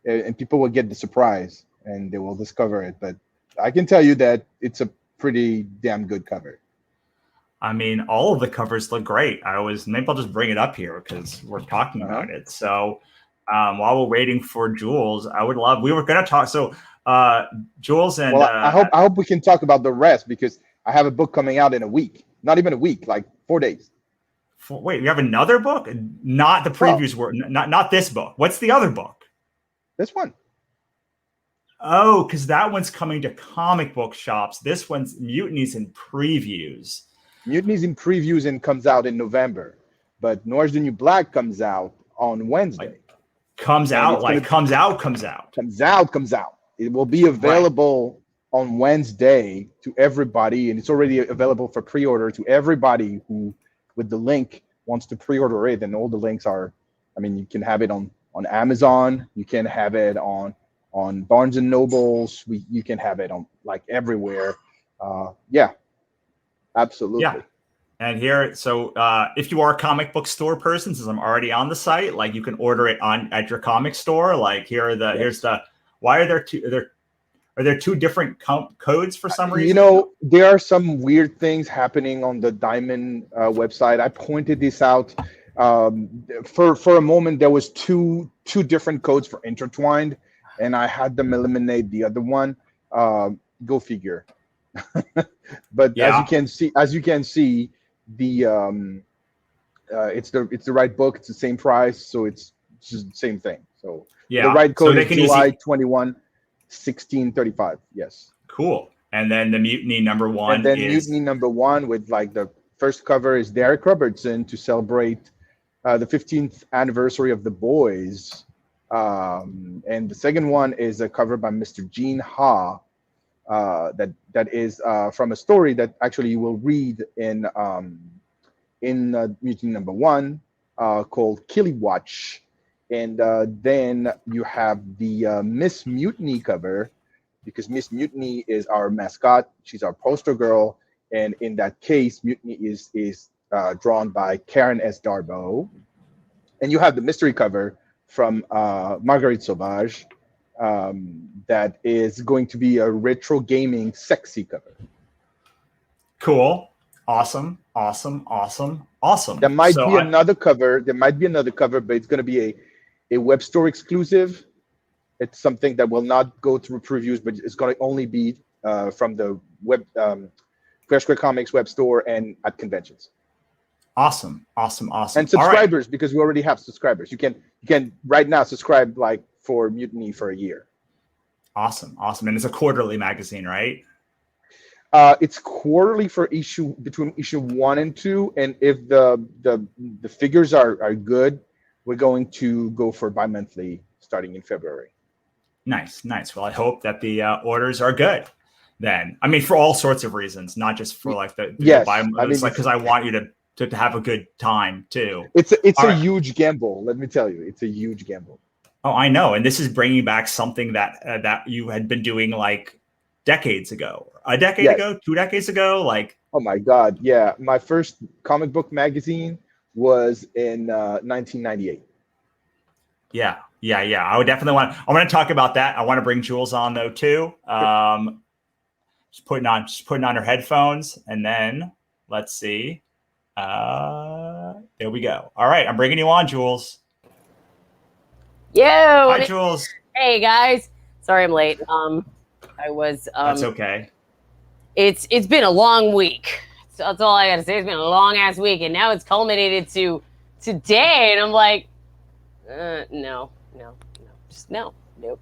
and people will get the surprise and they will discover it. But I can tell you that it's a pretty damn good cover. I mean, all of the covers look great. Maybe I'll just bring it up here because we're talking about it. So while we're waiting for Jules, we were going to talk. So Jules and I hope we can talk about the rest because I have a book coming out in a week. Not even a week, like 4 days. Wait, you have another book? Not the previews were not this book. What's the other book? This one. Oh, because that one's coming to comic book shops. This one's Mutinies and Previews. Mutinies in Previews and comes out in November, but Noir's the New Black comes out on Wednesday. Comes out. It will be available on Wednesday to everybody, and it's already available for pre-order to everybody who, with the link, wants to pre-order it. And all the links are, I mean, you can have it on Amazon, you can have it on Barnes and Nobles, you can have it on like everywhere. Absolutely. Yeah. And here, so if you are a comic book store person, since I'm already on the site, like you can order it at your comic store. Like here's the. Why are there two? Are there 2 different codes for some reason? You know, there are some weird things happening on the Diamond website. I pointed this out. For a moment, there was two different codes for Intertwined, and I had them eliminate the other one. Go figure. But as you can see, the it's the right book. It's the same price, so it's just the same thing. So the right code is July 21, 1635. Yes. Cool. And then the Mutiny #1. And then Mutiny #1 with like the first cover is Derek Robertson to celebrate the 15th anniversary of The Boys. And the second one is a cover by Mr. Gene Ha. That is from a story that actually you will read in Mutiny number 1, called Killy Watch. And then you have the Miss Mutiny cover, because Miss Mutiny is our mascot. She's our poster girl. And in that case, Mutiny is drawn by Karen S. Darbo. And you have the mystery cover from Marguerite Sauvage, that is going to be a retro gaming sexy cover. Cool. Awesome. There might be another cover. But it's going to be a web store exclusive. It's something that will not go through previews, but it's going to only be from the web Fair Square Comics web store and at conventions. Awesome. And subscribers, because we already have subscribers. You can right now subscribe like for Mutiny for a year. Awesome. And it's a quarterly magazine, right? It's quarterly for between issue 1 and 2, and if the figures are good, we're going to go for bi-monthly starting in February. Nice. Well, I hope that the orders are good then. I mean, for all sorts of reasons, not just for like the bi-monthly, because I want you to have a good time too. It's a huge gamble. Let me tell you, it's a huge gamble. Oh, I know. And this is bringing back something that you had been doing like decades ago, a decade ago, 2 decades ago. Like, oh my God. Yeah. My first comic book magazine was in 1998. Yeah. I would definitely I want to talk about that. I want to bring Jules on though too. Just putting on her headphones, and then let's see. There we go. All right. I'm bringing you on, Jules. Yo. Hi, Jules. Hey guys. Sorry I'm late. I was That's okay. It's been a long week. That's all I gotta say. It's been a long ass week, and now it's culminated to today, and I'm like, no. Just no. Nope.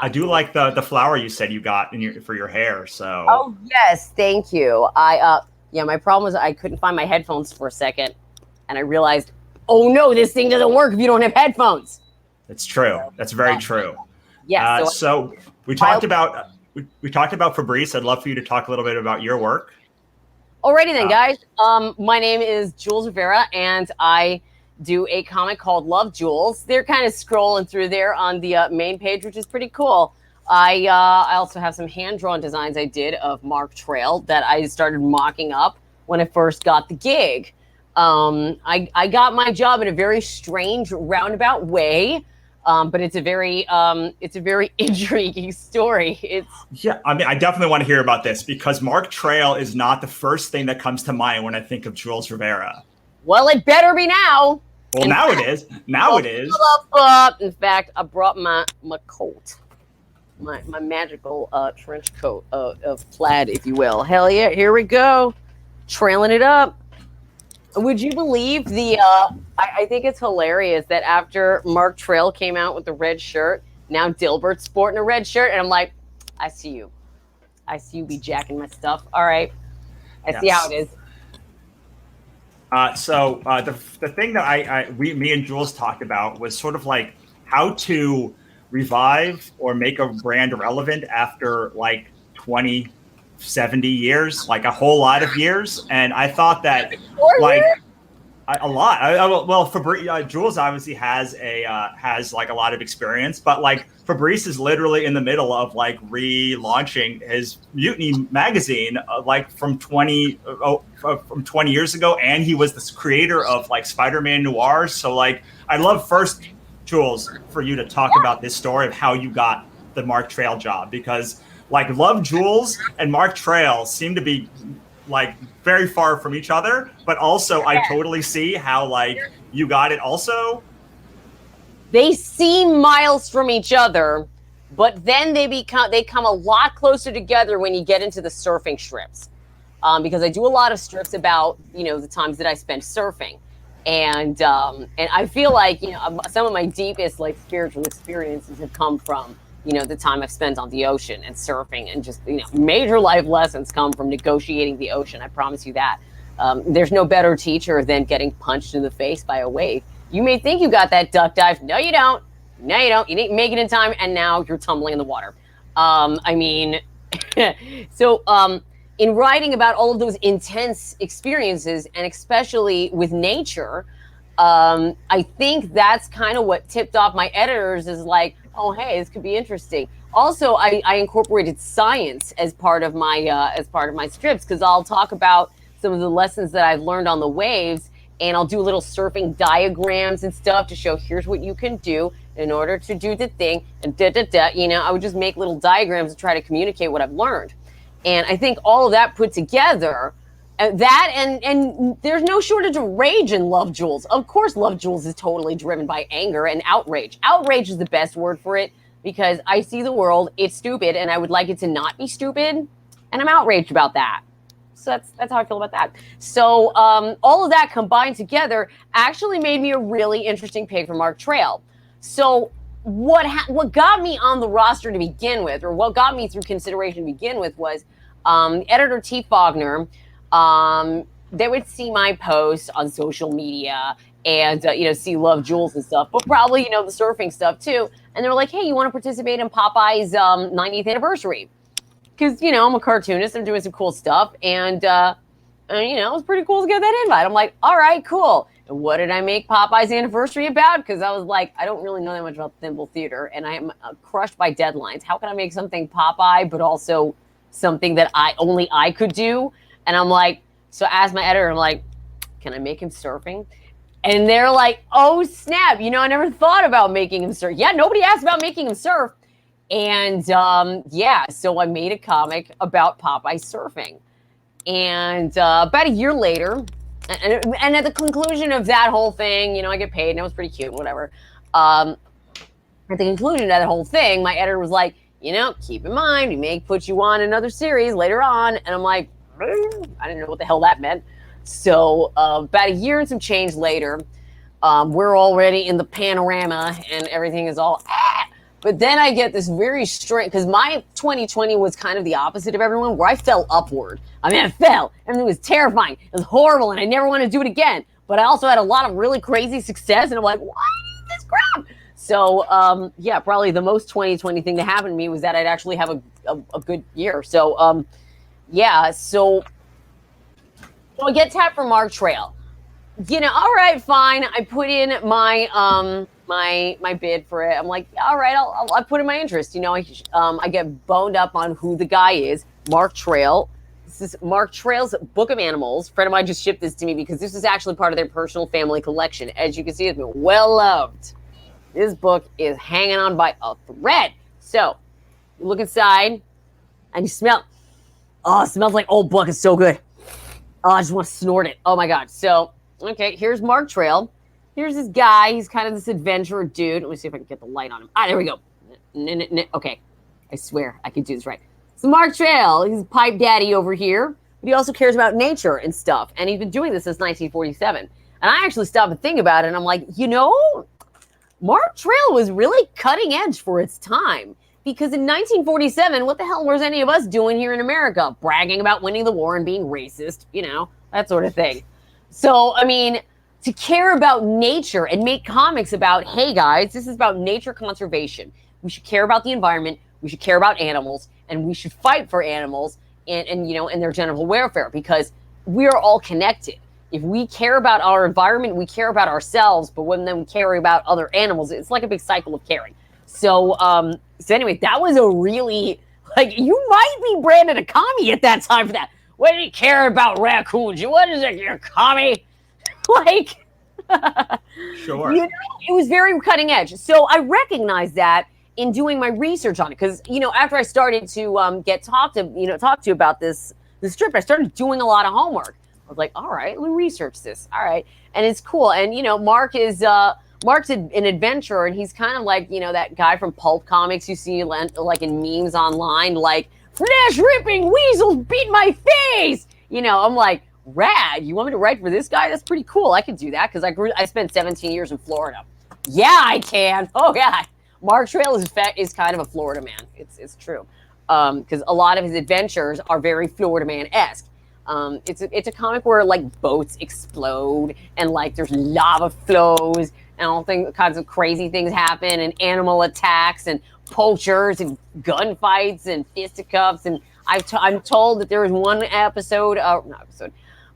I do like the flower you said you got for your hair. So. Oh yes, thank you. My problem was I couldn't find my headphones for a second, and I realized, oh no, this thing doesn't work if you don't have headphones. It's true. That's very true. Yeah. So we talked about Fabrice. I'd love for you to talk a little bit about your work. Alrighty then, guys. My name is Jules Rivera, and I do a comic called Love Jules. They're kind of scrolling through there on the main page, which is pretty cool. I also have some hand-drawn designs I did of Mark Trail that I started mocking up when I first got the gig. I got my job in a very strange roundabout way, but it's a very intriguing story. I mean, I definitely want to hear about this because Mark Trail is not the first thing that comes to mind when I think of Jules Rivera. Well, it better be now. Well, now it is. It is. In fact, I brought my coat. My magical trench coat of plaid, if you will. Hell yeah, here we go. Trailing it up. Would you believe I think it's hilarious that after Mark Trail came out with the red shirt, now Dilbert's sporting a red shirt, and I'm like, I see you. I see you be jacking my stuff. All right. I see how it is. So the thing that me and Jules talked about was sort of like how to revive or make a brand relevant after like 20, 70 years, like a whole lot of years. And I thought that like a lot. Jules obviously has like a lot of experience, but like Fabrice is literally in the middle of like relaunching his Mutiny magazine, like from 20 years ago, and he was the creator of like Spider-Man Noir. So like, I'd love first, Jules, for you to talk about this story of how you got the Mark Trail job, because like Love Jules and Mark Trail seem to be like very far from each other, but also I totally see how like you got it also. They seem miles from each other, but then they come a lot closer together when you get into the surfing strips. Because I do a lot of strips about, the times that I spent surfing. And I feel like, some of my deepest like spiritual experiences have come from, the time I've spent on the ocean and surfing, and just, major life lessons come from negotiating the ocean. I promise you that. There's no better teacher than getting punched in the face by a wave. You may think you got that duck dive. No, you don't. No, you don't. You didn't make it in time, and now you're tumbling in the water. I mean, so in writing about all of those intense experiences, and especially with nature, I think that's kind of what tipped off my editors is like, oh, hey, this could be interesting. Also, I incorporated science as part of my strips, because I'll talk about some of the lessons that I've learned on the waves, and I'll do little surfing diagrams and stuff to show here's what you can do in order to do the thing, and you know, I would just make little diagrams to try to communicate what I've learned. And I think all of that put together, and there's no shortage of rage in Love Jules. Of course, Love Jules is totally driven by anger and outrage. Outrage is the best word for it, because I see the world, it's stupid, and I would like it to not be stupid, and I'm outraged about that. So that's how I feel about that. So all of that combined together actually made me a really interesting pick for Mark Trail. So what got me on the roster to begin with, or what got me through consideration to begin with, was editor T. Faulkner. They would see my posts on social media and you know, see Love Jules and stuff, but probably, you know, the surfing stuff too. And they were like, hey, you want to participate in Popeye's 90th anniversary? Because, you know, I'm a cartoonist, I'm doing some cool stuff, and you know, it was pretty cool to get that invite. I'm like, all right, cool. And what did I make Popeye's anniversary about? Because I was like, I don't really know that much about Thimble Theater, and I am crushed by deadlines. How can I make something Popeye, but also something that only I could do? And I'm like, so I asked my editor, I'm like, can I make him surfing? And they're like, oh, snap. You know, I never thought about making him surf. Yeah, nobody asked about making him surf. And yeah, so I made a comic about Popeye surfing. And about a year later, and at the conclusion of that whole thing, you know, I get paid and it was pretty cute and whatever. At the conclusion of that whole thing, my editor was like, you know, keep in mind, we may put you on another series later on. And I'm like, I didn't know what the hell that meant. So about a year and some change later, we're already in the panorama and everything is all But then I get this very strange, because my 2020 was kind of the opposite of everyone, where I fell upward. I mean, I fell. Everything was terrifying. It was horrible, and I never want to do it again. But I also had a lot of really crazy success, and I'm like, what is this crap? So, yeah, probably the most 2020 thing to happen to me was that I'd actually have a good year. So, yeah, so I get tapped for Mark Trail. You know, all right, fine. I put in my my bid for it. I'm like, all right, I'll put in my interest. You know, I get boned up on who the guy is. Mark Trail. This is Mark Trail's Book of Animals. A friend of mine just shipped this to me because this is actually part of their personal family collection. As you can see, it's been well loved. This book is hanging on by a thread. So you look inside and you smell. Oh, it smells like old book. It's so good. Oh, I just want to snort it. Oh my God. So, okay, here's Mark Trail. Here's this guy. He's kind of this adventurer dude. Let me see if I can get the light on him. Ah, there we go. Okay. I swear I can do this right. So Mark Trail, he's a pipe daddy over here, but he also cares about nature and stuff. And he's been doing this since 1947. And I actually stopped and think about it. And I'm like, you know, Mark Trail was really cutting edge for its time. Because in 1947, what the hell was any of us doing here in America? Bragging about winning the war and being racist, you know, that sort of thing. So, I mean, to care about nature and make comics about, hey guys, this is about nature conservation. We should care about the environment. We should care about animals, and we should fight for animals and you know, and their general welfare, because we are all connected. If we care about our environment, we care about ourselves, but when then we care about other animals, it's like a big cycle of caring. So, so anyway, that was a really, like, you might be branded a commie at that time for that. What do you care about raccoons? What is it, you're a commie? Like, sure. You know, it was very cutting edge. So I recognized that in doing my research on it, because, you know, after I started to get talk to about this strip, I started doing a lot of homework. I was like, all right, let me research this. All right, and it's cool. And you know, Mark's an adventurer, and he's kind of like, you know, that guy from pulp comics you see like in memes online, like flesh ripping weasels beat my face. You know, I'm like, rad. You want me to write for this guy? That's pretty cool. I could do that because I spent 17 years in Florida. Yeah, I can. Oh yeah, Mark Trail is kind of a Florida man. It's true, because a lot of his adventures are very Florida man-esque. It's a comic where like boats explode and like there's lava flows and all kinds of crazy things happen and animal attacks and poachers and gunfights and fisticuffs. And I'm told that there was one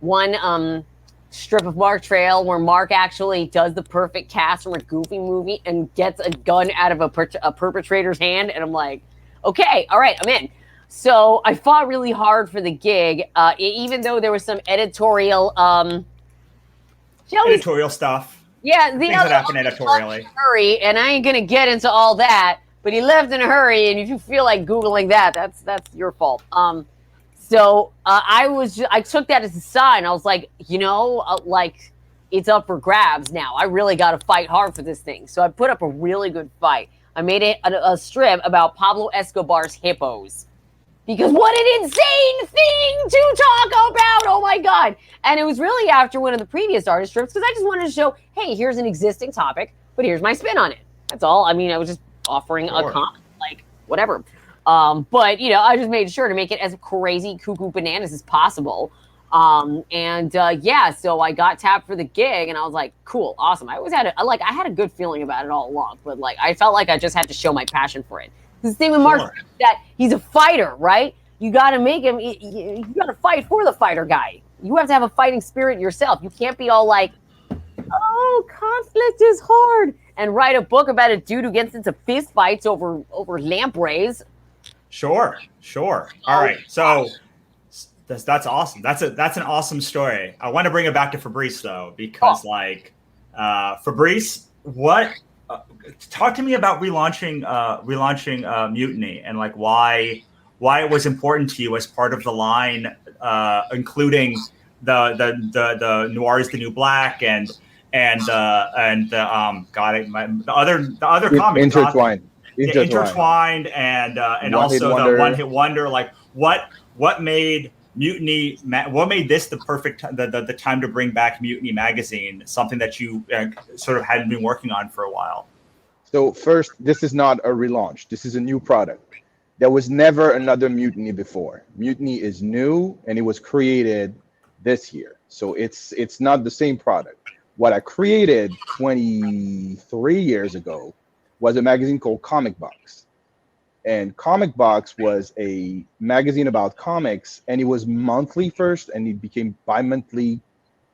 one strip of Mark Trail where Mark actually does the perfect cast from a Goofy movie and gets a gun out of a perpetrator's hand. And I'm like, okay, all right, I'm in. So I fought really hard for the gig, even though there was some editorial stuff. Yeah, the things other that happen editorially. Hurry, and I ain't gonna get into all that. But he left in a hurry, and if you feel like googling that, that's your fault. So I took that as a sign. I was like, like it's up for grabs now. I really got to fight hard for this thing. So I put up a really good fight. I made it a strip about Pablo Escobar's hippos. Because what an insane thing to talk about! Oh my God! And it was really after one of the previous artist strips because I just wanted to show, hey, here's an existing topic, but here's my spin on it. That's all. I mean, I was just offering a comment, like whatever. But I just made sure to make it as crazy, cuckoo bananas as possible. So I got tapped for the gig, and I was like, cool, awesome. I always had I had a good feeling about it all along, but like I felt like I just had to show my passion for it. The thing with Mark is that he's a fighter, right? You got to make him. You got to fight for the fighter guy. You have to have a fighting spirit yourself. You can't be all like, "Oh, conflict is hard," and write a book about a dude who gets into fist fights over lampreys. Sure. All right, so that's awesome. That's an awesome story. I want to bring it back to Fabrice though, because Fabrice, what? Talk to me about relaunching Mutiny and like why it was important to you as part of the line, including the Noir is the New Black and the other comic Intertwined and also the One Hit Wonder. Like what made Mutiny? What made this the perfect the time to bring back Mutiny magazine? Something that you sort of hadn't been working on for a while. So first, this is not a relaunch. This is a new product. There was never another Mutiny before. Mutiny is new, and it was created this year. So it's not the same product. What I created 23 years ago was a magazine called Comic Box. And Comic Box was a magazine about comics, and it was monthly first, and it became bi-monthly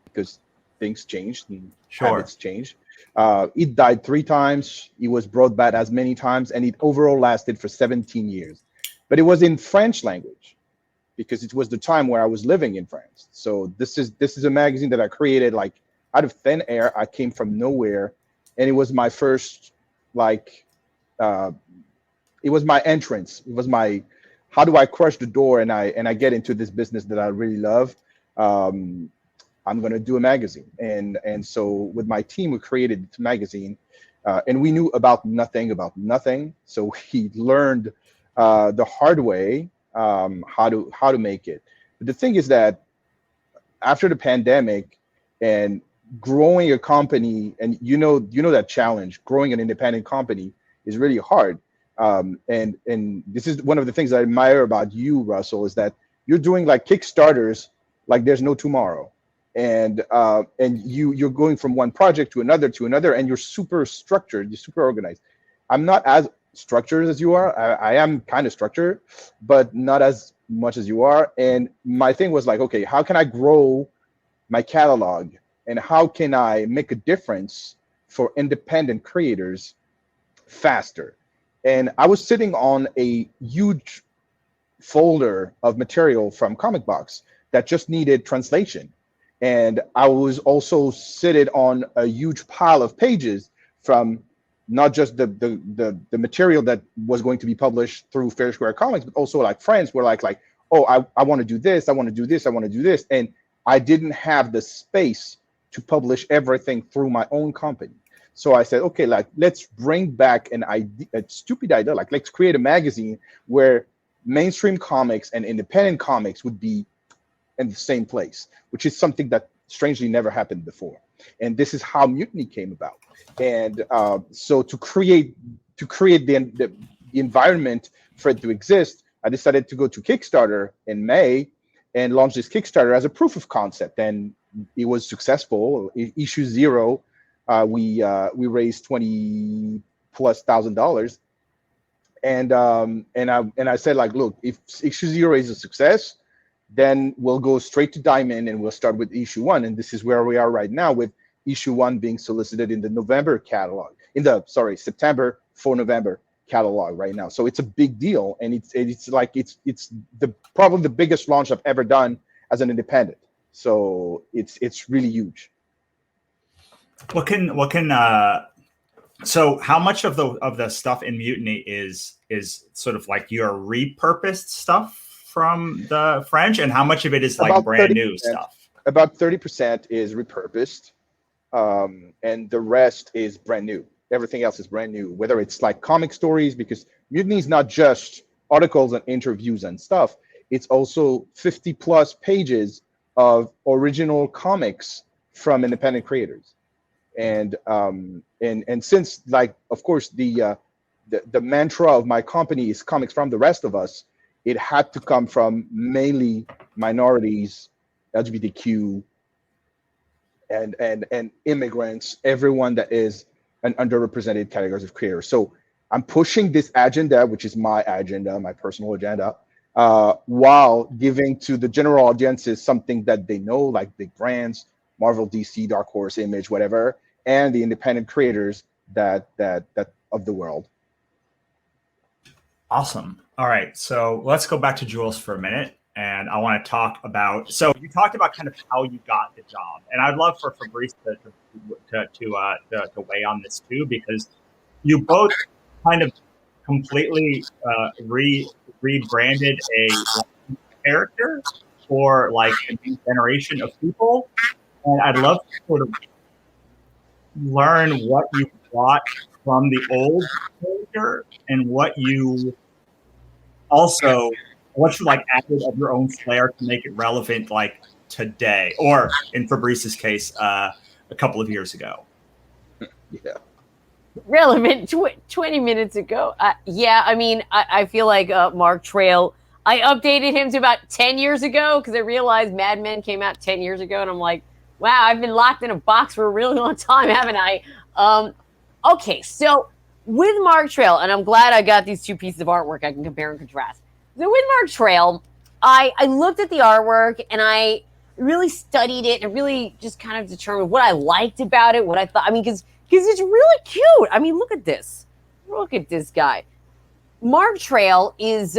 because things changed and habits changed. It died 3 times. It was brought back as many times, and it overall lasted for 17 years. But it was in French language because it was the time where I was living in France. So this is a magazine that I created like out of thin air. I came from nowhere, and it was my first it was my entrance. It was my how do I crush the door and I get into this business that I really love. I'm going to do a magazine. And so with my team, we created this magazine and we knew about nothing. So we learned the hard way how to make it. But the thing is that after the pandemic and growing a company, and you know that challenge, growing an independent company is really hard. And this is one of the things I admire about you, Russell, is that you're doing like Kickstarters like there's no tomorrow. And you're going from one project to another, and you're super structured, you're super organized. I'm not as structured as you are. I am kind of structured, but not as much as you are. And my thing was like, okay, how can I grow my catalog, and how can I make a difference for independent creators faster? And I was sitting on a huge folder of material from Comic Box that just needed translation. And I was also sitting on a huge pile of pages from not just the material that was going to be published through Fair Square Comics, but also like friends were like, oh, I want to do this, I want to do this, I want to do this. And I didn't have the space to publish everything through my own company. So I said, okay, like let's bring back an idea, a stupid idea, like let's create a magazine where mainstream comics and independent comics would be in the same place, which is something that strangely never happened before. And this is how Mutiny came about. And so to create the environment for it to exist, I decided to go to Kickstarter in May and launched this Kickstarter as a proof of concept, and it was successful. Issue 0, we raised $20,000+, and I said, like, look, if issue 0 is a success, then we'll go straight to Diamond and we'll start with issue 1, and this is where we are right now, with issue 1 being solicited in the November catalog, September for November catalog right now. So it's a big deal, and it's probably the biggest launch I've ever done as an independent. So it's really huge. So how much of the stuff in Mutiny is sort of like your repurposed stuff from the French, and how much of it is like About brand new stuff? About 30% is repurposed, and the rest is brand new. Everything else is brand new, whether it's like comic stories, because Mutiny is not just articles and interviews and stuff. It's also 50+ pages of original comics from independent creators. And since, like, of course, the mantra of my company is comics from the rest of us, it had to come from mainly minorities, LGBTQ, and immigrants, everyone that is an underrepresented categories of creators. So I'm pushing this agenda, which is my agenda, my personal agenda, while giving to the general audiences something that they know, like big brands, Marvel, DC, Dark Horse, Image, whatever, and the independent creators that of the world. Awesome. All right, so let's go back to Jules for a minute, and I want to talk about. So you talked about kind of how you got the job, and I'd love for Fabrice to weigh on this too, because you both kind of completely rebranded a character for like a new generation of people, and I'd love to sort of learn what you brought from the old character and what you like added of your own flair to make it relevant like today, or in Fabrice's case, a couple of years ago. Yeah. Relevant 20 minutes ago. Yeah, I mean, I feel like Mark Trail, I updated him to about 10 years ago because I realized Mad Men came out 10 years ago, and I'm like, wow, I've been locked in a box for a really long time, haven't I? Okay, so with Mark Trail, and I'm glad I got these two pieces of artwork I can compare and contrast. So with Mark Trail, I looked at the artwork and I really studied it and really just kind of determined what I liked about it, what I thought. I mean, because it's really cute. I mean, look at this. Look at this guy. Mark Trail is,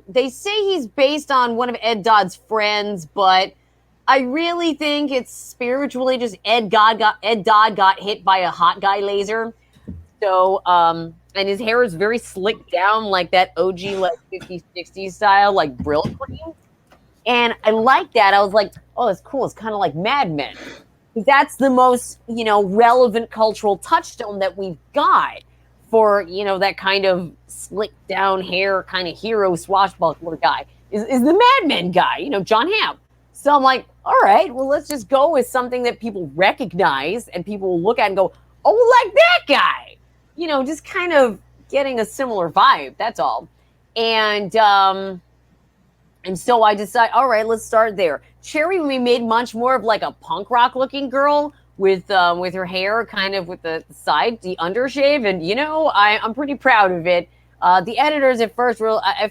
they say he's based on one of Ed Dodd's friends, but I really think it's spiritually just Ed Dodd got hit by a hot guy laser. So, and his hair is very slicked down, like that OG, like 50s, 60s style, like Brill cream. And I like that. I was like, oh, that's cool. It's kind of like Mad Men. That's the most, relevant cultural touchstone that we've got for, that kind of slicked down hair, kind of hero swashbuckler guy is the Mad Men guy, John Hamm. So I'm like, all right, well, let's just go with something that people recognize and people will look at and go, oh, like that guy. Just kind of getting a similar vibe. That's all. And so I decided, all right, let's start there. Cherry, we made much more of like a punk rock looking girl with her hair kind of with the undershave. And, I'm pretty proud of it. The editors at first I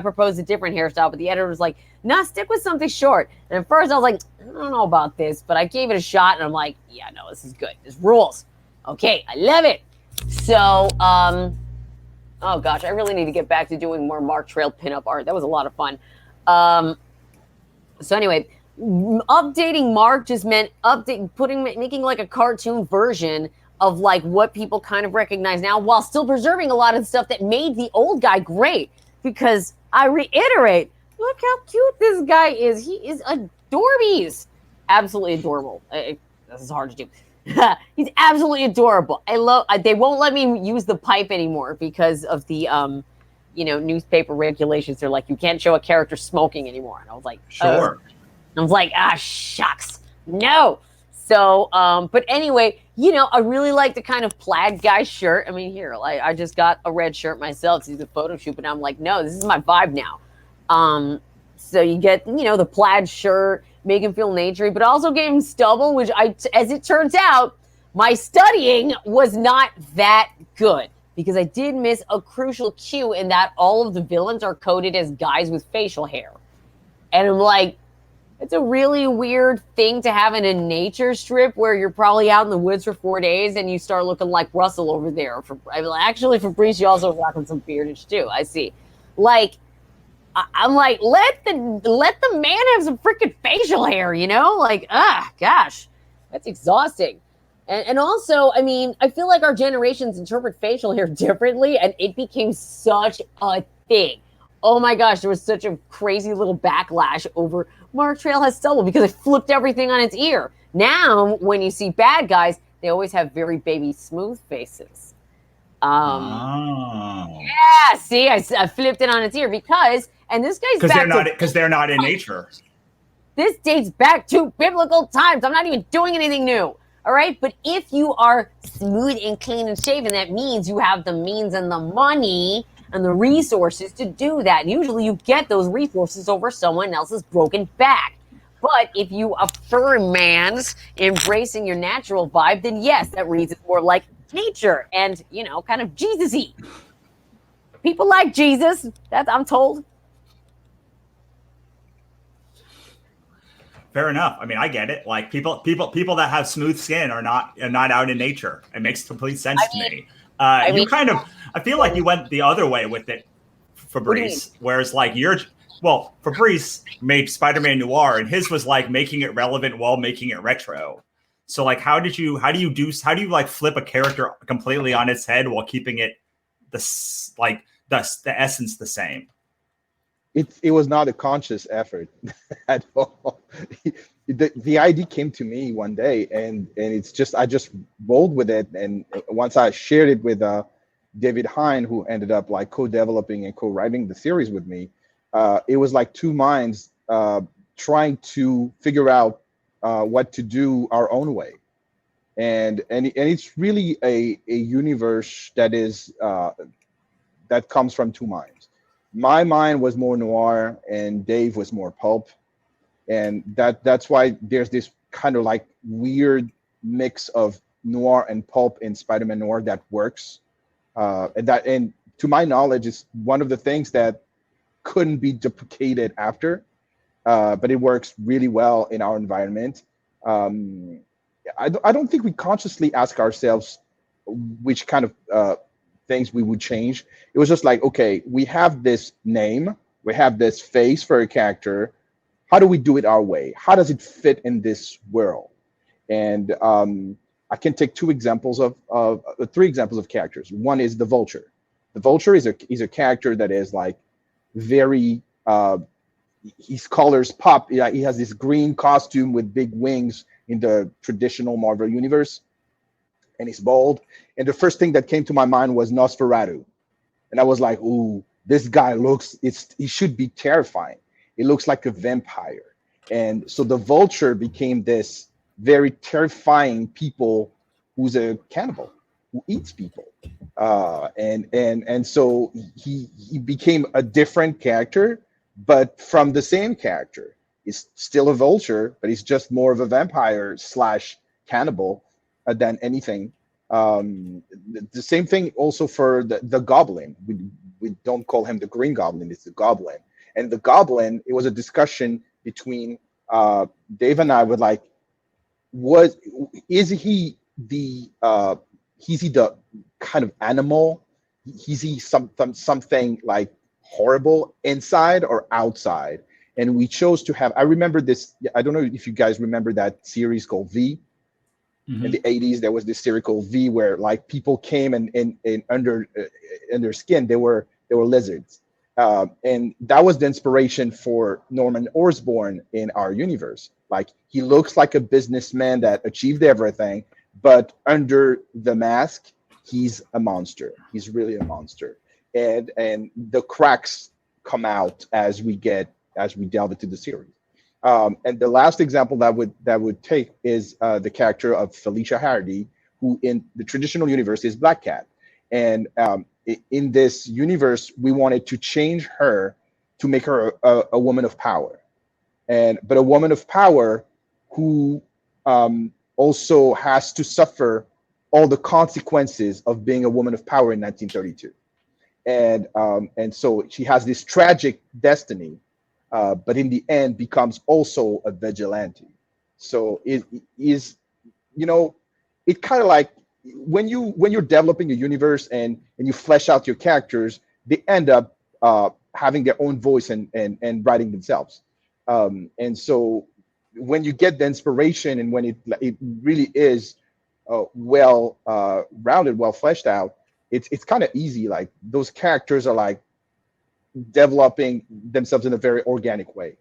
proposed a different hairstyle, but the editor was like, nah, stick with something short. And at first I was like, I don't know about this, but I gave it a shot and I'm like, yeah, no, this is good. This rules. Okay, I love it. So, oh gosh, I really need to get back to doing more Mark Trail pinup art. That was a lot of fun. So anyway, updating Mark just meant making like a cartoon version of like what people kind of recognize now, while still preserving a lot of the stuff that made the old guy great. Because I reiterate, look how cute this guy is. He is adorable. Absolutely adorable. This is hard to do. He's absolutely adorable. They won't let me use the pipe anymore because of the newspaper regulations. They're like, you can't show a character smoking anymore. And I was like, sure. I was like, shucks, no. So, but anyway, I really like the kind of plaid guy shirt. I mean, here, I just got a red shirt myself to do the photo shoot, but I'm like, no, this is my vibe now. So you get, the plaid shirt, make him feel naturey, but also gave him stubble, which as it turns out, my studying was not that good because I did miss a crucial cue in that all of the villains are coded as guys with facial hair. And I'm like, it's a really weird thing to have in a nature strip where you're probably out in the woods for 4 days and you start looking like Russell over there. Actually, Fabrice, you also rocking some beardage too. I see. Like, I'm like, let the man have some freaking facial hair, Like, gosh, that's exhausting. And also, I mean, I feel like our generations interpret facial hair differently, and it became such a thing. Oh my gosh, there was such a crazy little backlash over Mark Trail has stubble because it flipped everything on its ear. Now, when you see bad guys, they always have very baby smooth faces. Yeah, see, I flipped it on its ear because, and this guy's because they're not in nature. This dates back to biblical times. I'm not even doing anything new. All right, but if you are smooth and clean and shaven, that means you have the means and the money and the resources to do that. And usually you get those resources over someone else's broken back. But if you affirm man's embracing your natural vibe, then yes, that reads it more like nature and, kind of Jesus-y. People like Jesus, that I'm told. Fair enough. I mean, I get it. Like people that have smooth skin are not out in nature. It makes complete sense to me. I feel like you went the other way with it, Fabrice. Whereas like Fabrice made Spider-Man Noir, and his was like making it relevant while making it retro. So like, how do you like flip a character completely on its head while keeping it the essence the same? It was not a conscious effort at all. The idea came to me one day, and it's just I just rolled with it. And once I shared it with David Hine, who ended up like co-developing and co-writing the series with me, it was like two minds trying to figure out what to do our own way. And it's really a universe that is that comes from two minds. My mind was more noir and Dave was more pulp. And that's why there's this kind of like weird mix of noir and pulp in Spider-Man Noir that works. And to my knowledge, it's one of the things that couldn't be duplicated after, but it works really well in our environment. I don't think we consciously ask ourselves which kind of things we would change. It was just like, okay, we have this name, we have this face for a character. How do we do it our way? How does it fit in this world? And I can take three examples of characters. One is the Vulture. The Vulture is a character that is like very his colors pop. He has this green costume with big wings in the traditional Marvel universe, and he's bald. And the first thing that came to my mind was Nosferatu, and I was like, "Ooh, this guy he should be terrifying. It looks like a vampire." And so the Vulture became this very terrifying people who's a cannibal who eats people, and so he became a different character, but from the same character. He's still a vulture, but he's just more of a vampire / cannibal than anything. The same thing also for the Goblin. We don't call him the Green Goblin; it's the Goblin. And the Goblin, it was a discussion between Dave and I. With like, is he the kind of animal? Is he something like horrible inside or outside? And we chose to have, I remember this, I don't know if you guys remember that series called V. Mm-hmm. In the 80s, there was this series called V where like people came and under their skin, they were lizards. And that was the inspiration for Norman Osborn in our universe. Like, he looks like a businessman that achieved everything, but under the mask, he's a monster. He's really a monster. And the cracks come out as we delve into the series. And the last example that would take is the character of Felicia Hardy, who in the traditional universe is Black Cat. And in this universe, we wanted to change her to make her a woman of power, but a woman of power who also has to suffer all the consequences of being a woman of power in 1932. And so she has this tragic destiny, but in the end becomes also a vigilante. So it is, it kind of like when you're developing a universe and you flesh out your characters, they end up having their own voice and writing themselves. And so when you get the inspiration and when it really is well rounded, well fleshed out, it's kind of easy. Like those characters are like developing themselves in a very organic way.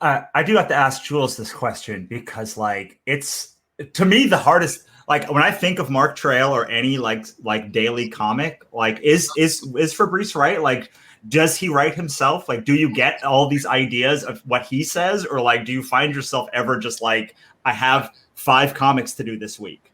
I do have to ask Jules this question because, like, it's to me the hardest. Like when I think of Mark Trail or any like daily comic, like is Fabrice right? Like, does he write himself? Like, do you get all these ideas of what he says, or like, do you find yourself ever just like, I have 5 comics to do this week,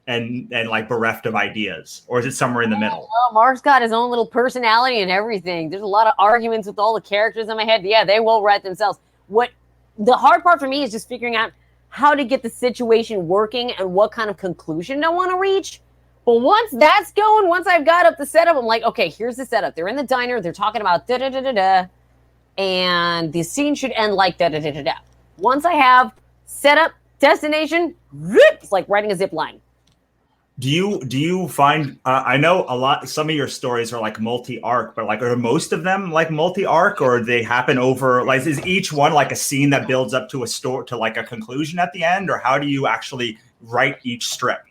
and like bereft of ideas, or is it somewhere in the middle? Well, Mark's got his own little personality and everything. There's a lot of arguments with all the characters in my head. Yeah, they will write themselves. What the hard part for me is just figuring out how to get the situation working and what kind of conclusion I want to reach. But once that's going, once I've got up the setup, I'm like, okay, here's the setup. They're in the diner. They're talking about da-da-da-da-da. And the scene should end like da-da-da-da-da. Once I have setup, destination, it's like writing a zip line. Do you find, I know some of your stories are like multi-arc, but like, are most of them like multi-arc, or they happen over, like, is each one like a scene that builds up to to like a conclusion at the end, or how do you actually write each strip?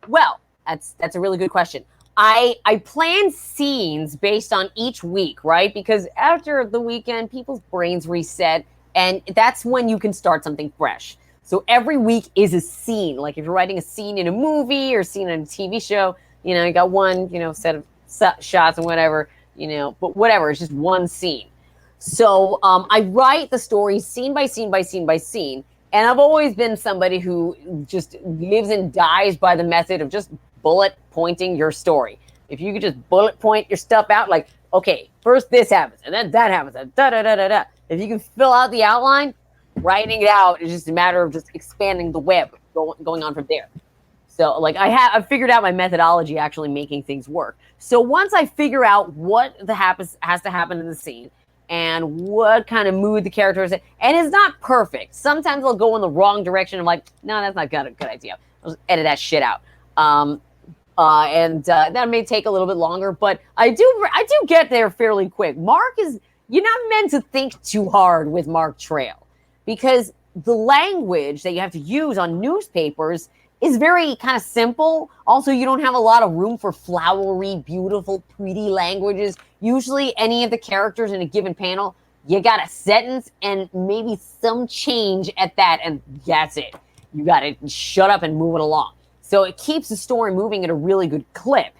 Well, that's a really good question. I plan scenes based on each week, right? Because after the weekend, people's brains reset, and that's when you can start something fresh. So every week is a scene. Like if you're writing a scene in a movie or a scene in a TV show, you got one, set of shots and whatever, but whatever, it's just one scene. So I write the story scene by scene by scene by scene. And I've always been somebody who just lives and dies by the method of just bullet pointing your story. If you could just bullet point your stuff out, like, okay, first this happens, and then that happens, and da-da-da-da-da. If you can fill out the outline, writing it out is just a matter of just expanding the web, going on from there. So, like, I've figured out my methodology actually making things work. So once I figure out what has to happen in the scene and what kind of mood the character is in, and it's not perfect. Sometimes they'll go in the wrong direction. I'm like, no, that's not a good idea. I'll just edit that shit out. And that may take a little bit longer, but I do get there fairly quick. You're not meant to think too hard with Mark Trail, because the language that you have to use on newspapers is very kind of simple. Also, you don't have a lot of room for flowery, beautiful, pretty languages. Usually any of the characters in a given panel, you got a sentence and maybe some change at that, and that's it. You got to shut up and move it along. So it keeps the story moving at a really good clip.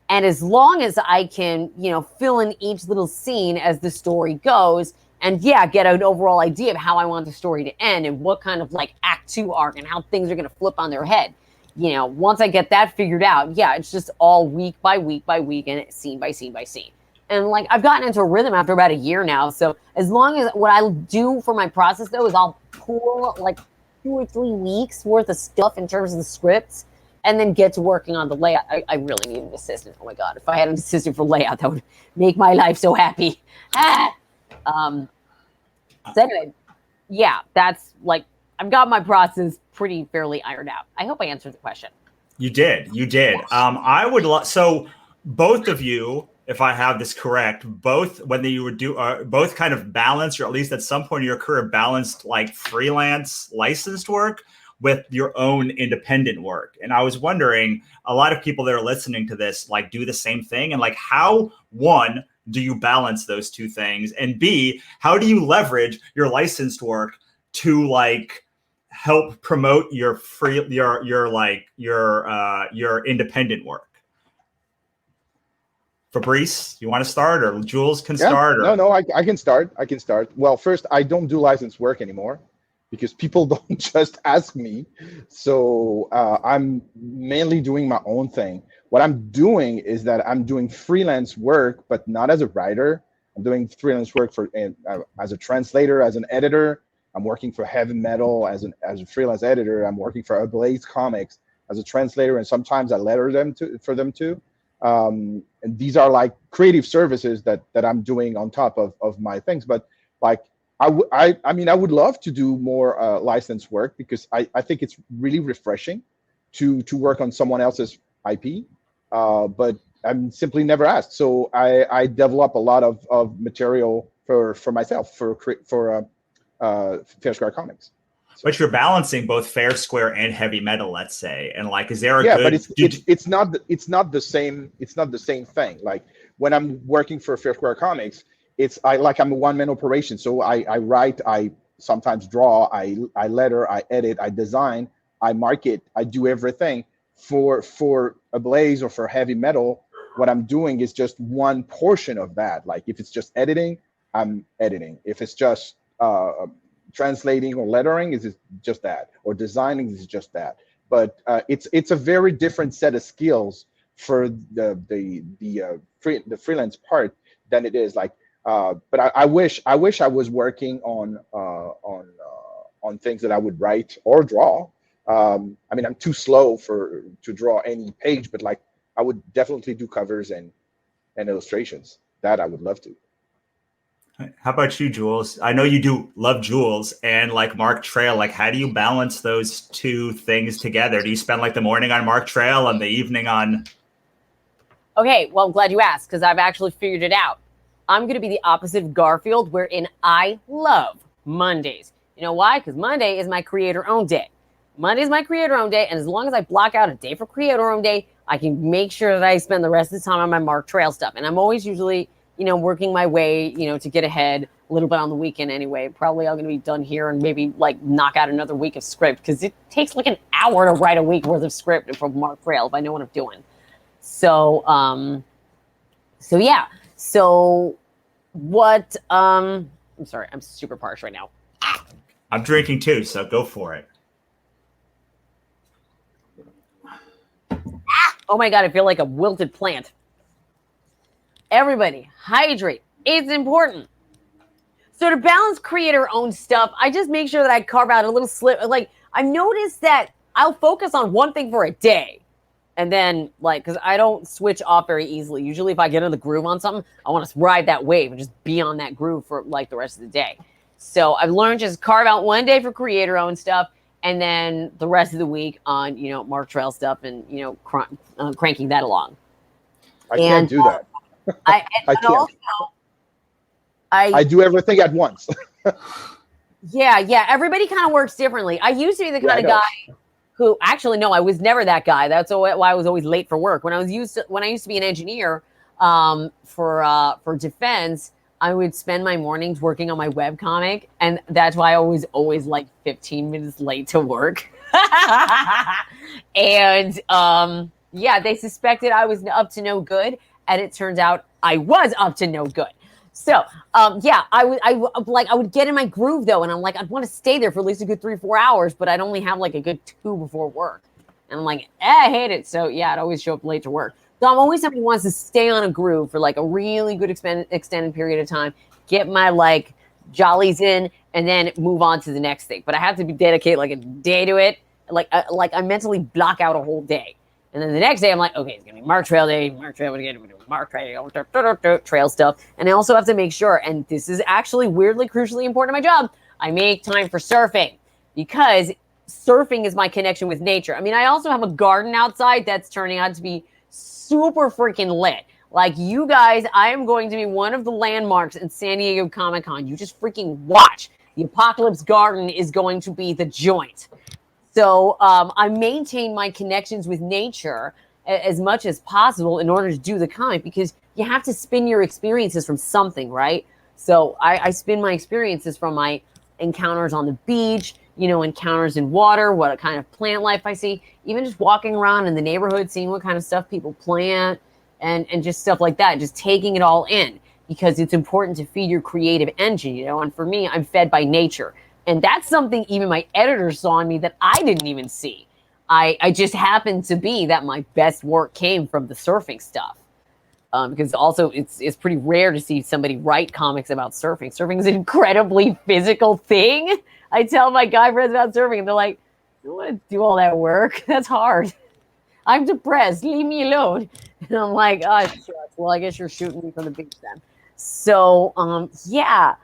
And as long as I can, fill in each little scene as the story goes, and get an overall idea of how I want the story to end and what kind of like act 2 arc and how things are going to flip on their head. Once I get that figured out, it's just all week by week by week and scene by scene by scene. And like I've gotten into a rhythm after about a year now. So as long as what I'll do for my process though is I'll pull like 2 or 3 weeks worth of stuff in terms of the scripts and then get to working on the layout. I really need an assistant. Oh my God. If I had an assistant for layout, that would make my life so happy. So anyway, that's like, I've got my process pretty fairly ironed out. I hope I answered the question. You did. I would so both of you, if I have this correct, both when you would do both kind of balanced, or at least at some point in your career balanced like freelance licensed work with your own independent work. And I was wondering, a lot of people that are listening to this like do the same thing, and like how, one, do you balance those two things? And B, how do you leverage your licensed work to like help promote your independent work? Fabrice, you want to start, or Jules can start? Or... No, I can start. Well, first, I don't do licensed work anymore because people don't just ask me. So I'm mainly doing my own thing. What I'm doing is that I'm doing freelance work, but not as a writer. I'm doing freelance work as a translator, as an editor. I'm working for heavy metal as a freelance editor. I'm working for Ablaze Comics as a translator, and sometimes I letter them for them too. And these are like creative services that I'm doing on top of my things. But like I mean, I would love to do more licensed work, because I think it's really refreshing to work on someone else's IP. But I'm simply never asked. So I develop a lot of material for myself for Fair Square Comics. But you're balancing both Fair Square and heavy metal, let's say. And like, is there a yeah, good? But it's not the same thing. Like when I'm working for Fair Square Comics, I'm a one-man operation. So I write, I sometimes draw, I letter, I edit, I design, I market, I do everything. For Ablaze or for heavy metal, what I'm doing is just one portion of that. Like if it's just editing, I'm editing. If it's just translating or lettering, is just that, or designing is just that. But it's a very different set of skills for the freelance part than it is like. But I wish I was working on things that I would write or draw. I mean, I'm too slow to draw any page, but like I would definitely do covers and illustrations. That I would love to. How about you, Jules? I know you do love Jules and like Mark Trail. Like, how do you balance those two things together? Do you spend like the morning on Mark Trail and the evening on? Okay, well, I'm glad you asked, because I've actually figured it out. I'm going to be the opposite of Garfield, wherein I love Mondays. You know why? Because Monday is my creator-owned day. Monday is my creator-owned day, and as long as I block out a day for creator-owned day, I can make sure that I spend the rest of the time on my Mark Trail stuff. And I'm always usually, working my way, to get ahead a little bit on the weekend anyway. Probably I'm going to be done here and maybe like knock out another week of script, because it takes like an hour to write a week worth of script from Mark Trail if I know what I'm doing. So yeah. So what, I'm sorry, I'm super parched right now. I'm drinking too, so go for it. Oh my God, I feel like a wilted plant. Everybody, hydrate. It's important. So to balance creator-owned stuff, I just make sure that I carve out a little slip. Like, I've noticed that I'll focus on one thing for a day. And then, like, because I don't switch off very easily. Usually if I get in the groove on something, I want to ride that wave and just be on that groove for, like, the rest of the day. So I've learned to just carve out one day for creator-owned stuff, and then the rest of the week on, Mark Trail stuff and, cranking that along. I can't do that. I can't. Also, I do everything at once. Yeah. Everybody kind of works differently. I used to be the kind of guy who, actually, no, I was never that guy. That's why I was always late for work. When I used to be an engineer for defense, I would spend my mornings working on my webcomic, and that's why I was always like 15 minutes late to work. And they suspected I was up to no good, and it turns out I was up to no good. So I would get in my groove though, and I'm like, I'd want to stay there for at least a good 3-4 hours, but I'd only have like a good 2 before work, and I'm like, I hate it. So yeah, I'd always show up late to work. So I'm always somebody who wants to stay on a groove for like a really good extended period of time, get my like jollies in, and then move on to the next thing. But I have to dedicate like a day to it. Like I mentally block out a whole day. And then the next day I'm like, okay, it's going to be Mark Trail day, Mark Trail again, Mark Trail, trail stuff. And I also have to make sure, and this is actually weirdly, crucially important to my job, I make time for surfing, because surfing is my connection with nature. I mean, I also have a garden outside that's turning out to be super freaking lit. Like, you guys, I am going to be one of the landmarks in San Diego Comic-Con. You just freaking watch. The Apocalypse Garden is going to be the joint. So I maintain my connections with nature as much as possible in order to do the comic, because you have to spin your experiences from something, right? So I spin my experiences from my encounters on the beach, encounters in water, what kind of plant life I see, even just walking around in the neighborhood, seeing what kind of stuff people plant and just stuff like that, just taking it all in, because it's important to feed your creative engine, and for me, I'm fed by nature. And that's something even my editor saw in me that I didn't even see. I just happened to be that my best work came from the surfing stuff. because also it's pretty rare to see somebody write comics about surfing. Surfing is an incredibly physical thing. I tell my guy friends about surfing, and they're like, "I don't want to do all that work. That's hard. I'm depressed. Leave me alone." And I'm like, "Oh, shucks. Well, I guess you're shooting me from the beach then." So, yeah.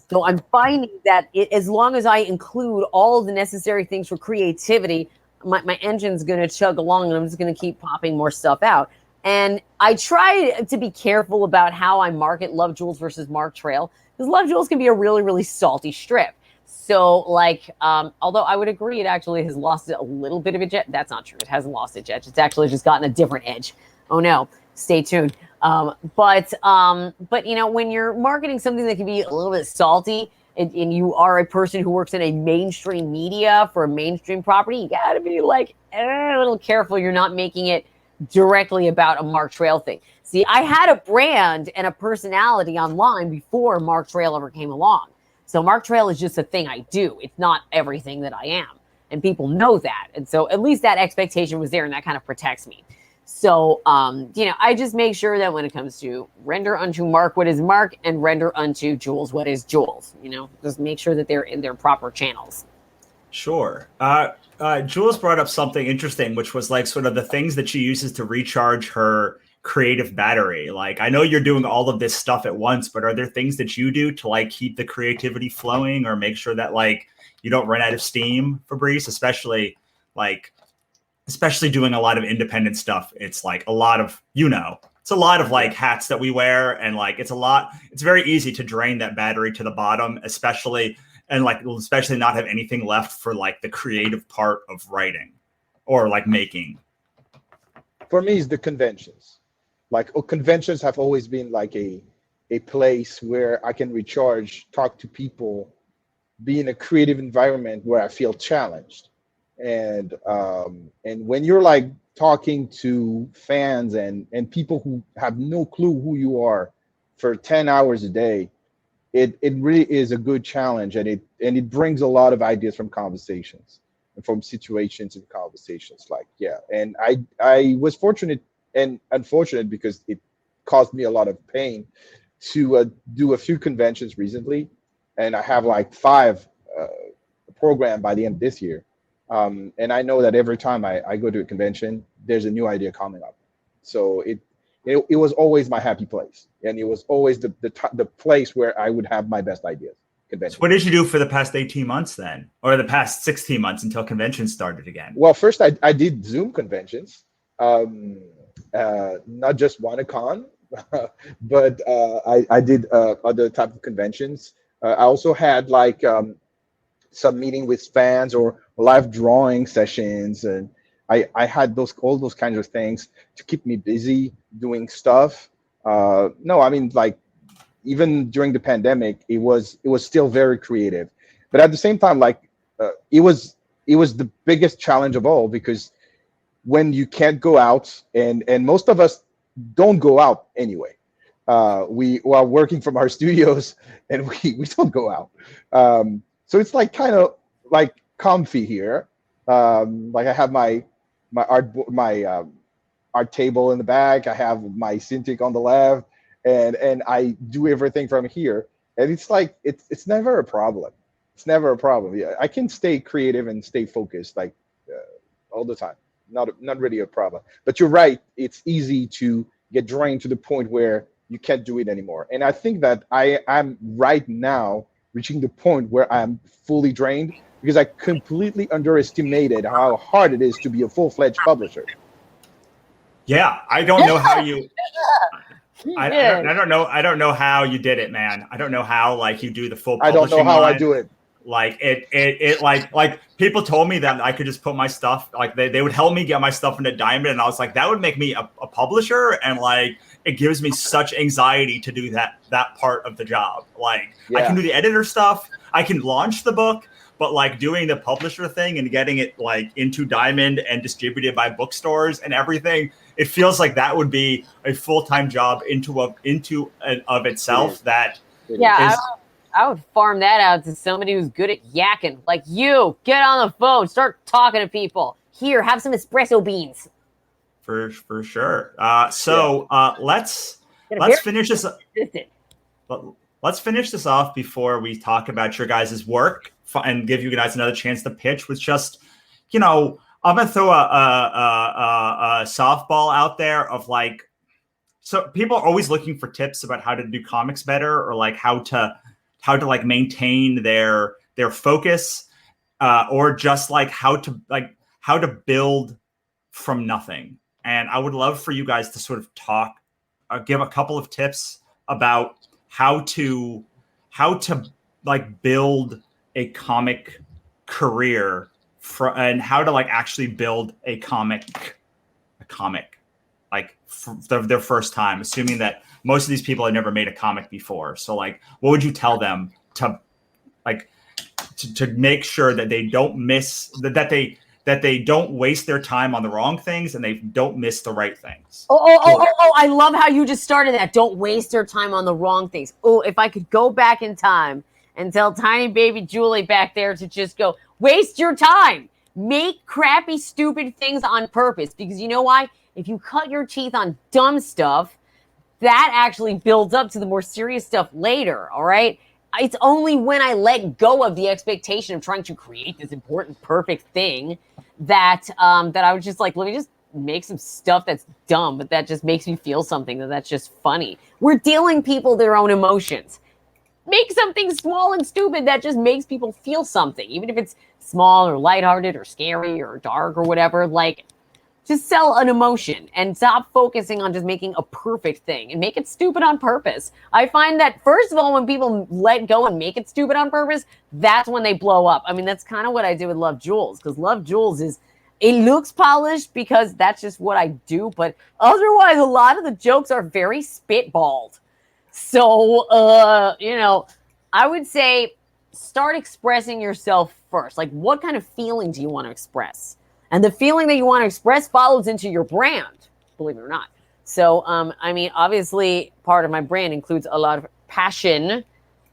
So I'm finding that as long as I include all the necessary things for creativity, my engine's going to chug along, and I'm just going to keep popping more stuff out. And I try to be careful about how I market Love Jewels versus Mark Trail, because Love Jewels can be a really, really salty strip. So, like, although I would agree it actually has lost a little bit of its edge. That's not true. It hasn't lost its edge. It's actually just gotten a different edge. Oh, no. Stay tuned. But you know, when you're marketing something that can be a little bit salty, and you are a person who works in a mainstream media for a mainstream property, you got to be like a little careful you're not making it directly about a Mark Trail thing. See, I had a brand and a personality online before Mark Trail ever came along. So Mark Trail is just a thing I do. It's not everything that I am. And people know that. And so at least that expectation was there, and that kind of protects me. So, you know, I just make sure that when it comes to render unto Mark what is Mark and render unto Jules what is Jules, you know, just make sure that they're in their proper channels. Sure. Jules brought up something interesting, which was like sort of the things that she uses to recharge her creative battery. Like, I know you're doing all of this stuff at once, but are there things that you do to like keep the creativity flowing or make sure that like you don't run out of steam, Fabrice, especially doing a lot of independent stuff? It's like a lot of, you know, it's a lot of like hats that we wear, and like it's very easy to drain that battery to the bottom, especially not have anything left for like the creative part of writing or like making. For me, it's the conventions. Like, conventions have always been like a place where I can recharge, talk to people, be in a creative environment where I feel challenged. And when you're like talking to fans and people who have no clue who you are for 10 hours a day, it really is a good challenge, and it brings a lot of ideas from conversations and from situations and conversations. Like, yeah. And I was fortunate and unfortunate, because it caused me a lot of pain, to do a few conventions recently, and I have like 5 programmed by the end of this year. And I know that every time I go to a convention, there's a new idea coming up. So it was always my happy place, and it was always the place where I would have my best ideas. Convention. So what did you do for the past 18 months then, or the past 16 months until conventions started again? Well, first I did Zoom conventions, not just Wannacon, but I did other type of conventions. I also had like some meeting with fans or live drawing sessions, and I had all those kinds of things to keep me busy doing stuff. No, I mean, like, even during the pandemic, it was still very creative, but at the same time, like, it was the biggest challenge of all, because when you can't go out, and most of us don't go out anyway. We are working from our studios, and we don't go out. So it's like kind of like comfy here. Like, I have my art table in the back. I have my Cintiq on the left, and I do everything from here. And it's like it's never a problem. It's never a problem. Yeah, I can stay creative and stay focused like all the time. Not really a problem. But you're right. It's easy to get drained to the point where you can't do it anymore. And I think that I'm right now reaching the point where I'm fully drained, because I completely underestimated how hard it is to be a full-fledged publisher. Yeah, I don't know how you. I don't know how you did it, man. I don't know how like you do the full publishing. I don't know how I do it. Like it like people told me that I could just put my stuff, like they would help me get my stuff into Diamond, and I was like, that would make me a publisher, and like it gives me such anxiety to do that part of the job. Like, yeah. I can do the editor stuff, I can launch the book, but like doing the publisher thing and getting it like into Diamond and distributed by bookstores and everything, it feels like that would be a full-time job of itself. That yeah. I would farm that out to somebody who's good at yakking. Like, you, get on the phone, start talking to people. Here, have some espresso beans. for sure. Let's finish this. Let's finish this off before we talk about your guys' work and give you guys another chance to pitch with just, I'm gonna throw a softball out there of like, so people are always looking for tips about how to do comics better, or like how to like maintain their focus, or just like how to build from nothing. And I would love for you guys to sort of give a couple of tips about how to like build a comic career and how to like actually build a comic like for their first time, assuming that most of these people have never made a comic before. So like, what would you tell them to like to make sure that they don't miss that they don't waste their time on the wrong things and they don't miss the right things? Oh, I love how you just started that. Don't waste your time on the wrong things. Oh, if I could go back in time and tell tiny baby Julie back there to just go, waste your time. Make crappy, stupid things on purpose. Because you know why? If you cut your teeth on dumb stuff, that actually builds up to the more serious stuff later, all right? It's only when I let go of the expectation of trying to create this important, perfect thing that that I was just like, let me just make some stuff that's dumb, but that just makes me feel something, that's just funny. We're dealing people their own emotions. Make something small and stupid that just makes people feel something, even if it's small or lighthearted or scary or dark or whatever. Like, just sell an emotion and stop focusing on just making a perfect thing and make it stupid on purpose. I find that, first of all, when people let go and make it stupid on purpose, that's when they blow up. I mean, that's kind of what I did with Love Jules, because Love Jules it looks polished because that's just what I do. But otherwise, a lot of the jokes are very spitballed. So, I would say start expressing yourself first. Like, what kind of feeling do you want to express? And the feeling that you want to express follows into your brand, believe it or not. So, obviously, part of my brand includes a lot of passion, a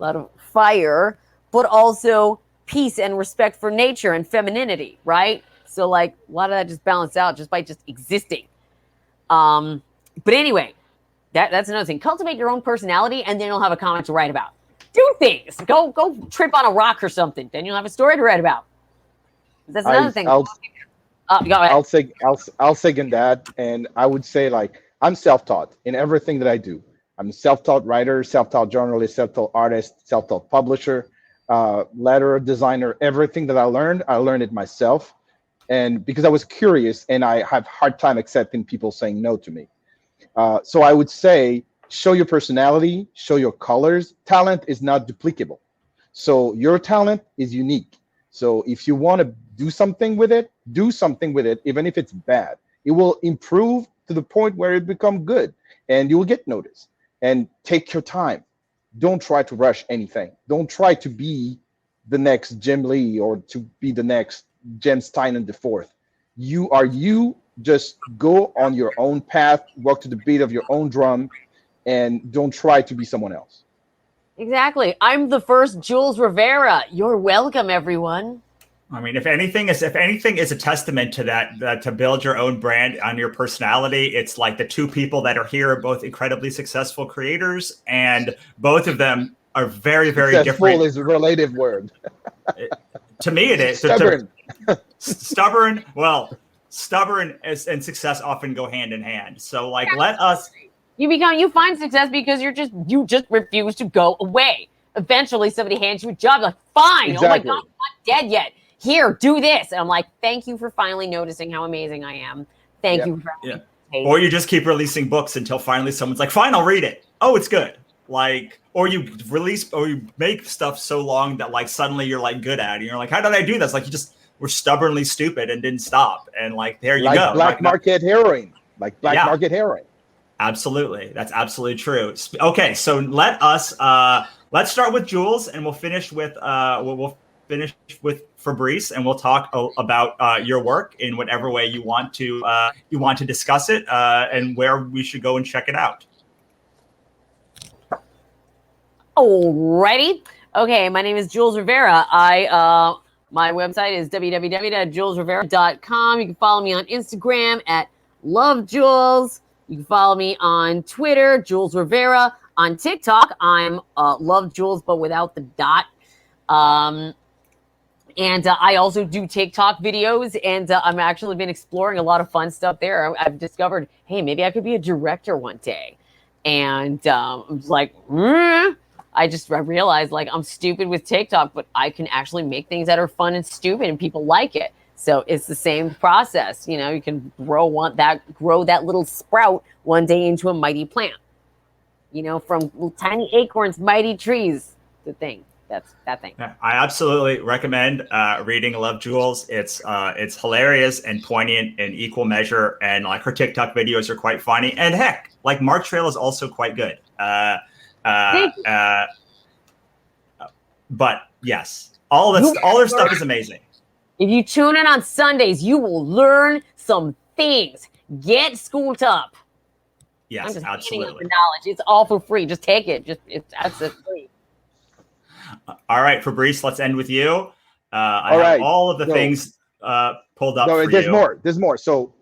lot of fire, but also peace and respect for nature and femininity, right? So, like, a lot of that just balanced out just by just existing. But anyway, that's another thing. Cultivate your own personality, and then you'll have a comic to write about. Do things. Go trip on a rock or something. Then you'll have a story to write about. That's another thing. I'll second that, and I would say, like, I'm self-taught in everything that I do. I'm a self-taught writer, self-taught journalist, self-taught artist, self-taught publisher, letterer, designer. Everything that I learned it myself, and because I was curious, and I have hard time accepting people saying no to me. So I would say, show your personality, show your colors. Talent is not duplicable, so your talent is unique. So if you want to do something with it, even if it's bad. It will improve to the point where it becomes good, and you will get noticed. And take your time. Don't try to rush anything. Don't try to be the next Jim Lee or to be the next Jen Steinen IV. You are you. Just go on your own path, walk to the beat of your own drum, and don't try to be someone else. Exactly. I'm the first Jules Rivera. You're welcome, everyone. I mean, if anything is a testament to that, to build your own brand on your personality, it's like the two people that are here are both incredibly successful creators, and both of them are very, very successful different. Is a relative word. To me, it is stubborn. Stubborn. Well, stubborn and success often go hand in hand. So, like, let us. You find success because you just refuse to go away. Eventually, somebody hands you a job. Like, fine. Exactly. Oh my God, I'm not dead yet. Here, do this. And I'm like, thank you for finally noticing how amazing I am. Thank you. Or you just keep releasing books until finally someone's like, fine, I'll read it. Oh, it's good. Like, or you make stuff so long that like suddenly you're like good at it. And you're like, how did I do this? Like, you just were stubbornly stupid and didn't stop. And like, there you go. Black market heroin. Like black market heroin. Absolutely. That's absolutely true. Okay. So let's start with Jules, and we'll finish with Fabrice, and we'll talk about your work in whatever way you want to discuss it, and where we should go and check it out. Alrighty. Okay, my name is Jules Rivera. My website is www.julesrivera.com. You can follow me on Instagram at Love Jules. You can follow me on Twitter, Jules Rivera. On TikTok, I'm Love Jules, but without the dot. And I also do TikTok videos, and I'm actually been exploring a lot of fun stuff there. I've discovered, hey, maybe I could be a director one day. And I was like, I realized like I'm stupid with TikTok, but I can actually make things that are fun and stupid, and people like it. So it's the same process. You know, you can grow that little sprout one day into a mighty plant. You know, from tiny acorns, mighty trees. The thing. That's that thing. I absolutely recommend reading Love Jules. It's hilarious and poignant in equal measure, and like her TikTok videos are quite funny. And heck, like Mark Trail is also quite good. But yes, all their stuff is amazing. If you tune in on Sundays, you will learn some things. Get schooled up. Yes, I'm just absolutely. The knowledge. It's all for free. Just take it. That's free. All right, Fabrice, let's end with you. I right. have all of the things pulled up for there's you. more. There's more. So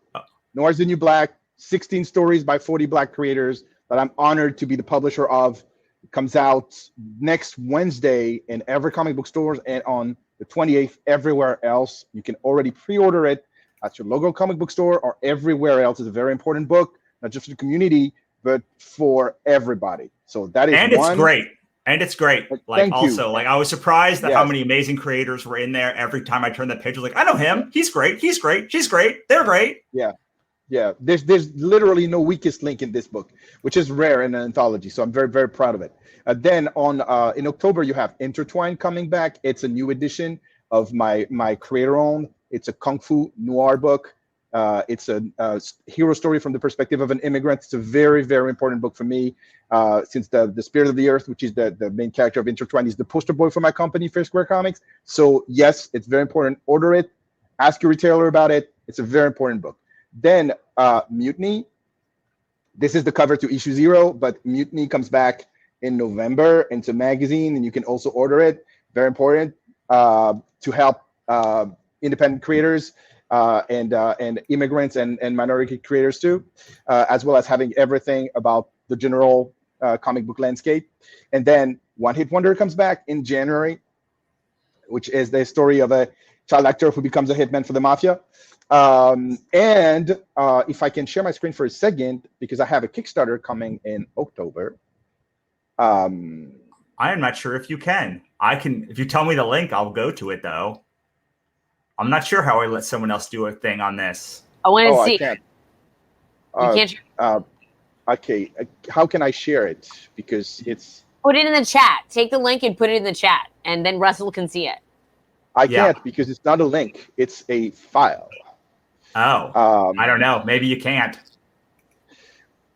Noir's the New Black, 16 stories by 40 Black creators that I'm honored to be the publisher of. It comes out next Wednesday in every comic book stores and on the 28th everywhere else. You can already pre-order it at your local comic book store or everywhere else. It's a very important book, not just for the community, but for everybody. So that is It's great. And it's great. Like Thank also, you. like I was surprised at Yes. how many amazing creators were in there. Every time I turned the page, I was like, I know him. He's great. He's great. She's great. They're great. Yeah. There's literally no weakest link in this book, which is rare in an anthology. So I'm very, very proud of it. Then in October, you have Intertwined coming back. It's a new edition of my creator-owned. It's a Kung Fu noir book. It's a hero story from the perspective of an immigrant. It's a very, very important book for me, since the Spirit of the Earth, which is the main character of Intertwined, is the poster boy for my company, Fair Square Comics. So yes, it's very important. Order it. Ask your retailer about it. It's a very important book. Then Mutiny. This is the cover to issue 0, but Mutiny comes back in November into magazine, and you can also order it. Very important to help independent creators. And immigrants and minority creators too, as well as having everything about the general comic book landscape. And then One Hit Wonder comes back in January, which is the story of a child actor who becomes a hitman for the mafia. And if I can share my screen for a second, because I have a Kickstarter coming in October. I am not sure if you can. I can. If you tell me the link, I'll go to it though. I'm not sure how I let someone else do a thing on this. I want to see. I can't. You can't. Okay. How can I share it? Because it's. Put it in the chat. Take the link and put it in the chat, and then Russell can see it. I can't because it's not a link. It's a file. Oh. I don't know. Maybe you can't.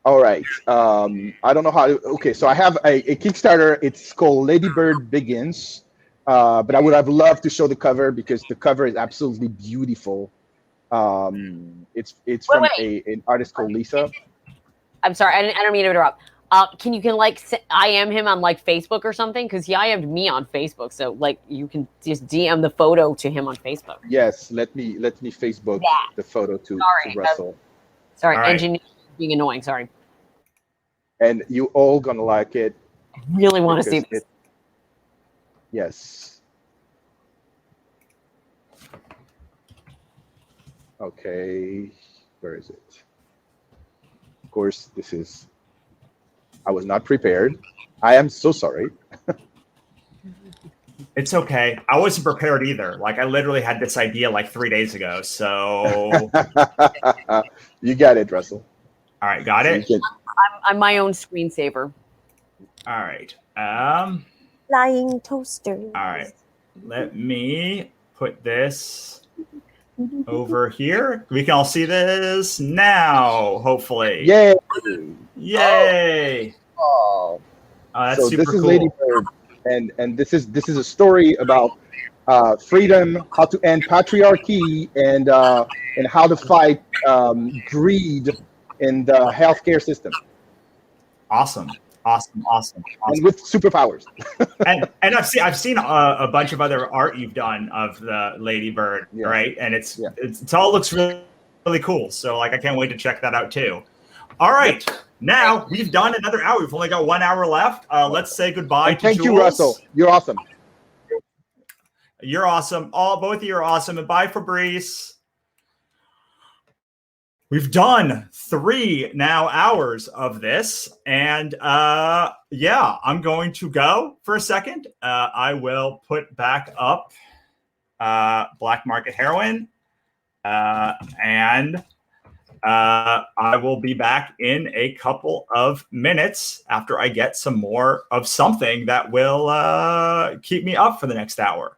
All right. I don't know how to. Okay. So I have a Kickstarter. It's called Lady Bird Begins. But I would have loved to show the cover because the cover is absolutely beautiful. It's from an artist called Lisa. I'm sorry, I don't mean to interrupt. Can IM him on like Facebook or something? Because he IM'd me on Facebook, so like you can just DM the photo to him on Facebook. Yes, let me Facebook the photo to Russell. Sorry, right. Engineer being annoying. Sorry. And you all gonna like it. I really want to see this. Yes. Okay, where is it? Of course, I was not prepared. I am so sorry. It's okay. I wasn't prepared either. Like I literally had this idea like 3 days ago. So you got it, Russell. All right, got it. I'm my own screensaver. All right. Flying toaster. All right. Let me put this over here. We can all see this now, hopefully. Yay! Yay! Oh, that's so super this is cool. Lady Bird, and this is a story about freedom, how to end patriarchy, and how to fight greed in the healthcare system. Awesome. And with superpowers. and I've seen a bunch of other art you've done of the Lady Bird, right? And it all looks really really cool. So like I can't wait to check that out too. All right. Now we've done another hour. We've only got 1 hour left. Let's say goodbye And to thank Jules. you, Russell. You're awesome. You're awesome. Both of you are awesome. And bye, Fabrice. We've done 3 hours of this. And yeah, I'm going to go for a second. I will put back up Black Market Heroin. And I will be back in a couple of minutes after I get some more of something that will keep me up for the next hour.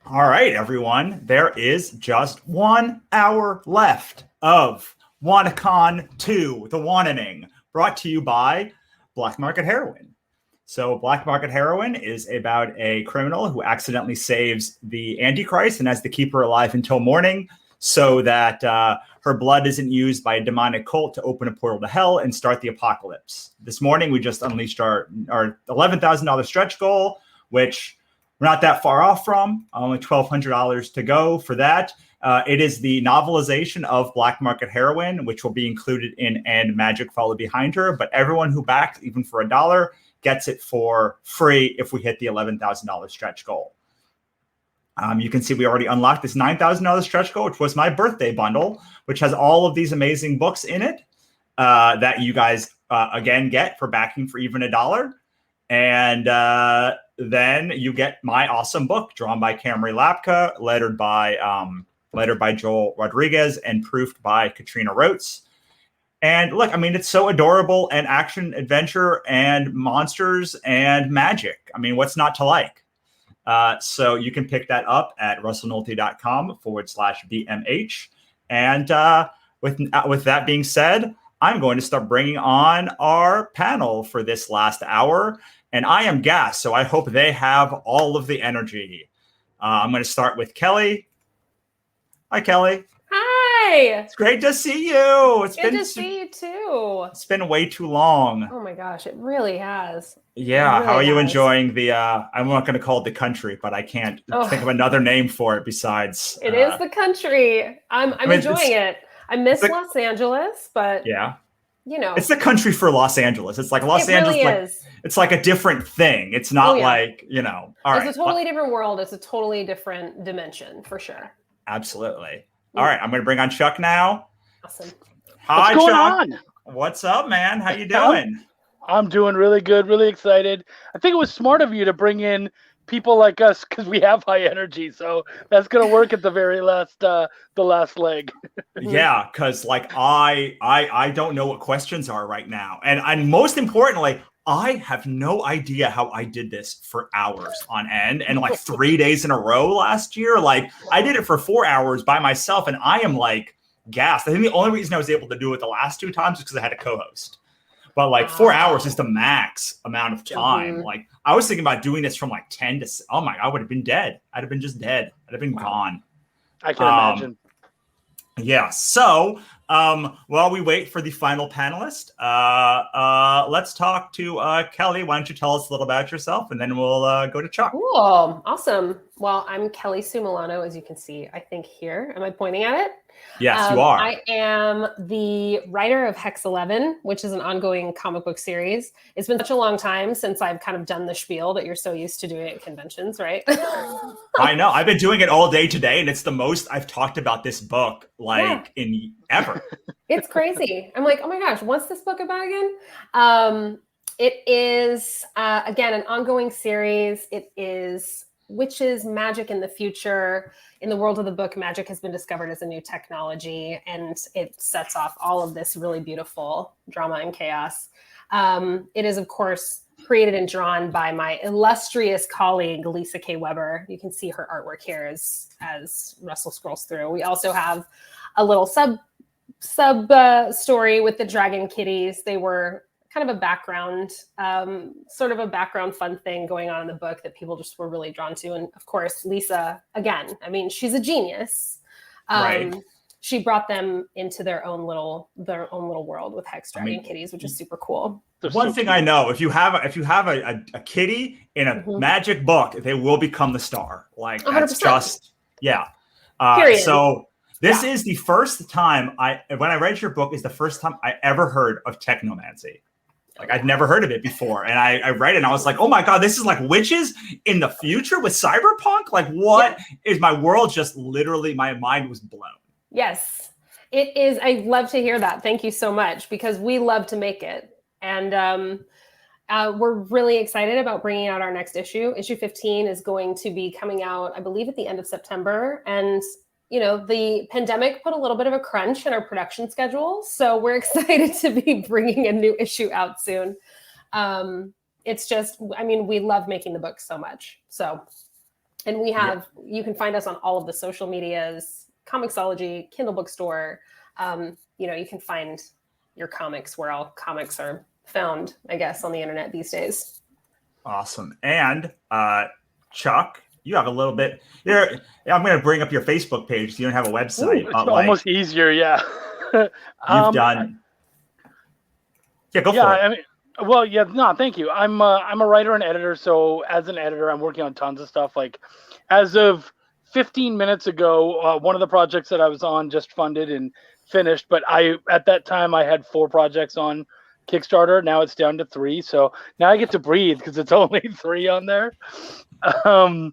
All right, everyone. There is just 1 hour left of Wannacon 2, the Wannaning, brought to you by Black Market Heroin. So Black Market Heroin is about a criminal who accidentally saves the Antichrist and has to keep her alive until morning so that her blood isn't used by a demonic cult to open a portal to hell and start the apocalypse. This morning, we just unleashed our $11,000 stretch goal, which we're not that far off from. Only $1,200 to go for that. It is the novelization of Black Market Heroin, which will be included in And Magic Follow Behind Her. But everyone who backs, even for $1, gets it for free if we hit the $11,000 stretch goal. You can see we already unlocked this $9,000 stretch goal, which was my birthday bundle, which has all of these amazing books in it that you guys, again, get for backing for even $1. And then you get my awesome book drawn by Camry Lapka, lettered by Joel Rodriguez, and proofed by Katrina Rotes. And look, I mean, it's so adorable, and action, adventure, and monsters and magic. I mean, what's not to like? So you can pick that up at russellnolte.com/BMH. And with that being said, I'm going to start bringing on our panel for this last hour. And I am gassed, so I hope they have all of the energy. I'm going to start with Kelly. Hi, Kelly. Hi. It's great to see you. Good to see you too. It's been way too long. Oh my gosh, it really has. Yeah. Really How are you has. enjoying the? I'm not going to call it the country, but I can't think of another name for it besides. It is the country. I'm enjoying it. I miss Los Angeles, but yeah. You know, it's the country for Los Angeles. It's like Los Angeles. Really is. It's like a different thing. It's not like, all right. It's a totally different world. It's a totally different dimension for sure. Absolutely. All right. I'm going to bring on Chuck now. Awesome. Hi, What's going Chuck. on? What's up, man? How you doing? I'm doing really good. Really excited. I think it was smart of you to bring in people like us because we have high energy. So that's going to work at the very last, the last leg. Yeah, because like I don't know what questions are right now, and most importantly, I have no idea how I did this for hours on end and like 3 days in a row last year. Like I did it for 4 hours by myself, and I am like gassed. I think the only reason I was able to do it the last 2 times is because I had a co-host. But like 4 hours is the max amount of time. Like I was thinking about doing this from like 10 to, oh my, I would have been dead. I'd have been just dead. I'd have been gone. I can imagine. Yeah. So while we wait for the final panelist, let's talk to Kelly. Why don't you tell us a little about yourself, and then we'll go to Chuck. Cool. Awesome. Well, I'm Kelly Sue Milano, as you can see, I think here. Am I pointing at it? Yes, you are. I am the writer of Hex 11, which is an ongoing comic book series. It's been such a long time since I've kind of done the spiel that you're so used to doing at conventions, right? I know. I've been doing it all day today, and it's the most I've talked about this book in ever. It's crazy. I'm like, oh my gosh, what's this book about again? It is, again, an ongoing series. It is witches, magic in the future. In the world of the book, magic has been discovered as a new technology, and it sets off all of this really beautiful drama and chaos. It is, of course, created and drawn by my illustrious colleague, Lisa K. Weber. You can see her artwork here as Russell scrolls through. We also have a little sub story with the dragon kitties. They were kind of a background, sort of a background fun thing going on in the book that people just were really drawn to. And of course, Lisa, again, I mean, she's a genius. Right. She brought them into their own little world with Hex Dragon kitties, which is super cool. One thing I know, if you have a kitty in a magic book, they will become the star. Like that's 100%. just So this is the first time when I read your book, is the first time I ever heard of technomancy. Like I'd never heard of it before. And I read it and I was like, oh my God, this is like witches in the future with cyberpunk? Like what is my world just literally, my mind was blown. Yes, it is. I love to hear that. Thank you so much, because we love to make it. And we're really excited about bringing out our next issue. Issue 15 is going to be coming out, I believe, at the end of September. And you know, the pandemic put a little bit of a crunch in our production schedule. So we're excited to be bringing a new issue out soon. It's just, I mean, we love making the book so much. So And we have, you can find us on all of the social medias, Comixology, Kindle Bookstore. You can find your comics where all comics are found, I guess, on the internet these days. Awesome. And Chuck, you have a little bit here. I'm going to bring up your Facebook page. You don't have a website. Ooh, it's almost easier. Yeah. You've done. Yeah, go for it. No, thank you. I'm a writer and editor. So as an editor, I'm working on tons of stuff. Like as of 15 minutes ago, one of the projects that I was on just funded and finished. But at that time, I had 4 projects on Kickstarter. Now it's down to 3. So now I get to breathe because it's only 3 on there. Wow.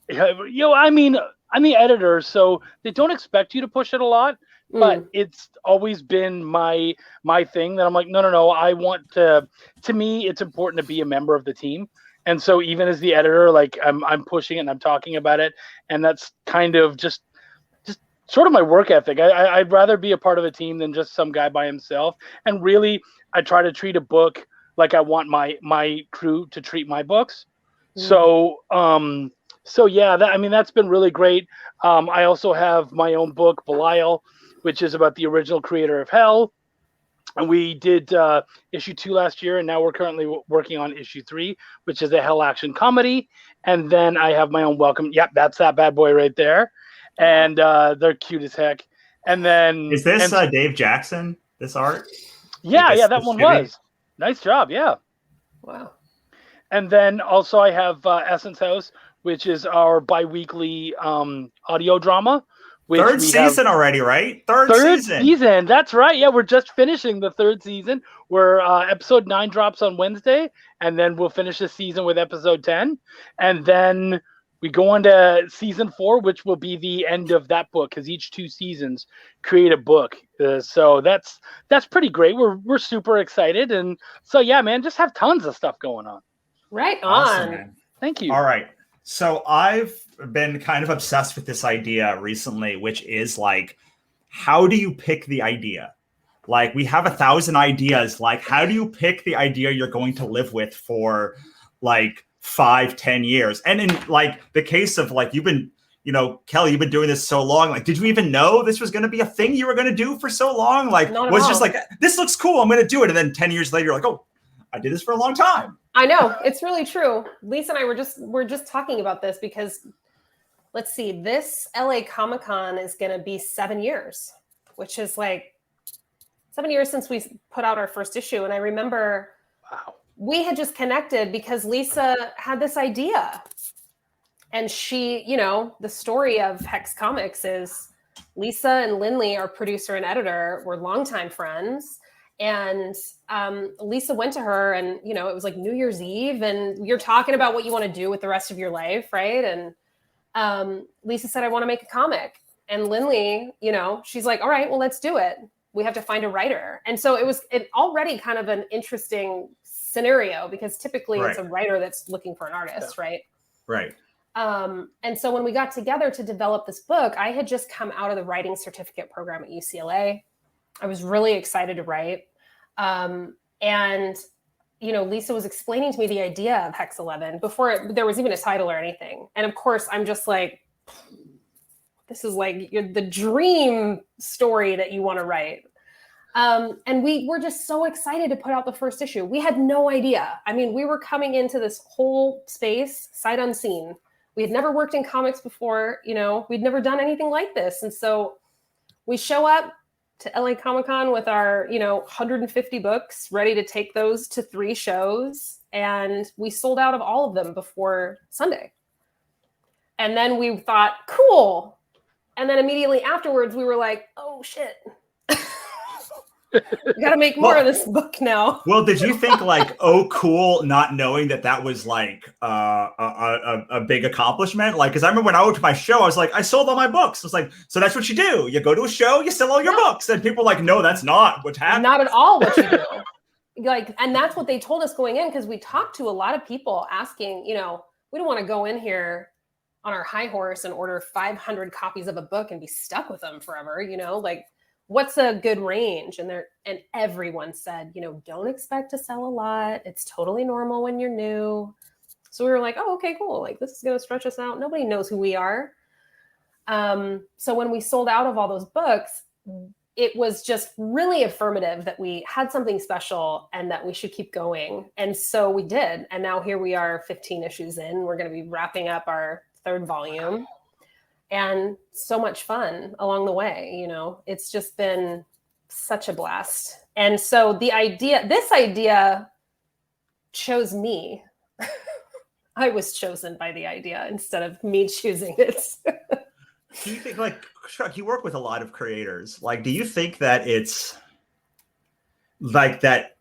I'm the editor, so they don't expect you to push it a lot. But it's always been my thing that I'm like, no. I want to me, it's important to be a member of the team. And so even as the editor, like I'm pushing it and I'm talking about it. And that's kind of just sort of my work ethic. I'd rather be a part of a team than just some guy by himself. And really, I try to treat a book like I want my crew to treat my books. So yeah, that's been really great. I also have my own book, Belial, which is about the original creator of Hell. And we did issue 2 last year, and now we're currently working on issue 3, which is a Hell action comedy. And then I have my own Welcome. Yep, that's that bad boy right there. And they're cute as heck. And then is this Dave Jackson? This art? Yeah, that one was. Nice job. Yeah. Wow. And then also I have Essence House, which is our bi-weekly audio drama. Third season already, right? Third season. That's right. Yeah, we're just finishing the 3rd season. Where episode 9 drops on Wednesday, and then we'll finish the season with episode 10, and then we go on to season 4, which will be the end of that book, because each 2 seasons create a book. So that's pretty great. We're super excited, and so yeah, man, just have tons of stuff going on. Right on. Awesome, man. Thank you. All right. So I've been kind of obsessed with this idea recently, which is like, how do you pick the idea? Like, we have 1,000 ideas. Like, how do you pick the idea you're going to live with for like 5-10 years? And in like the case of like, you've been, Kelly, you've been doing this so long. Like, did you even know this was going to be a thing you were going to do for so long? Like, was just like, this looks cool, I'm going to do it. And then 10 years later, you're like, oh, I did this for a long time. I know, it's really true. Lisa and I were just talking about this because, let's see, this LA Comic-Con is going to be 7 years, which is like 7 years since we put out our first issue. And I remember we had just connected because Lisa had this idea. And she, the story of Hex Comics is Lisa and Lindley, our producer and editor, were longtime friends. And Lisa went to her and, it was like New Year's Eve and you're talking about what you want to do with the rest of your life, right? And Lisa said, I want to make a comic. And Lindley, she's like, all right, well, let's do it. We have to find a writer. And so it was already kind of an interesting scenario because typically it's a writer that's looking for an artist, right? Right. And so when we got together to develop this book, I had just come out of the writing certificate program at UCLA. I was really excited to write. And, Lisa was explaining to me the idea of Hex 11 before there was even a title or anything. And of course, I'm just like, this is like the dream story that you want to write. And we were just so excited to put out the first issue. We had no idea. I mean, we were coming into this whole space sight unseen. We had never worked in comics before, we'd never done anything like this. And so we show up to LA Comic-Con with our, 150 books, ready to take those to 3 shows. And we sold out of all of them before Sunday. And then we thought, cool. And then immediately afterwards, we were like, oh, shit. We got to make more of this book now. Well, did you think like, oh, cool, not knowing that was like a big accomplishment? Like, because I remember when I went to my show, I was like, I sold all my books. I was like, so that's what you do. You go to a show, you sell all your books. And people were like, no, that's not what's happening. Not at all what you do. And that's what they told us going in, because we talked to a lot of people asking, we don't want to go in here on our high horse and order 500 copies of a book and be stuck with them forever, what's a good range? And everyone said, don't expect to sell a lot. It's totally normal when you're new. So we were like, oh, okay, cool. Like, this is going to stretch us out. Nobody knows who we are. So when we sold out of all those books, it was just really affirmative that we had something special and that we should keep going. And so we did. And now here we are 15 issues in. We're going to be wrapping up our 3rd volume. And so much fun along the way. You know, it's just been such a blast. And so this idea chose me. I was chosen by the idea instead of me choosing it. Do you think, like, Chuck, you work with a lot of creators. Like, do you think that it's like that?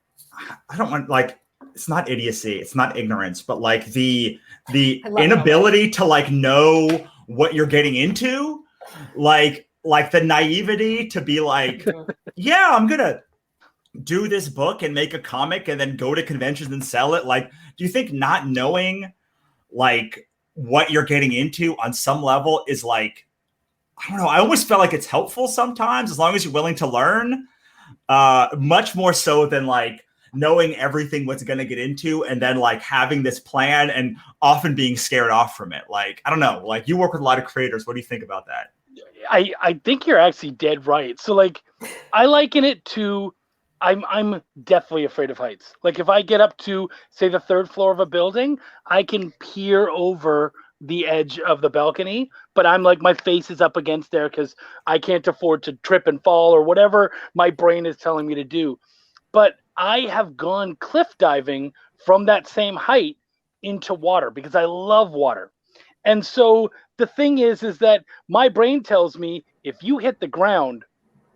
I don't want, like, it's not idiocy, it's not ignorance, but like the inability to like know what you're getting into, like the naivety to be like, yeah, I'm gonna do this book and make a comic and then go to conventions and sell it. Like, do you think not knowing like what you're getting into on some level is like, I don't know, I almost feel like it's helpful sometimes as long as you're willing to learn, much more so than like knowing everything what's going to get into and then like having this plan and often being scared off from it. Like, I don't know, like you work with a lot of creators. What do you think about that? I think you're actually dead right. So like, I liken it to, I'm deathly afraid of heights. Like if I get up to say the 3rd floor of a building, I can peer over the edge of the balcony, but I'm like, my face is up against there because I can't afford to trip and fall or whatever my brain is telling me to do. But I have gone cliff diving from that same height into water because I love water. And so the thing is that my brain tells me if you hit the ground,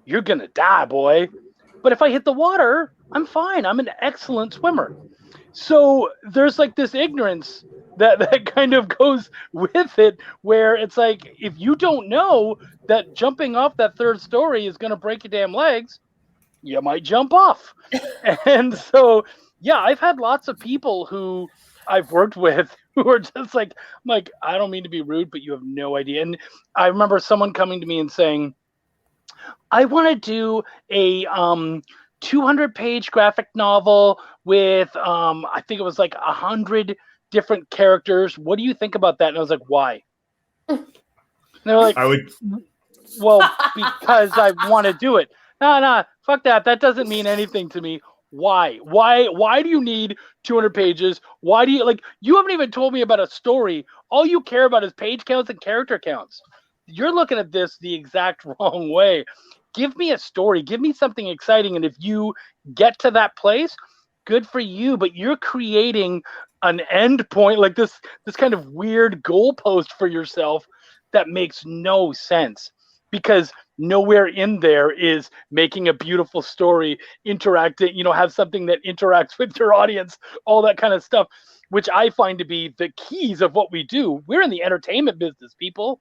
you're going to die, boy. But if I hit the water, I'm fine. I'm an excellent swimmer. So there's like this ignorance that kind of goes with it, where it's like, if you don't know that jumping off that 3rd story is going to break your damn legs, you might jump off. And so, yeah, I've had lots of people who I've worked with who are just like, I'm like, I don't mean to be rude, but you have no idea. And I remember someone coming to me and saying, I want to do a 200-page graphic novel with, I think it was like 100 different characters. What do you think about that? And I was like, why? And they're like, well, because I want to do it. No, fuck that. That doesn't mean anything to me. Why? Why do you need 200 pages? Why do you, like, you haven't even told me about a story. All you care about is page counts and character counts. You're looking at this the exact wrong way. Give me a story. Give me something exciting. And if you get to that place, good for you. But you're creating an end point, like this kind of weird goalpost for yourself that makes no sense, because nowhere in there is making a beautiful story, interacting, have something that interacts with your audience, all that kind of stuff, which I find to be the keys of what we do. We're in the entertainment business, people.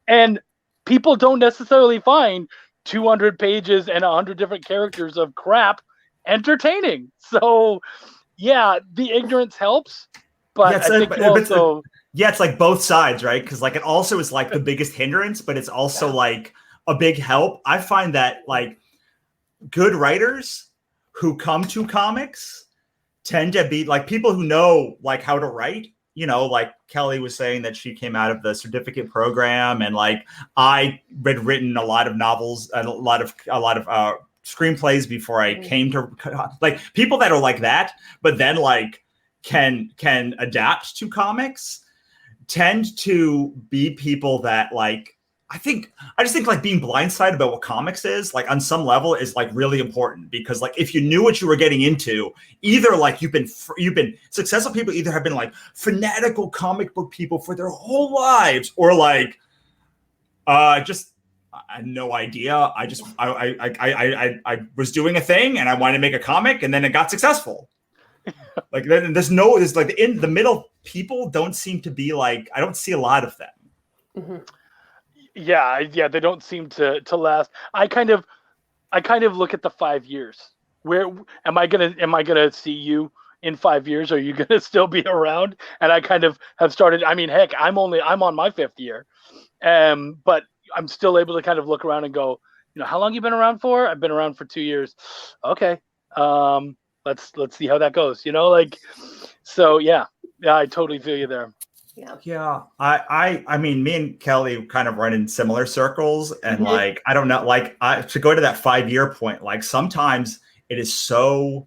And people don't necessarily find 200 pages and 100 different characters of crap entertaining. So, yeah, the ignorance helps, but yeah, I think also... it's like both sides, right? Because like it also is like the biggest hindrance, but it's also like a big help. I find that like good writers who come to comics tend to be like people who know like how to write. Like Kelly was saying that she came out of the certificate program, and like I had written a lot of novels and a lot of screenplays before I came to like people that are like that, but then like can adapt to comics tend to be people that like, I just think like being blindsided about what comics is like on some level is like really important, because like if you knew what you were getting into, either like you've been successful people either have been like fanatical comic book people for their whole lives, or like just I had no idea. I was doing a thing and I wanted to make a comic and then it got successful. Like there's like in the middle people don't seem to be like, I don't see a lot of them. Mm-hmm. Yeah, they don't seem to last. I kind of look at the 5 years. Where am I gonna see you in 5 years? Are you gonna still be around? And I kind of have started. I mean, heck, I'm on my 5th year, but I'm still able to kind of look around and go, how long you been around for? I've been around for 2 years. Okay, let's see how that goes. So yeah. Yeah, I totally feel you there. Yeah. I mean, me and Kelly kind of run in similar circles, and Mhm. like, I don't know, like to go to that 5-year point, like sometimes it's so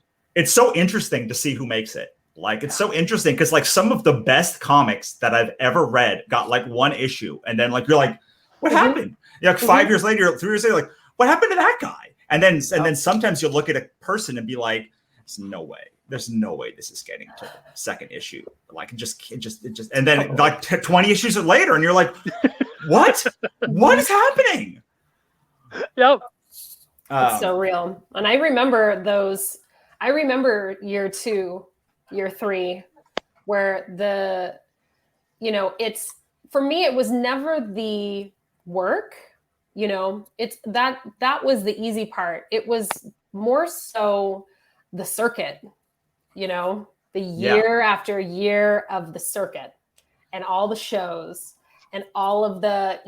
interesting to see who makes it. Like, it's so interesting because like some of the best comics that I've ever read got like one issue, and then like you're like, what happened? Like 5 years later, 3 years later, like, what happened to that guy? And then sometimes you'll look at a person and be like, there's no way. There's no way this is getting to the second issue. Like, it just, and then like 20 issues later, and you're like, what? What is happening? Yep. It's so real. And I remember those. I remember year 2, year 3, where it's, for me, it was never the work, it's that was the easy part. It was more so the circuit, the year after year of the circuit and all the shows and all of the,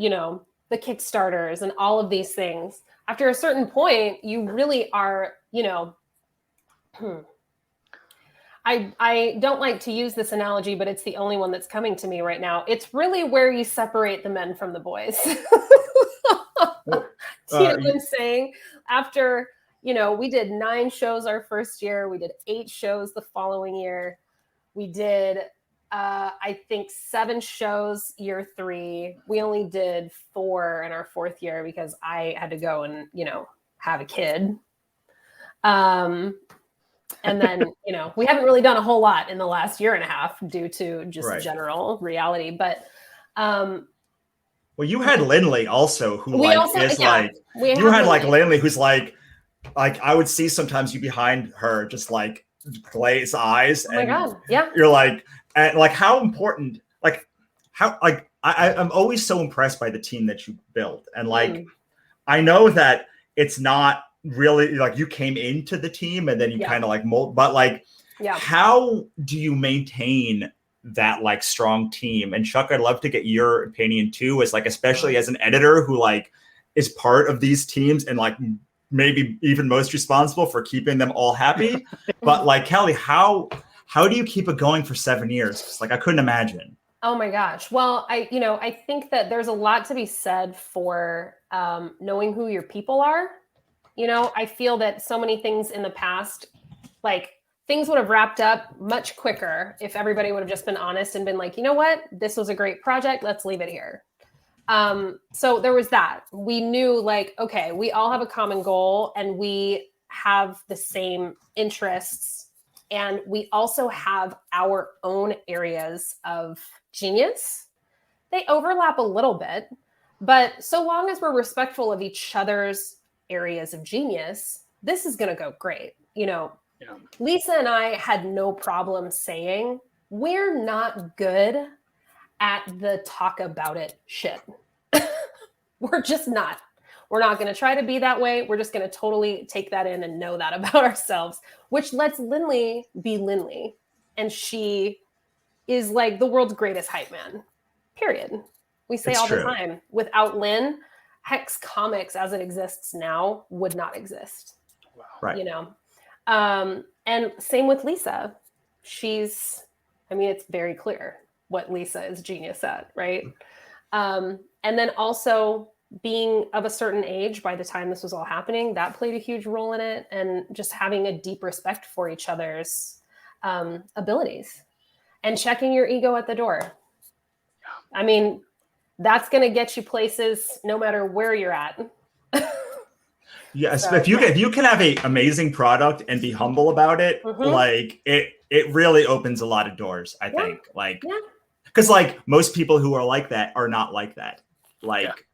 the Kickstarters and all of these things. After a certain point, you really are, I don't like to use this analogy, but it's the only one that's coming to me right now. It's really where you separate the men from the boys. Do you know what I'm saying? After, we did 9 shows our first year. We did 8 shows the following year. We did, I think, 7 shows year 3. We only did 4 in our 4th year because I had to go and, have a kid. And then, we haven't really done a whole lot in the last year and a half due to just general reality. But, well, you had Lindley also, who you had Lindley. Lindley, who's like I would see sometimes you behind her, just like glaze eyes, my God, yeah. You're like, and like how important, like how, like I'm always so impressed by the team that you built, and like I know that it's not really like you came into the team and then you kind of like mold, but like how do you maintain that like strong team? And Chuck, I'd love to get your opinion too, as like, especially as an editor who like is part of these teams and like maybe even most responsible for keeping them all happy. But like, Kelly, how do you keep it going for 7 years? 'Cause like I couldn't imagine. Oh my gosh. Well, I think that there's a lot to be said for knowing who your people are. I feel that so many things in the past, like things would have wrapped up much quicker if everybody would have just been honest and been like, you know what, this was a great project. Let's leave it here. So there was that. We knew like, okay, we all have a common goal and we have the same interests. And we also have our own areas of genius. They overlap a little bit, but so long as we're respectful of each other's areas of genius, this is going to go great. Lisa and I had no problem saying we're not good at the talk about it shit. We're just not. We're not going to try to be that way. We're just going to totally take that in and know that about ourselves, which lets Lindley be Lindley. And she is like the world's greatest hype man, period. We say all the time, without Lynn, Hex Comics as it exists now would not exist. Wow. Right. And same with Lisa. It's very clear what Lisa is genius at, right? And then also being of a certain age by the time this was all happening, that played a huge role in it. And just having a deep respect for each other's abilities and checking your ego at the door. I mean, that's going to get you places no matter where you're at. Yes, so, if you can have an amazing product and be humble about it, like it really opens a lot of doors, I think. Like, because like most people who are like that are not like that. Like,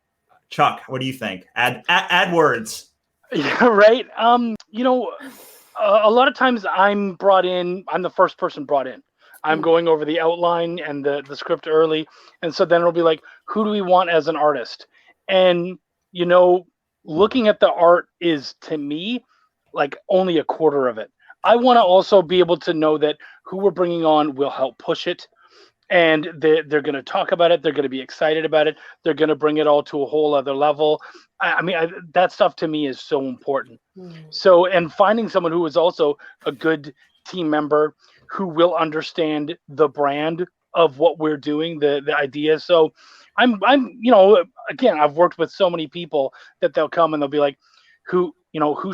Chuck, what do you think? Add words. Yeah, right. A lot of times I'm the first person brought in. I'm going over the outline and the script early. And so then it'll be like, who do we want as an artist? And, looking at the art is, to me, like only a quarter of it. I want to also be able to know that who we're bringing on will help push it. And they're going to talk about it. They're going to be excited about it. They're going to bring it all to a whole other level. That stuff to me is so important. So, and finding someone who is also a good team member, who will understand the brand of what we're doing, the idea. So I'm again, I've worked with so many people that they'll come and they'll be like, who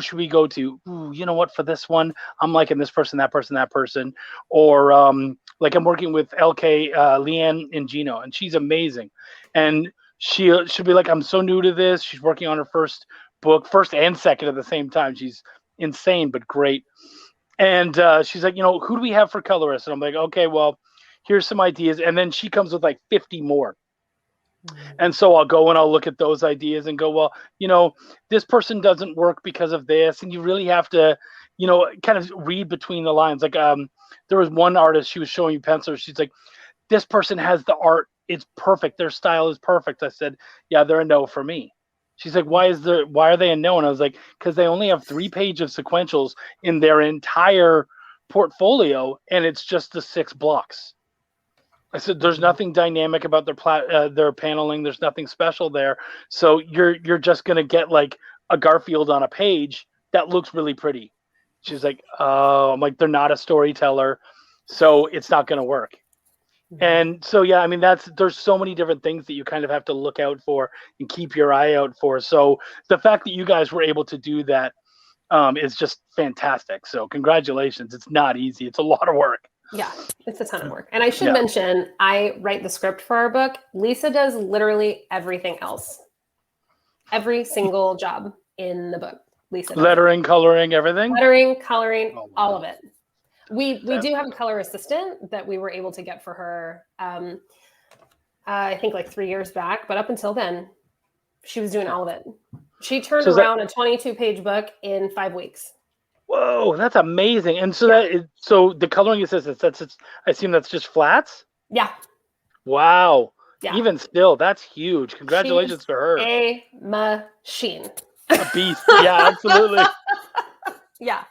should we go to? Ooh, you know what, for this one, I'm liking this person, that person, that person. Or like I'm working with LK, Leanne Ingino, and she's amazing. And she'll be like, I'm so new to this. She's working on her first book, first and second at the same time. She's insane, but great. And she's like, who do we have for colorists? And I'm like, okay, well, here's some ideas. And then she comes with like 50 more. And so I'll go and I'll look at those ideas and go, well, this person doesn't work because of this. And you really have to, kind of read between the lines. Like there was one artist, she was showing me pencils. She's like, this person has the art. It's perfect. Their style is perfect. I said, yeah, they're a no for me. She's like, why are they a no? And I was like, because they only have 3 pages of sequentials in their entire portfolio. And it's just the 6 blocks. I said, there's nothing dynamic about their paneling. There's nothing special there. So you're just going to get like a Garfield on a page that looks really pretty. She's like, oh, I'm like, they're not a storyteller, so it's not going to work. And so, yeah, I mean, there's so many different things that you kind of have to look out for and keep your eye out for. So the fact that you guys were able to do that is just fantastic. So congratulations. It's not easy. It's a lot of work. Yeah, it's a ton of work. And I should mention, I write the script for our book. Lisa does literally everything else. Every single job in the book. Lisa does. Lettering, coloring, everything? Lettering, coloring, all of it. We do have a color assistant that we were able to get for her, I think like 3 years back. But up until then, she was doing all of it. She turned around a 22-page book in 5 weeks. Whoa, that's amazing! And so so the coloring assistance, I assume that's just flats. Yeah. Wow. Yeah. Even still, that's huge. Congratulations to her. A machine. A beast. Yeah, absolutely. Yeah.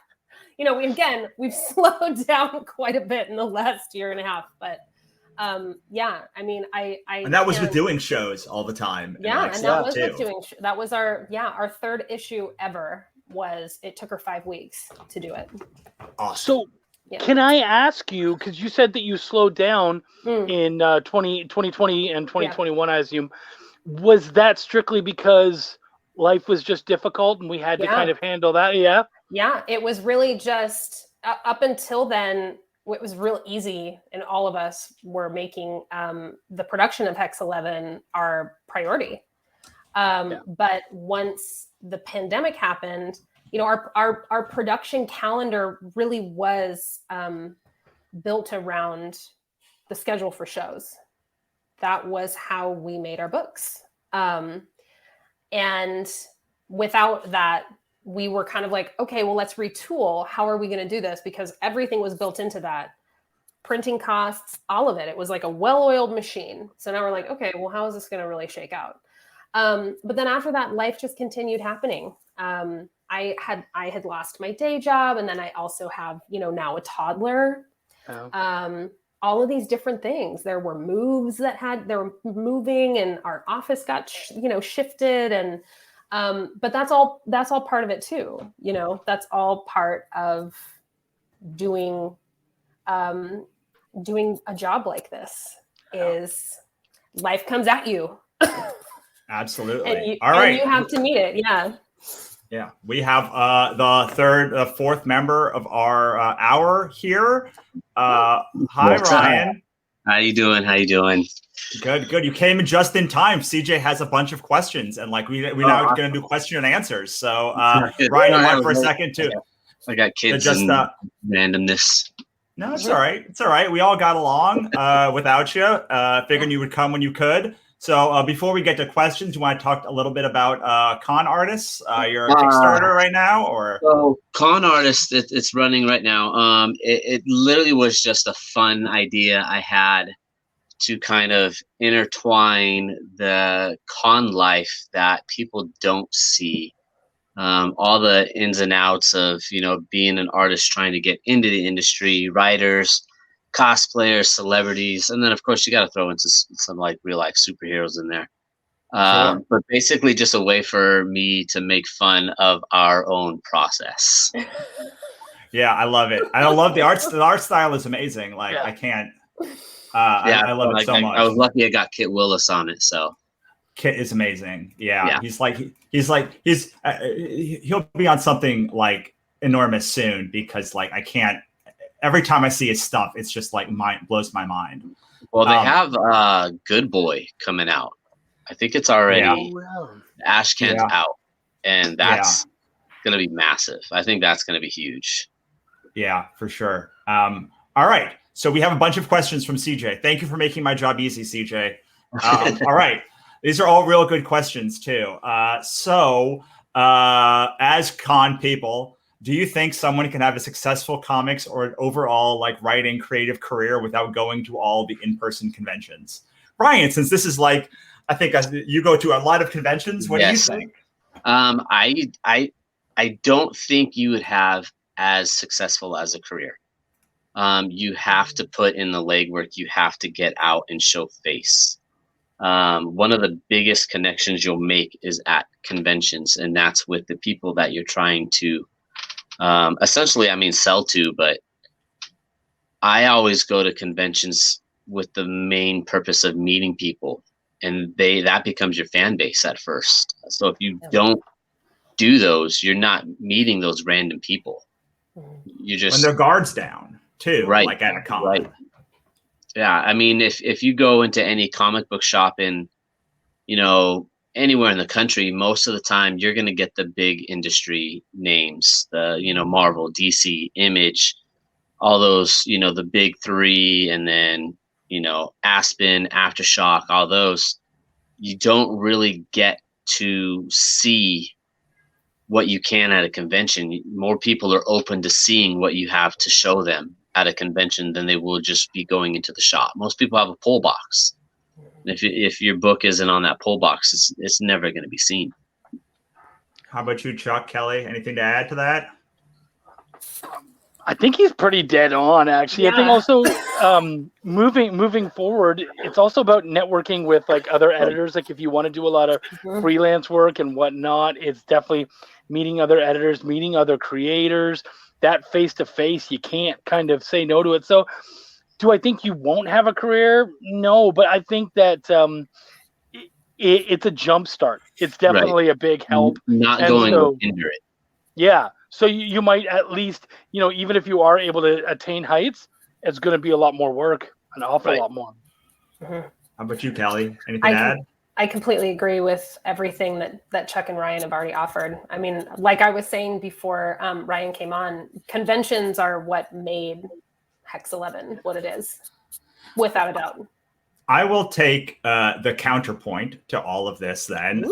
We've slowed down quite a bit in the last year and a half, but yeah, I mean, and that was with doing shows all the time. Yeah, and that was with doing. That was our 3rd issue ever. It took her 5 weeks to do it. Awesome. So can I ask you, because you said that you slowed down in 2020 and 2021, I assume, was that strictly because life was just difficult and we had to kind of handle that? Yeah, it was really just up until then, it was real easy, and all of us were making the production of Hex 11 our priority. But once the pandemic happened, our production calendar really was built around the schedule for shows. That was how we made our books. And without that, we were kind of like, okay, well, let's retool. How are we going to do this? Because everything was built into that. Printing costs, all of it. It was like a well-oiled machine. So now we're like, okay, well, how is this going to really shake out? But then after that, life just continued happening. I had lost my day job, and then I also have, now a toddler. Oh. All of these different things. There were moves they were moving, and our office got shifted, and but that's all part of it too. That's all part of doing a job like this. Is life comes at you. Absolutely. And you have to meet it. Yeah, we have the fourth member of our hour here. Hi, Ryan. How you doing? Good. You came in just in time. CJ has a bunch of questions, and we're now going to do question and answers. So, Ryan, you want for a second too? I got kids and randomness. No, it's all right. It's all right. We all got along without you. Figuring you would come when you could. So before we get to questions, you want to talk a little bit about Con Artists? You're a Kickstarter right now, or? So Con Artists, it's running right now. It literally was just a fun idea I had to kind of intertwine the con life that people don't see. All the ins and outs of, being an artist trying to get into the industry, writers, cosplayers, celebrities, and then of course you got to throw into some real life superheroes in there. Sure. But basically just a way for me to make fun of our own process. Yeah, I love it. I love the art. The art style is amazing. Like I can't. I love it so much. I was lucky I got Kit Willis on it. So Kit is amazing. Yeah. He'll be on something like enormous soon because like I can't. Every time I see his stuff, it's just like blows my mind. Well, they have Good Boy coming out. I think it's already Ashkent's out, and that's going to be massive. I think that's going to be huge. Yeah, for sure. All right. So we have a bunch of questions from CJ. Thank you for making my job easy, CJ. All right. These are all real good questions too. As con people, do you think someone can have a successful comics or an overall like writing creative career without going to all the in-person conventions? Ryan, since this is like, I think you go to a lot of conventions. What do you think? I don't think you would have as successful as a career. You have to put in the legwork. You have to get out and show face. One of the biggest connections you'll make is at conventions, and that's with the people that you're trying to essentially, sell to. But I always go to conventions with the main purpose of meeting people, and that becomes your fan base at first. So if you don't do those, you're not meeting those random people. You just when their guards down too, right? Like at a con. Right. Yeah, if you go into any comic book shop in, anywhere in the country, most of the time you're going to get the big industry names, the Marvel, DC, Image, all those, the big three, and then Aspen, Aftershock, all those. You don't really get to see what you can at a convention. More people are open to seeing what you have to show them at a convention than they will just be going into the shop. Most people have a pull box. If your book isn't on that pull box, it's never going to be seen. How about you, Chuck, Kelly? Anything to add to that? I think he's pretty dead on, actually. Yeah. I think also moving forward, it's also about networking with like other editors. Like if you want to do a lot of freelance work and whatnot, it's definitely meeting other editors, meeting other creators. That face-to-face, you can't kind of say no to it. So do I think you won't have a career? No, but I think that it's a jump start. It's definitely a big help. Not going to hinder it. Yeah. So you might at least, even if you are able to attain heights, it's going to be a lot more work, an awful lot more. How about you, Kelly? Anything to add? I completely agree with everything that Chuck and Ryan have already offered. I mean, like I was saying before Ryan came on, conventions are what made Hex 11 what it is, without a doubt. I will take the counterpoint to all of this then.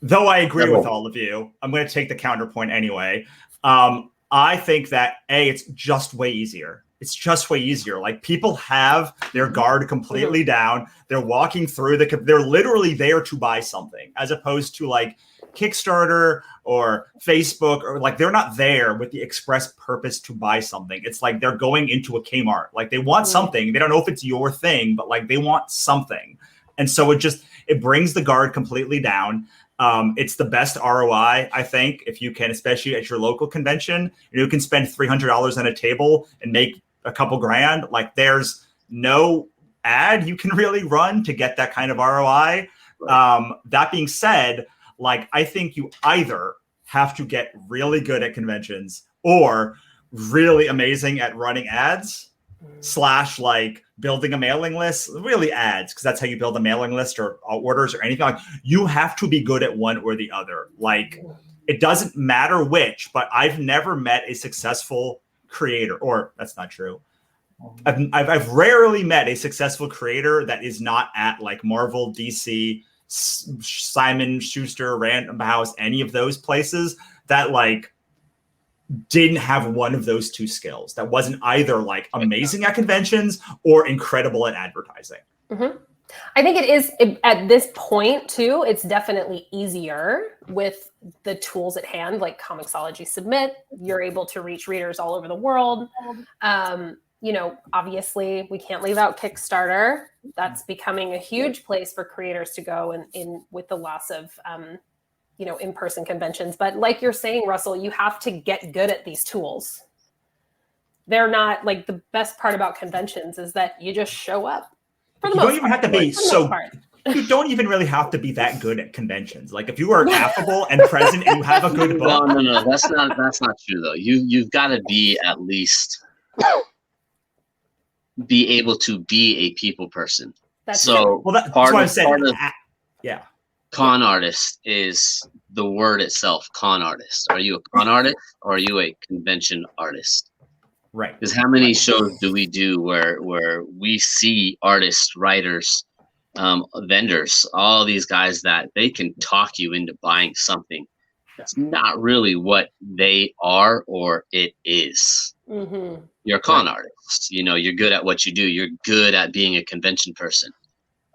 Though I agree with all of you, I'm going to take the counterpoint anyway. I think that, it's just way easier. It's just way easier. Like people have their guard completely down. They're walking through they're literally there to buy something, as opposed to like Kickstarter or Facebook, or like they're not there with the express purpose to buy something. It's like they're going into a Kmart. Like they want something. They don't know if it's your thing, but like they want something. And so it brings the guard completely down. It's the best ROI, I think, if you can, especially at your local convention. You can spend $300 on a table and make a couple grand. Like there's no ad you can really run to get that kind of ROI. That being said, like I think you either have to get really good at conventions or really amazing at running ads / like building a mailing list, really ads, because that's how you build a mailing list or orders or anything. Like you have to be good at one or the other. Like it doesn't matter which, but I've never met a successful creator, or that's not true. I've rarely met a successful creator that is not at like Marvel, DC, Simon Schuster, Random House, any of those places that like didn't have one of those two skills. That wasn't either like amazing at conventions or incredible at advertising. I think it is at this point too. It's definitely easier with the tools at hand, like Comixology Submit. You're able to reach readers all over the world. Obviously we can't leave out Kickstarter. That's becoming a huge place for creators to go in with the loss of in-person conventions. But like you're saying, Russell, you have to get good at these tools. They're not like the best part about conventions is that you just show up. For the You most don't even part. have to be For the most part. You don't even really have to be that good at conventions. Like if you are affable and present and you have a good book. No. That's not true though. You've got to be at least be able to be a people person. That's so that's what I said. Yeah. Con artist is the word itself. Con artist. Are you a con artist or are you a convention artist? Right. Because how many shows do we do where we see artists, writers, vendors, all these guys that they can talk you into buying something. It's not really what they are or it is. Mm-hmm. You're a con artist. You're good at what you do. You're good at being a convention person.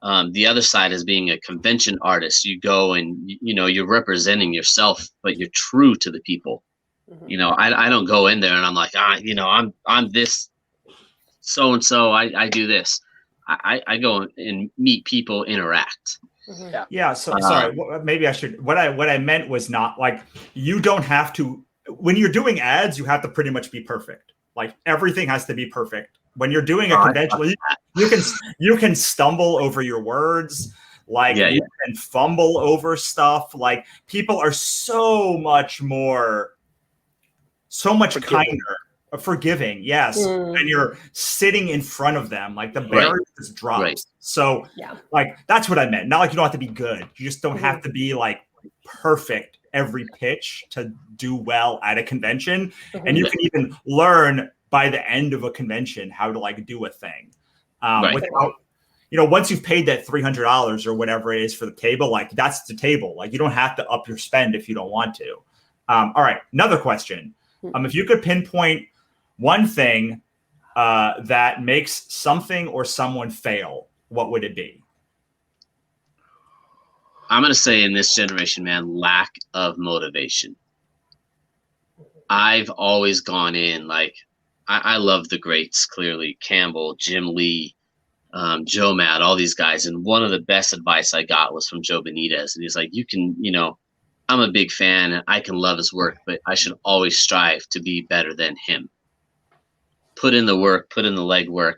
The other side is being a convention artist. You go and you're representing yourself, but you're true to the people. Mm-hmm. I don't go in there and I'm like, I'm this so and so. I do this. I go and meet people, interact. Mm-hmm. Yeah. So sorry. Maybe I should. What I meant was not like you don't have to. When you're doing ads, you have to pretty much be perfect. Like everything has to be perfect. When you're doing a convention, you can stumble over your words. Like you can fumble over stuff. Like people are so much kinder. Forgiving, yes. And you're sitting in front of them, like the barrier just drops. Right. So, like that's what I meant. Not like you don't have to be good. You just don't have to be like perfect every pitch to do well at a convention. And you can even learn by the end of a convention how to like do a thing. Without, once you've paid that $300 or whatever it is for the table, like that's the table. Like you don't have to up your spend if you don't want to. All right, another question. If you could pinpoint one thing that makes something or someone fail, what would it be? I'm going to say in this generation, man, lack of motivation. I've always gone in like, I love the greats, clearly, Campbell, Jim Lee, Joe Matt, all these guys. And one of the best advice I got was from Joe Benitez. And he's like, I'm a big fan. I can love his work, but I should always strive to be better than him. Put in the work, put in the legwork,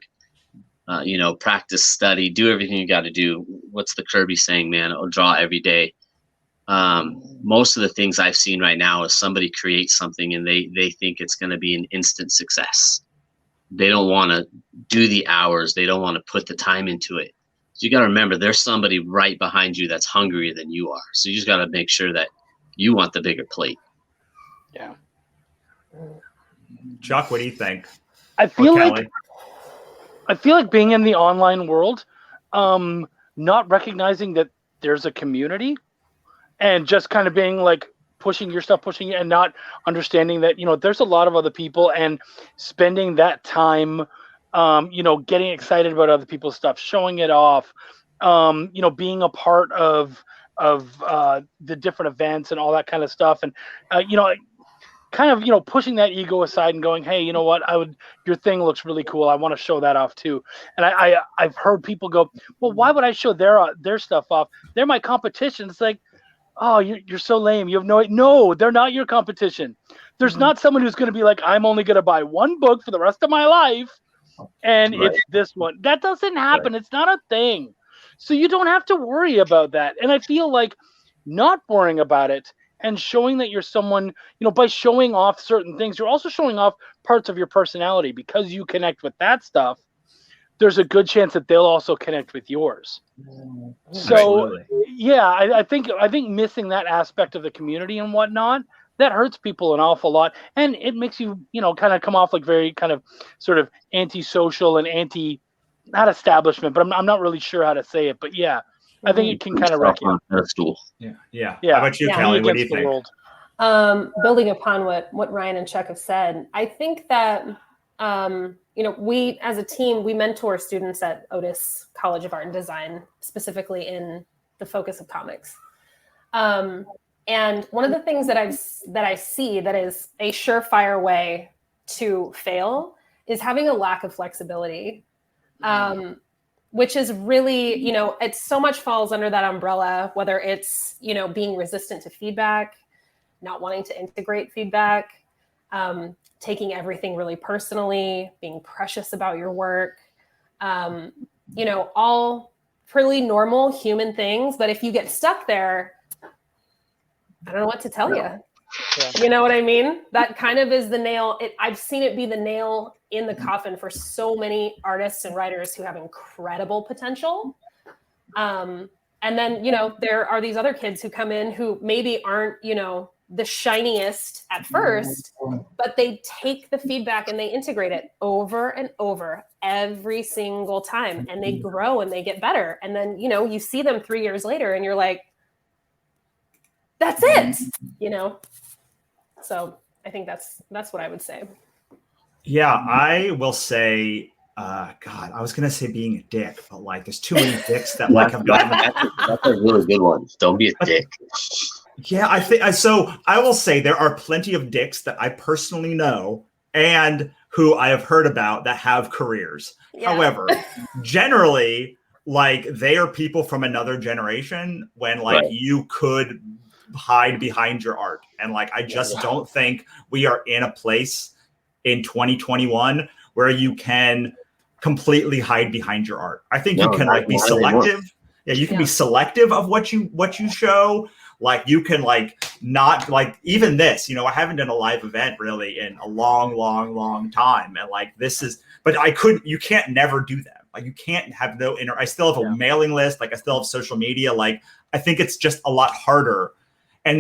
practice, study, do everything you got to do. What's the Kirby saying, man? I'll draw every day. Most of the things I've seen right now is somebody creates something and they think it's going to be an instant success. They don't want to do the hours. They don't want to put the time into it. So you got to remember there's somebody right behind you that's hungrier than you are. So you just got to make sure that you want the bigger plate. Yeah. Chuck, what do you think? I feel like being in the online world, not recognizing that there's a community and just kind of being like pushing and not understanding that, there's a lot of other people and spending that time, getting excited about other people's stuff, showing it off, being a part of the different events and all that kind of stuff. And, kind of, pushing that ego aside and going, hey, you know what, your thing looks really cool. I want to show that off too. And I've heard people go, well, why would I show their stuff off? They're my competition. It's like, oh, you're so lame. You have no, they're not your competition. There's not someone who's going to be like, I'm only going to buy one book for the rest of my life. And it's this one. That doesn't happen. It's not a thing. So you don't have to worry about that. And I feel like not worrying about it and showing that you're someone, by showing off certain things, you're also showing off parts of your personality because you connect with that stuff. There's a good chance that they'll also connect with yours. So, yeah, I think missing that aspect of the community and whatnot, that hurts people an awful lot. And it makes you, kind of come off like very kind of sort of antisocial and not establishment, but I'm not really sure how to say it. But yeah, I think it can kind of wreck you. Yeah. How about you, Kelly? What do you think? Building upon what Ryan and Chuck have said, I think that we as a team, we mentor students at Otis College of Art and Design, specifically in the focus of comics. And one of the things that I see that is a surefire way to fail is having a lack of flexibility. which is really, you know, it's so much falls under that umbrella, whether it's, you know, being resistant to feedback, not wanting to integrate feedback, taking everything really personally, being precious about your work, you know, all pretty normal human things. But if you get stuck there, I don't know what to tell you. Yeah. You know what I mean? That kind of is the nail. I've seen it be the nail in the coffin for so many artists and writers who have incredible potential. And then, you know, there are these other kids who come in who maybe aren't, you know, the shiniest at first, but they take the feedback and they integrate it over and over every single time, and they grow and they get better. And then, you know, you see them 3 years later and you're like, that's it, you know? So I think that's what I would say. Yeah, I will say, God, I was gonna say being a dick, but like, there's too many dicks that like have gotten. That's a really good one. Don't be a dick. Yeah, I think so. I will say there are plenty of dicks that I personally know and who I have heard about that have careers. Yeah. However, generally, like, they are people from another generation when like Right. you could hide behind your art. And like, I just don't think we are in a place in 2021 where you can completely hide behind your art. I think you can like be selective. Yeah, you can be selective of what you show. Like, you can like not like, even this, you know, I haven't done a live event really in a long time. And like, this is, but you can't never do that. Like, you can't have I still have a mailing list. Like, I still have social media. Like, I think it's just a lot harder. And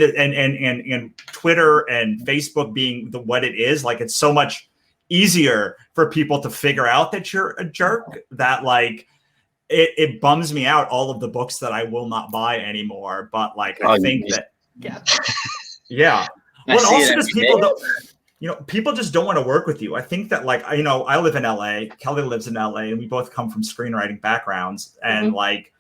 Twitter and Facebook being what it is, like, it's so much easier for people to figure out that you're a jerk that like it bums me out, all of the books that I will not buy anymore. But like, I think that yeah. Well, also just people don't, you know, people just don't want to work with you. I think that like, you know, I live in LA, Kelly lives in LA, and we both come from screenwriting backgrounds. And like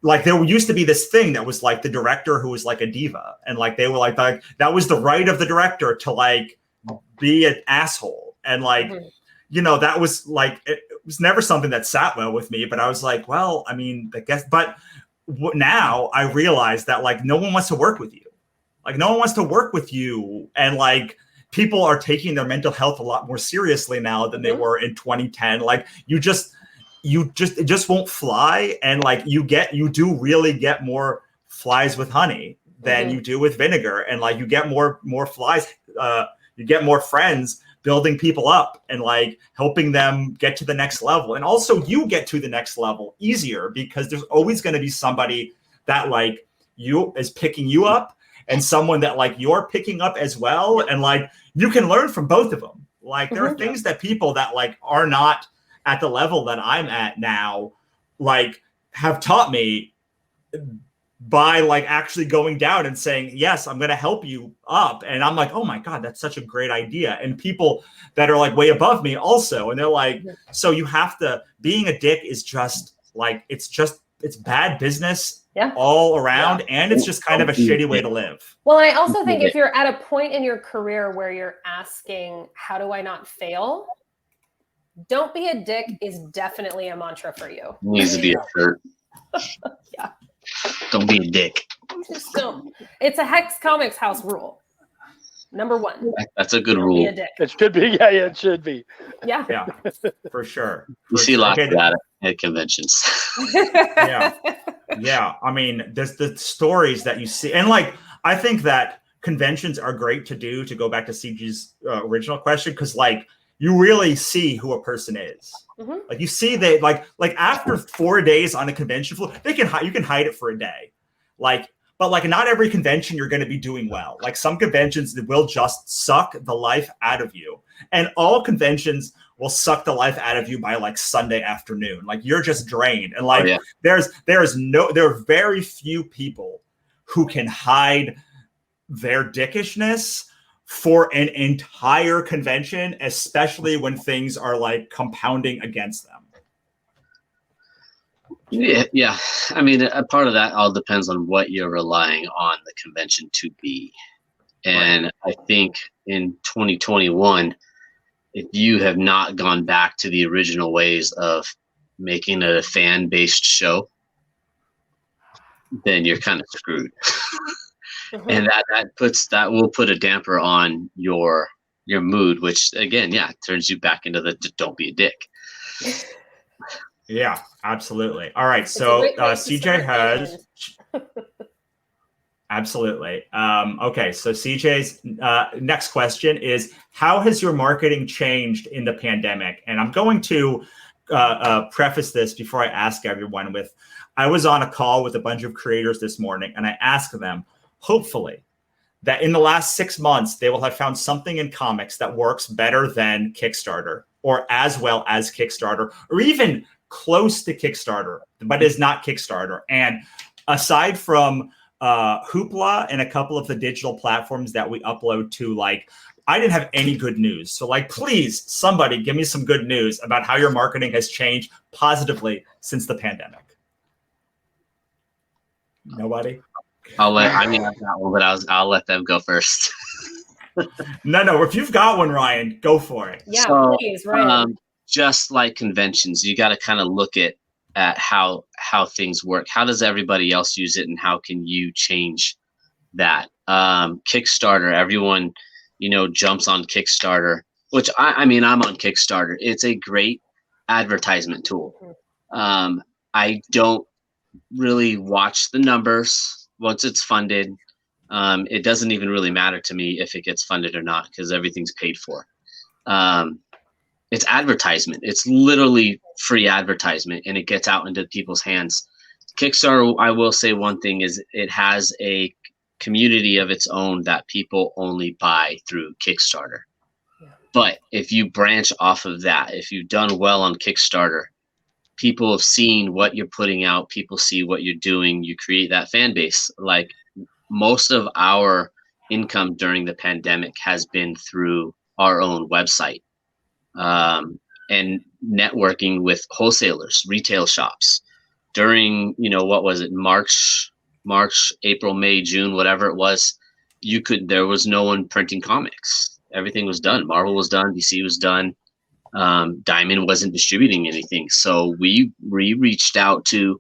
there used to be this thing that was like the director who was like a diva, and like they were like that was the right of the director to like be an asshole, and like you know, that was like, it was never something that sat well with me. But I was like, well, I mean, I guess. But now I realize that like no one wants to work with you, like no one wants to work with you, and like people are taking their mental health a lot more seriously now than they were in 2010. Like it just won't fly. And like you do really get more flies with honey than you do with vinegar. And like you get more flies, you get more friends building people up and like helping them get to the next level. And also you get to the next level easier because there's always going to be somebody that like you is picking you up and someone that like you're picking up as well. And like, you can learn from both of them. Like there are things that people that like are not at the level that I'm at now, like have taught me by like actually going down and saying, yes, I'm going to help you up. And I'm like, oh my God, that's such a great idea. And people that are like way above me also. And they're like, so you have to, being a dick is just like, it's bad business all around. And it's just kind of a shitty way to live. Well, I also think if you're at a point in your career where you're asking, how do I not fail? Don't be a dick is definitely a mantra for you. Needs to be a shirt. Yeah. Don't be a dick. Just don't. It's a Hex Comics house rule. Number 1. That's a good Don't rule. be a dick. It should be. Yeah, it should be. Yeah. Yeah, for sure. You see lots of that at conventions. Yeah. I mean, there's the stories that you see. And like, I think that conventions are great to do, to go back to CG's original question, because like, you really see who a person is. Like you see they like after 4 days on a convention floor, you can hide it for a day. Like, but like not every convention you're going to be doing well. Like some conventions that will just suck the life out of you. And all conventions will suck the life out of you by like Sunday afternoon. Like you're just drained. And like there are very few people who can hide their dickishness for an entire convention, especially when things are like compounding against them. Yeah. I mean, a part of that all depends on what you're relying on the convention to be. And I think in 2021, if you have not gone back to the original ways of making a fan-based show, then you're kind of screwed. And that will put a damper on your mood, which again, turns you back into the don't be a dick. Yeah, absolutely. All right, so CJ has absolutely. Okay, so CJ's next question is, how has your marketing changed in the pandemic? And I'm going to preface this before I ask everyone with, I was on a call with a bunch of creators this morning, and I asked them, hopefully, that in the last 6 months, they will have found something in comics that works better than Kickstarter, or as well as Kickstarter, or even close to Kickstarter, but is not Kickstarter. And aside from Hoopla and a couple of the digital platforms that we upload to, like, I didn't have any good news. So, like, please, somebody give me some good news about how your marketing has changed positively since the pandemic. Nobody? I've got one, but I'll let them go first. No. If you've got one, Ryan, go for it. Yeah, So, please, Ryan. Just like conventions, you got to kind of look at how things work. How does everybody else use it, and how can you change that? Kickstarter, everyone, jumps on Kickstarter, which I'm on Kickstarter. It's a great advertisement tool. I don't really watch the numbers once it's funded. It doesn't even really matter to me if it gets funded or not, because everything's paid for. It's advertisement. It's literally free advertisement, and it gets out into people's hands. Kickstarter, I will say one thing, is it has a community of its own that people only buy through Kickstarter. Yeah. But if you branch off of that, if you've done well on Kickstarter, people have seen what you're putting out, people see what you're doing, you create that fan base. Like, most of our income during the pandemic has been through our own website. And networking with wholesalers, retail shops during, what was it? March, April, May, June, whatever it was, there was no one printing comics. Everything was done. Marvel was done. DC was done. Diamond wasn't distributing anything. So we reached out to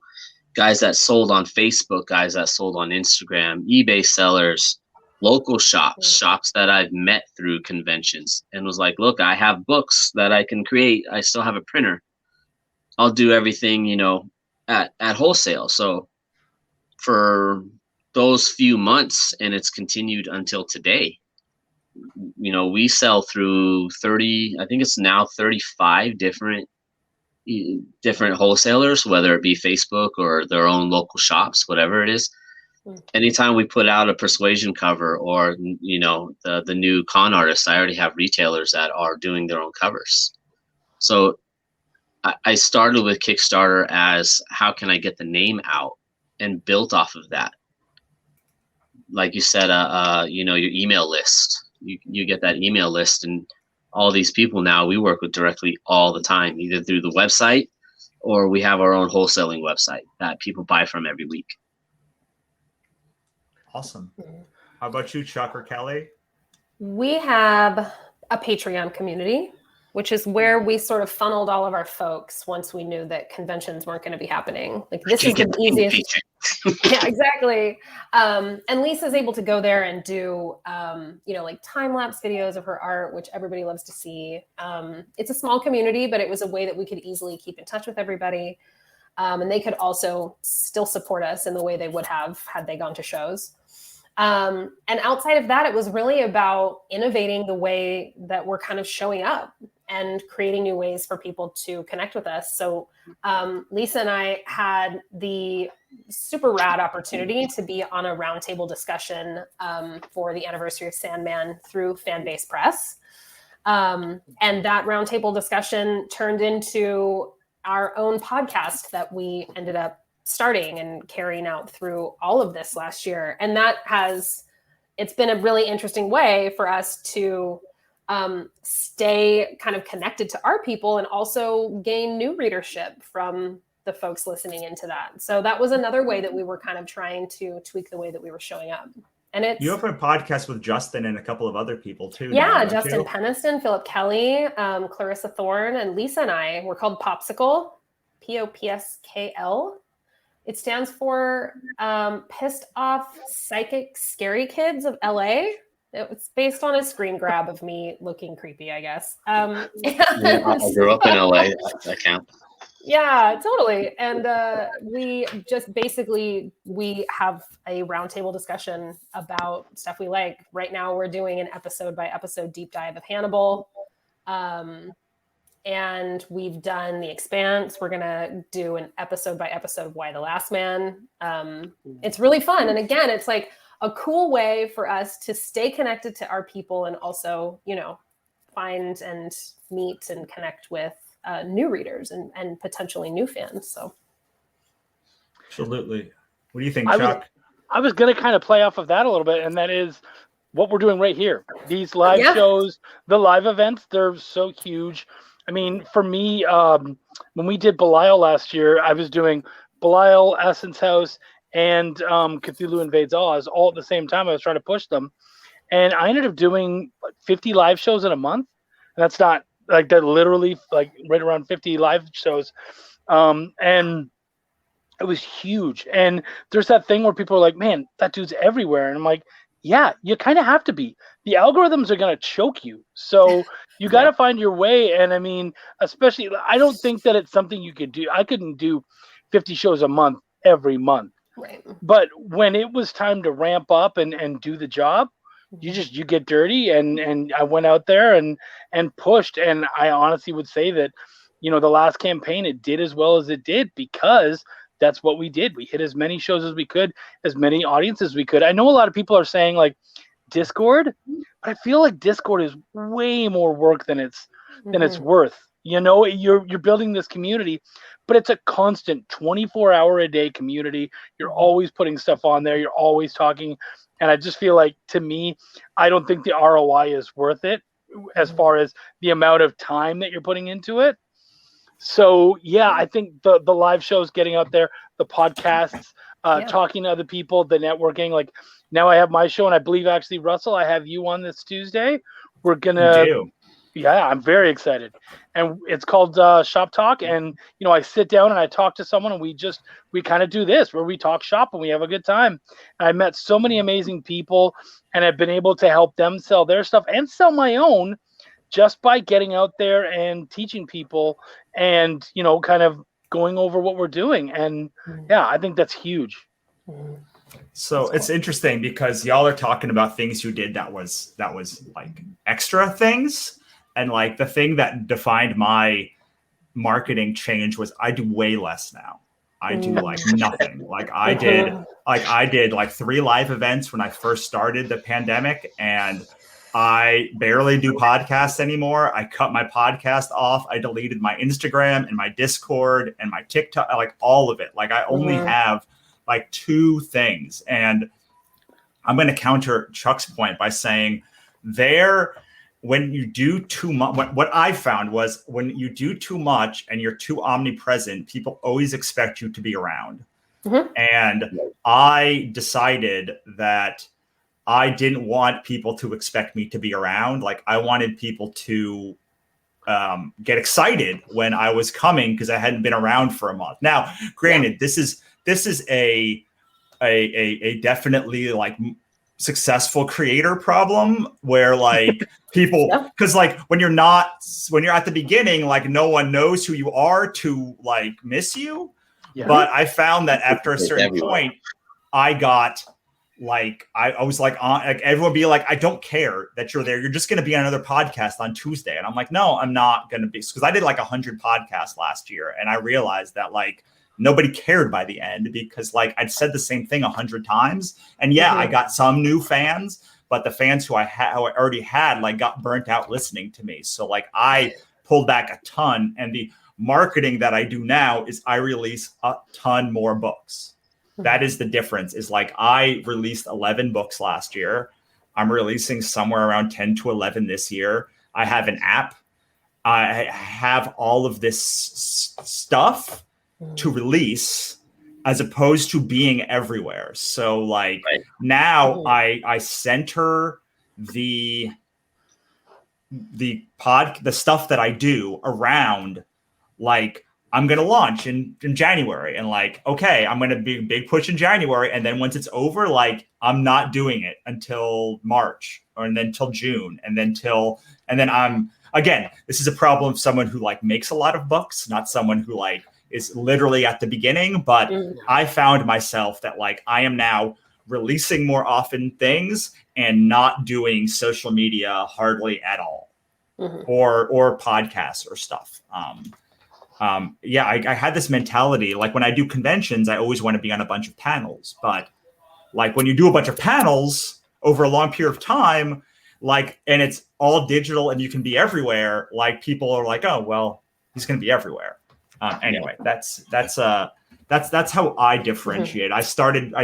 guys that sold on Facebook, guys that sold on Instagram, eBay sellers, local shops that I've met through conventions, and was like, look, I have books that I can create. I still have a printer. I'll do everything, at wholesale. So for those few months, and it's continued until today, we sell through 30, I think it's now 35 different wholesalers, whether it be Facebook or their own local shops, whatever it is. Anytime we put out a Persuasion cover, or the new con artists, I already have retailers that are doing their own covers. So I started with Kickstarter as, how can I get the name out, and built off of that. Like you said, your email list. You get that email list, and all these people now we work with directly all the time, either through the website, or we have our own wholesaling website that people buy from every week. Awesome. How about you, Chuck or Kelly? We have a Patreon community, which is where we sort of funneled all of our folks once we knew that conventions weren't going to be happening. Like, this is the easiest. Yeah, exactly. And Lisa's able to go there and do, like time-lapse videos of her art, which everybody loves to see. It's a small community, but it was a way that we could easily keep in touch with everybody. And they could also still support us in the way they would have had they gone to shows. And outside of that, it was really about innovating the way that we're kind of showing up and creating new ways for people to connect with us. So Lisa and I had the super rad opportunity to be on a roundtable discussion for the anniversary of Sandman through Fanbase Press. And that roundtable discussion turned into our own podcast that we ended up starting and carrying out through all of this last year. And it's been a really interesting way for us to stay kind of connected to our people and also gain new readership from the folks listening into that. So that was another way that we were kind of trying to tweak the way that we were showing up. And you have a podcast with Justin and a couple of other people too. Yeah, Justin Peniston, Philip Kelly, Clarissa Thorne, and Lisa and I. We're called Popsicle. POPSKL. It stands for Pissed Off Psychic Scary Kids of LA. It's based on a screen grab of me looking creepy, I guess. Yeah, I grew up in LA. That counts. Yeah, totally. And we just basically, we have a roundtable discussion about stuff we like. Right now we're doing an episode by episode deep dive of Hannibal. And we've done The Expanse. We're going to do an episode by episode Why the Last Man. It's really fun. And again, it's like a cool way for us to stay connected to our people and also, you know, find and meet and connect with new readers and potentially new fans. So, absolutely. What do you think, Chuck? I was going to kind of play off of that a little bit, and that is what we're doing right here. These live shows, the live events, they're so huge. I mean, for me, when we did Belial last year, I was doing Belial, Essence House, and Cthulhu Invades Oz all at the same time. I was trying to push them. And I ended up doing like 50 live shows in a month. And that's not like that, literally like right around 50 live shows. And it was huge. And there's that thing where people are like, man, that dude's everywhere. And I'm like, yeah, you kind of have to be. The algorithms are going to choke you. So you got to find your way. And I mean, especially, I don't think that it's something you could do. I couldn't do 50 shows a month every month. Right. But when it was time to ramp up and do the job, you get dirty. And I went out there and pushed. And I honestly would say that, you know, the last campaign, it did as well as it did because that's what we did. We hit as many shows as we could, as many audiences as we could. I know a lot of people are saying like Discord, but I feel like Discord is way more work than it's worth. You know, you're building this community, but it's a constant 24-hour a day community. You're always putting stuff on there. You're always talking. And I just feel like, to me, I don't think the ROI is worth it as far as the amount of time that you're putting into it. So, yeah, I think the live shows, getting out there, the podcasts, talking to other people, the networking. Like, now I have my show, and I believe, actually, Russell, I have you on this Tuesday. We're going to... Yeah, I'm very excited. And it's called Shop Talk. And, you know, I sit down and I talk to someone, and we kind of do this where we talk shop and we have a good time. And I met so many amazing people, and I've been able to help them sell their stuff and sell my own just by getting out there and teaching people and, you know, kind of going over what we're doing. And yeah, I think that's huge. So it's interesting because y'all are talking about things you did that was like extra things. And like the thing that defined my marketing change was I do way less now. I do like nothing. Like I did like 3 live events when I first started the pandemic, and I barely do podcasts anymore. I cut my podcast off. I deleted my Instagram and my Discord and my TikTok, like all of it. Like I only have like 2 things. And I'm going to counter Chuck's point by saying when you do too much, what I found was when you do too much and you're too omnipresent, people always expect you to be around. And I decided that I didn't want people to expect me to be around. Like I wanted people to get excited when I was coming because I hadn't been around for a month. Now, granted, this is a definitely like successful creator problem where like people, because like when you're at the beginning, like no one knows who you are to like miss you. But I found that after a certain point, I got like I was like on, like everyone be like, I don't care that you're there. You're just going to be on another podcast on Tuesday. And I'm like, no, I'm not going to be, because I did like 100 podcasts last year, and I realized that like nobody cared by the end because like I'd said the same thing 100 times. And I got some new fans, but the fans who I already had like got burnt out listening to me. So like I pulled back a ton, and the marketing that I do now is I release a ton more books. That is the difference, is like I released 11 books last year. I'm releasing somewhere around 10 to 11 this year. I have an app. I have all of this stuff to release as opposed to being everywhere. So like now I center the stuff that I do around like I'm going to launch in January, and like, okay, I'm going to be a big push in January. And then once it's over, like, I'm not doing it until March, and then till June, and then I'm, again, this is a problem of someone who like makes a lot of books, not someone who like is literally at the beginning. But I found myself that like, I am now releasing more often things and not doing social media hardly at all, or podcasts or stuff. I had this mentality, like when I do conventions, I always want to be on a bunch of panels. But like when you do a bunch of panels over a long period of time, like, and it's all digital and you can be everywhere, like people are like, oh, well, he's going to be everywhere. Anyway, that's how I differentiate. I started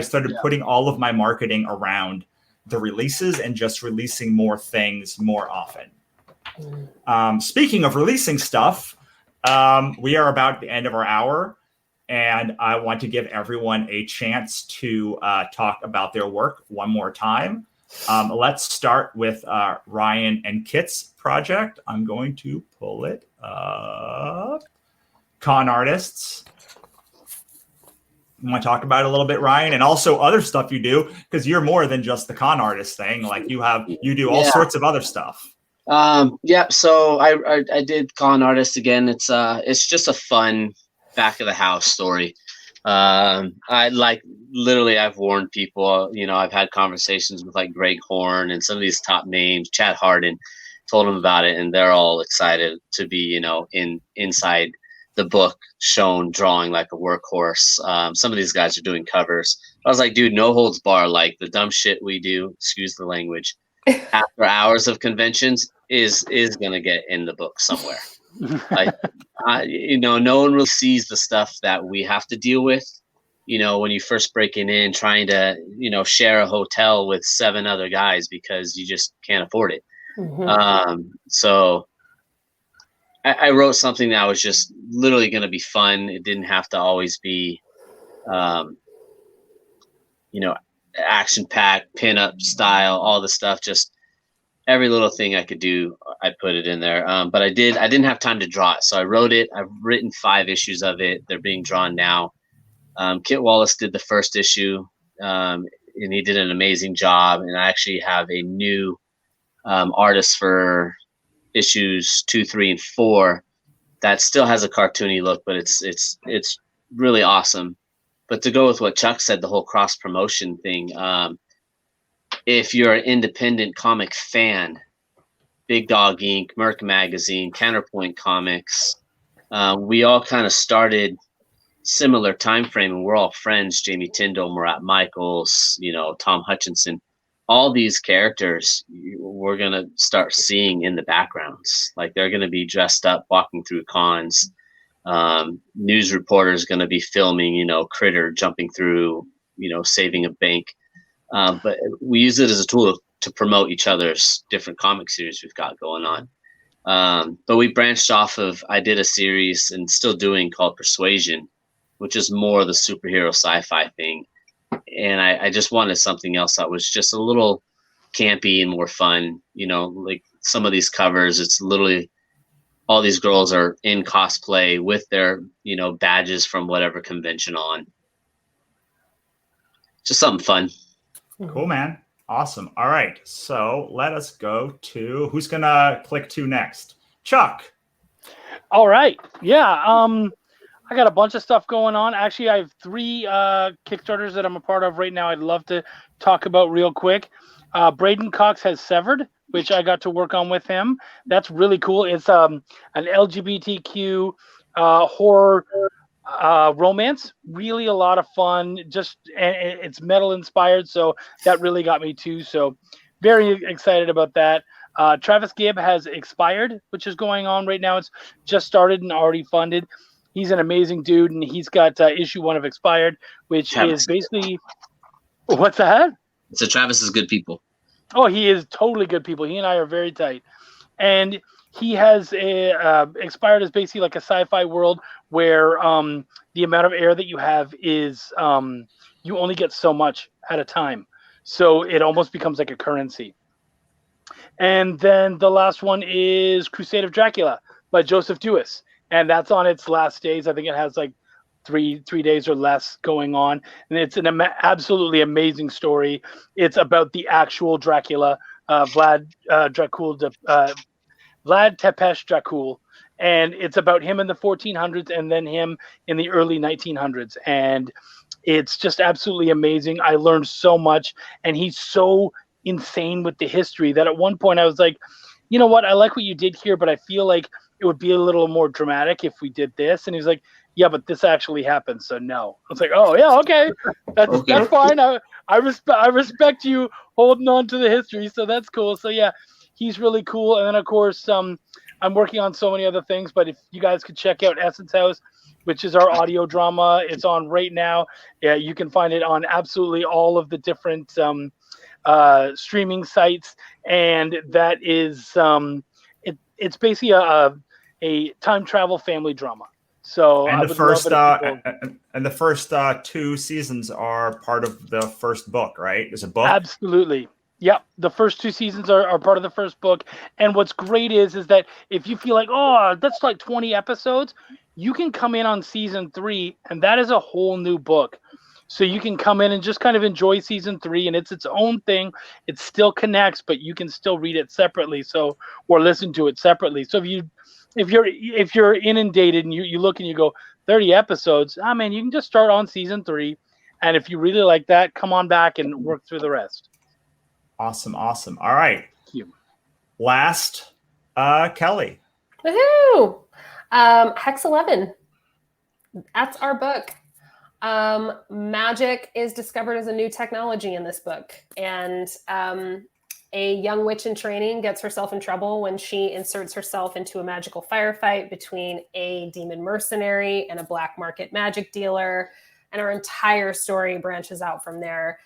putting all of my marketing around the releases and just releasing more things more often. Speaking of releasing stuff, we are about the end of our hour, and I want to give everyone a chance to talk about their work one more time. Let's start with Ryan and Kit's project. I'm going to pull it up. Con Artists. You want to talk about it a little bit, Ryan, and also other stuff you do, because you're more than just the con artist thing. Like you do all sorts of other stuff. So I did Con Artist again. It's just a fun back of the house story. I like literally I've warned people, I've had conversations with like Greg Horn and some of these top names, Chad Harden, told them about it, and they're all excited to be, inside the book, shown drawing like a workhorse. Some of these guys are doing covers. I was like, dude, no holds bar, like the dumb shit we do, excuse the language, after hours of conventions is gonna get in the book somewhere. Like, no one really sees the stuff that we have to deal with. When you first breaking in, trying to, share a hotel with 7 other guys because you just can't afford it. So I wrote something that was just literally going to be fun. It didn't have to always be, action-packed, pin-up style, all the stuff. Just every little thing I could do, I put it in there. But I didn't have time to draw it. So I wrote it. I've written 5 issues of it. They're being drawn now. Kit Wallace did the first issue, and he did an amazing job. And I actually have a new artist for issues 2, 3, and 4 that still has a cartoony look, but it's really awesome. But to go with what Chuck said, the whole cross promotion thing, if you're an independent comic fan, Big Dog Inc., Merc Magazine, Counterpoint Comics, we all kind of started similar time frame, and we're all friends. Jamie Tyndall, Murat Michaels, Tom Hutchinson. All these characters we're going to start seeing in the backgrounds. Like they're going to be dressed up, walking through cons. News reporters going to be filming, Critter jumping through, saving a bank. But we use it as a tool to promote each other's different comic series we've got going on. But we branched off of, I did a series and still doing called Persuasion, which is more the superhero sci-fi thing. And I just wanted something else that was just a little campy and more fun. Like some of these covers, it's literally all these girls are in cosplay with their, badges from whatever convention on. Just something fun. Cool, man. Awesome. All right. So let us go to who's going to click to next. Chuck. All right. Yeah. I got a bunch of stuff going on. Actually, I have 3 Kickstarters that I'm a part of right now. I'd love to talk about real quick. Braden Cox has Severed, which I got to work on with him. That's really cool. It's an LGBTQ horror romance. Really a lot of fun. Just and it's metal inspired, so that really got me too. So very excited about that. Travis Gibb has Expired, which is going on right now. It's just started and already funded. He's an amazing dude, and he's got issue 1 of Expired, which Travis is basically what's that? So Travis is good people. Oh, he is totally good people. He and I are very tight, and he has a Expired is basically like a sci-fi world where the amount of air that you have is you only get so much at a time, so it almost becomes like a currency. And then the last one is Crusade of Dracula by Joseph Dewis. and that's on its last days. I think it has like three days or less going on, and it's an absolutely amazing story. It's about the actual Dracula, Vlad Tepes Dracul, and it's about him in the 1400s and then him in the early 1900s, and it's just absolutely amazing. I learned so much, and he's so insane with the history that at one point I was like, you know what, I like what you did here, but I feel like it would be a little more dramatic if we did this. And he's like, yeah, but this actually happened, so no. I was like, oh yeah, okay, that's fine. I respect you holding on to the history, so that's cool. So yeah, he's really cool. And then of course, I'm working on so many other things, but if you guys could check out Essence House, which is our audio drama, it's on right now. Yeah, you can find it on absolutely all of the different streaming sites, and that is it's basically a time travel family drama. So and I would love it if people... and the first 2 seasons are part of the first book, right? There's a book. Absolutely. Yep. The first 2 seasons are part of the first book. And what's great is that if you feel like, oh, that's like 20 episodes, you can come in on season 3, and that is a whole new book. So you can come in and just kind of enjoy season 3, and it's its own thing. It still connects, but you can still read it separately, or listen to it separately. So if you're inundated and you look and you go 30 episodes, man, you can just start on season 3, and if you really like that, come on back and work through the rest. Awesome. All right. Thank you. Last, Kelly. Woohoo! Hex 11. That's our book. Magic is discovered as a new technology in this book, and a young witch in training gets herself in trouble when she inserts herself into a magical firefight between a demon mercenary and a black market magic dealer, and our entire story branches out from there.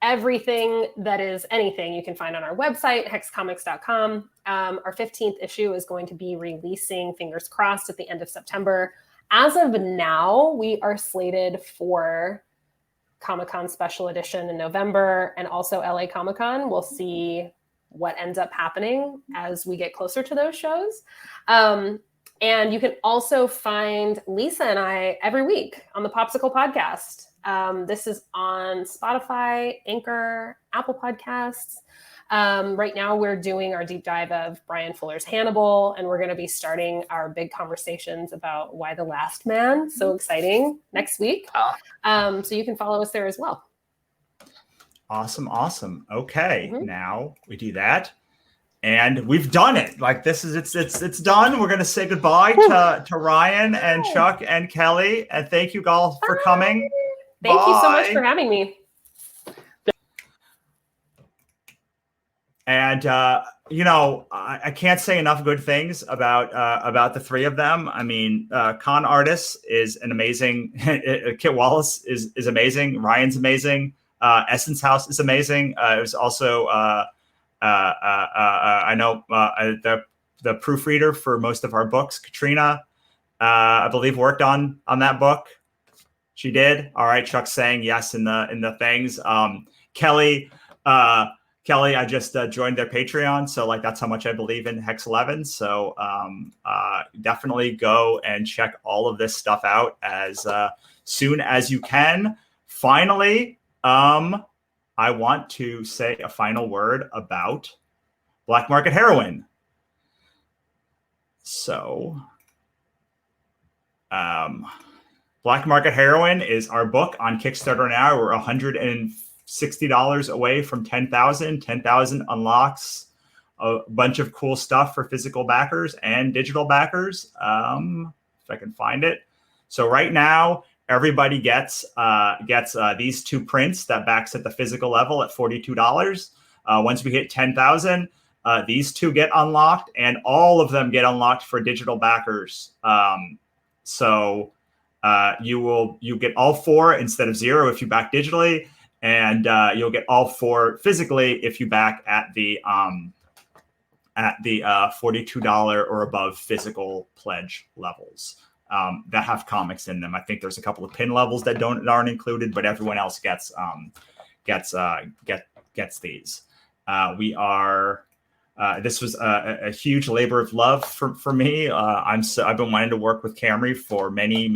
Everything that is anything you can find on our website, hexcomics.com. Our 15th issue is going to be releasing, fingers crossed, at the end of September. As of now, we are slated for Comic-Con Special Edition in November, and also LA Comic-Con. We'll see what ends up happening as we get closer to those shows. And you can also find Lisa and I every week on the Popsicle Podcast. This is on Spotify, Anchor, Apple Podcasts. Right now we're doing our deep dive of Brian Fuller's Hannibal, and we're going to be starting our big conversations about Why the Last Man. So exciting, next week. So you can follow us there as well. Awesome. Okay. Now we do that. And we've done it. Like it's done. We're going to say goodbye to Ryan and Chuck and Kelly. And thank you all for coming. Thank you so much for having me. And I can't say enough good things about the 3 of them. I mean, Con Artis is an amazing. Kit Wallace is amazing. Ryan's amazing. Essence House is amazing. It was also I know the proofreader for most of our books, Katrina, I believe worked on that book. She did. All right. Chuck's saying yes in the things. Kelly, I just joined their Patreon. So like, that's how much I believe in Hex 11. So definitely go and check all of this stuff out as soon as you can. Finally, I want to say a final word about Black Market Heroin. So, Black Market Heroin is our book on Kickstarter now. We're $160 away from 10,000. 10,000 unlocks a bunch of cool stuff for physical backers and digital backers. If I can find it. So right now, everybody gets these 2 prints that backs at the physical level at $42. Once we hit 10,000, these 2 get unlocked, and all of them get unlocked for digital backers. So you get all 4 instead of 0 if you back digitally, and you'll get all 4 physically if you back at the $42 or above physical pledge levels. That have comics in them. I think there's a couple of pin levels that aren't included, but everyone else gets these. We are this was a huge labor of love for me. I've been wanting to work with Camry for many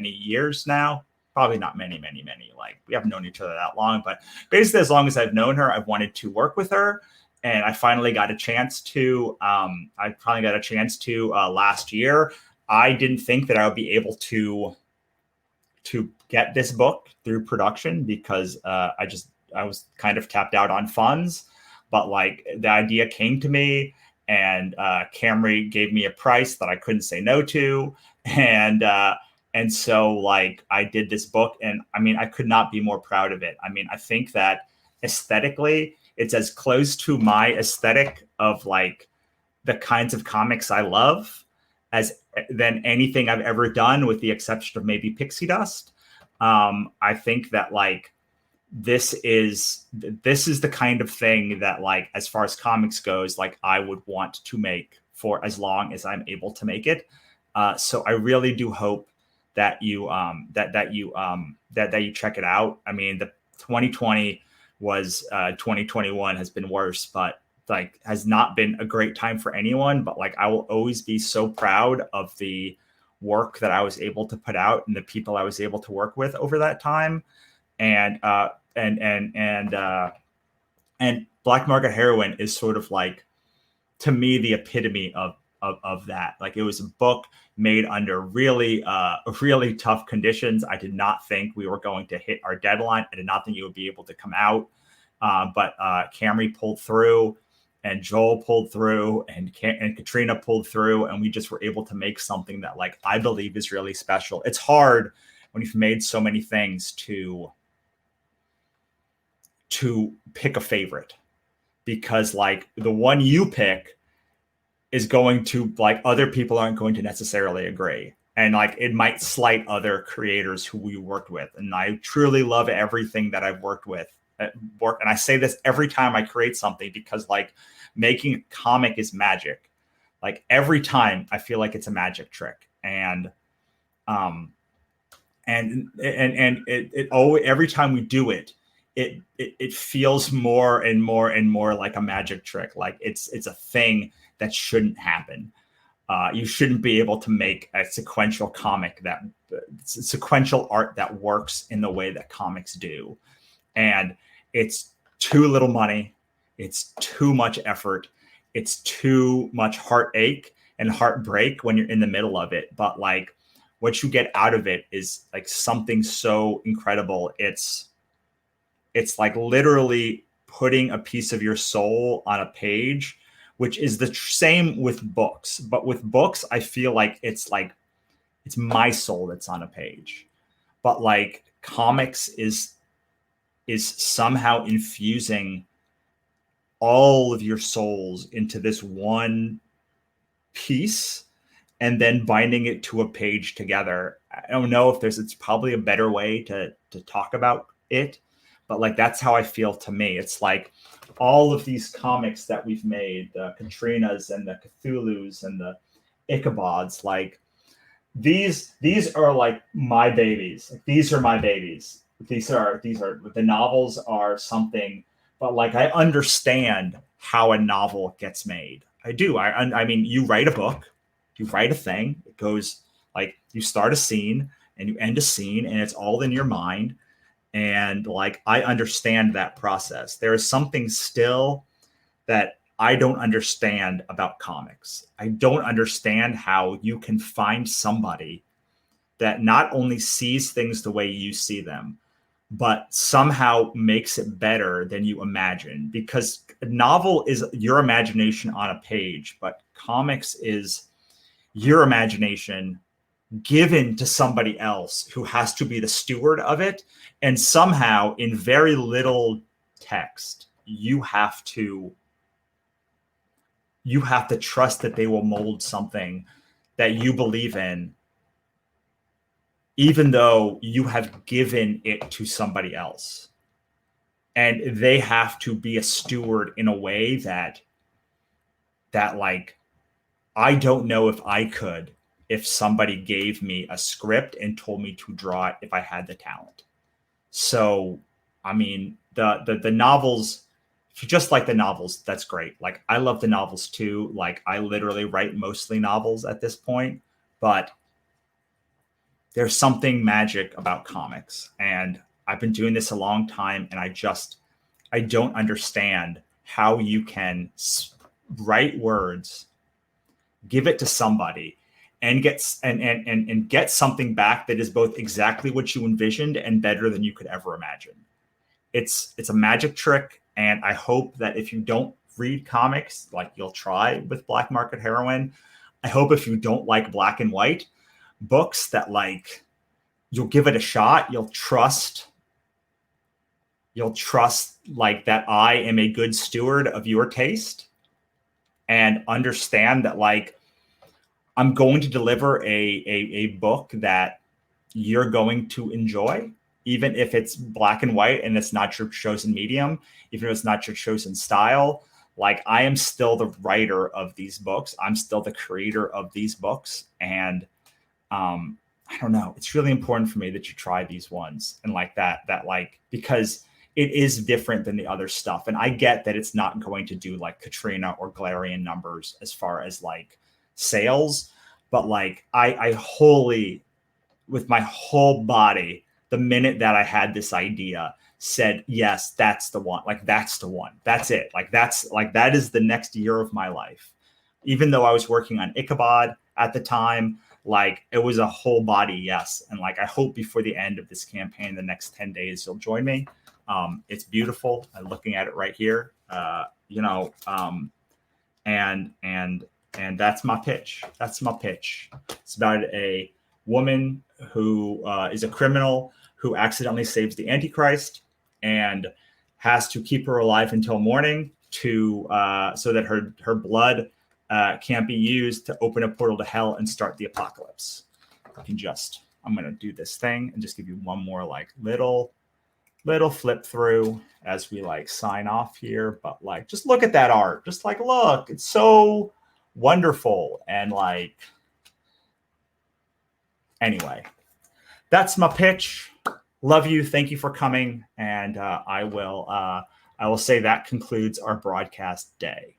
years now. Probably not many. Like, we haven't known each other that long, but basically as long as I've known her, I've wanted to work with her. And I finally got a chance to, last year. I didn't think that I would be able to get this book through production because I was kind of tapped out on funds. But like, the idea came to me, and Camry gave me a price that I couldn't say no to. And so like, I did this book, and I mean, I could not be more proud of it. I mean, I think that aesthetically, it's as close to my aesthetic of like the kinds of comics I love than anything I've ever done, with the exception of maybe Pixie Dust. I think that like, this is the kind of thing that, like, as far as comics goes, like, I would want to make for as long as I'm able to make it. So I really do hope that you that you check it out. I mean, the 2020 was 2021 has been worse, but like, has not been a great time for anyone. But like, I will always be so proud of the work that I was able to put out and the people I was able to work with over that time. And Black Market Heroine is sort of like, to me, the epitome of that. Like, it was a book made under really tough conditions. I did not think we were going to hit our deadline. I did not think it would be able to come out. But Camry pulled through, and Joel pulled through, and Katrina pulled through, and we just were able to make something that, like, I believe is really special. It's hard when you've made so many things to pick a favorite, because like, the one you pick is going to, like, other people aren't going to necessarily agree. And like, it might slight other creators who we worked with. And I truly love everything that I've worked with. And I say this every time I create something, because like, making a comic is magic. Like, every time I feel like it's a magic trick. And it always, every time we do it, it feels more and more like a magic trick. Like, it's a thing that shouldn't happen. You shouldn't be able to make a sequential comic sequential art that works in the way that comics do. And it's too little money. It's too much effort. It's too much heartache and heartbreak when you're in the middle of it. But like, what you get out of it is like something so incredible. It's like literally putting a piece of your soul on a page, which is the same with books. But with books, I feel like it's my soul that's on a page. But like, comics is somehow infusing all of your souls into this one piece and then binding it to a page together. I don't know if it's probably a better way to talk about it, but like, that's how I feel. To me, it's like all of these comics that we've made, the Katrinas and the Cthulhu's and the Ichabods, like, these are like my babies. Like, these are my babies. These are the novels are something, but like, I understand how a novel gets made. I do. I mean, you write a book, you write a thing. It goes like, you start a scene and you end a scene, and it's all in your mind. And like, I understand that process. There is something still that I don't understand about comics. I don't understand how you can find somebody that not only sees things the way you see them, but somehow makes it better than you imagine. Because a novel is your imagination on a page, but comics is your imagination given to somebody else who has to be the steward of it. And somehow, in very little text, you have to trust that they will mold something that you believe in, even though you have given it to somebody else. And they have to be a steward in a way that like, I don't know if I could, if somebody gave me a script and told me to draw it, if I had the talent. So, I mean, the novels if you just like the novels, that's great. Like, I love the novels too. Like, I literally write mostly novels at this point, but there's something magic about comics. And I've been doing this a long time, and I don't understand how you can write words, give it to somebody, and get something back that is both exactly what you envisioned and better than you could ever imagine. It's a magic trick, and I hope that if you don't read comics, like you'll try with Black Market Heroine. I hope if you don't like black and white books, that like you'll give it a shot. You'll trust like that I am a good steward of your taste, and understand that like I'm going to deliver a book that you're going to enjoy, even if it's black and white and it's not your chosen medium, even if it's not your chosen style. Like, I am still the writer of these books. I'm still the creator of these books. And I don't know, it's really important for me that you try these ones, and like that like, because it is different than the other stuff. And I get that it's not going to do like Katrina or Galarian numbers as far as like sales, but like I wholly, with my whole body, the minute that I had this idea, said, yes, that's the one. Like, that's the one. That's it. Like, that is the next year of my life. Even though I was working on Ichabod at the time, like, it was a whole body yes. And like, I hope before the end of this campaign, the next 10 days, you'll join me. It's beautiful. I'm looking at it right here. And that's my pitch. That's my pitch. It's about a woman who is a criminal who accidentally saves the Antichrist and has to keep her alive until morning to so that her blood can't be used to open a portal to hell and start the apocalypse. I'm going to do this thing and just give you one more like little flip through as we like sign off here. But like, just look at that art. Just like, look, it's so wonderful. And like, anyway, that's my pitch. Love you. Thank you for coming. And I will say that concludes our broadcast day.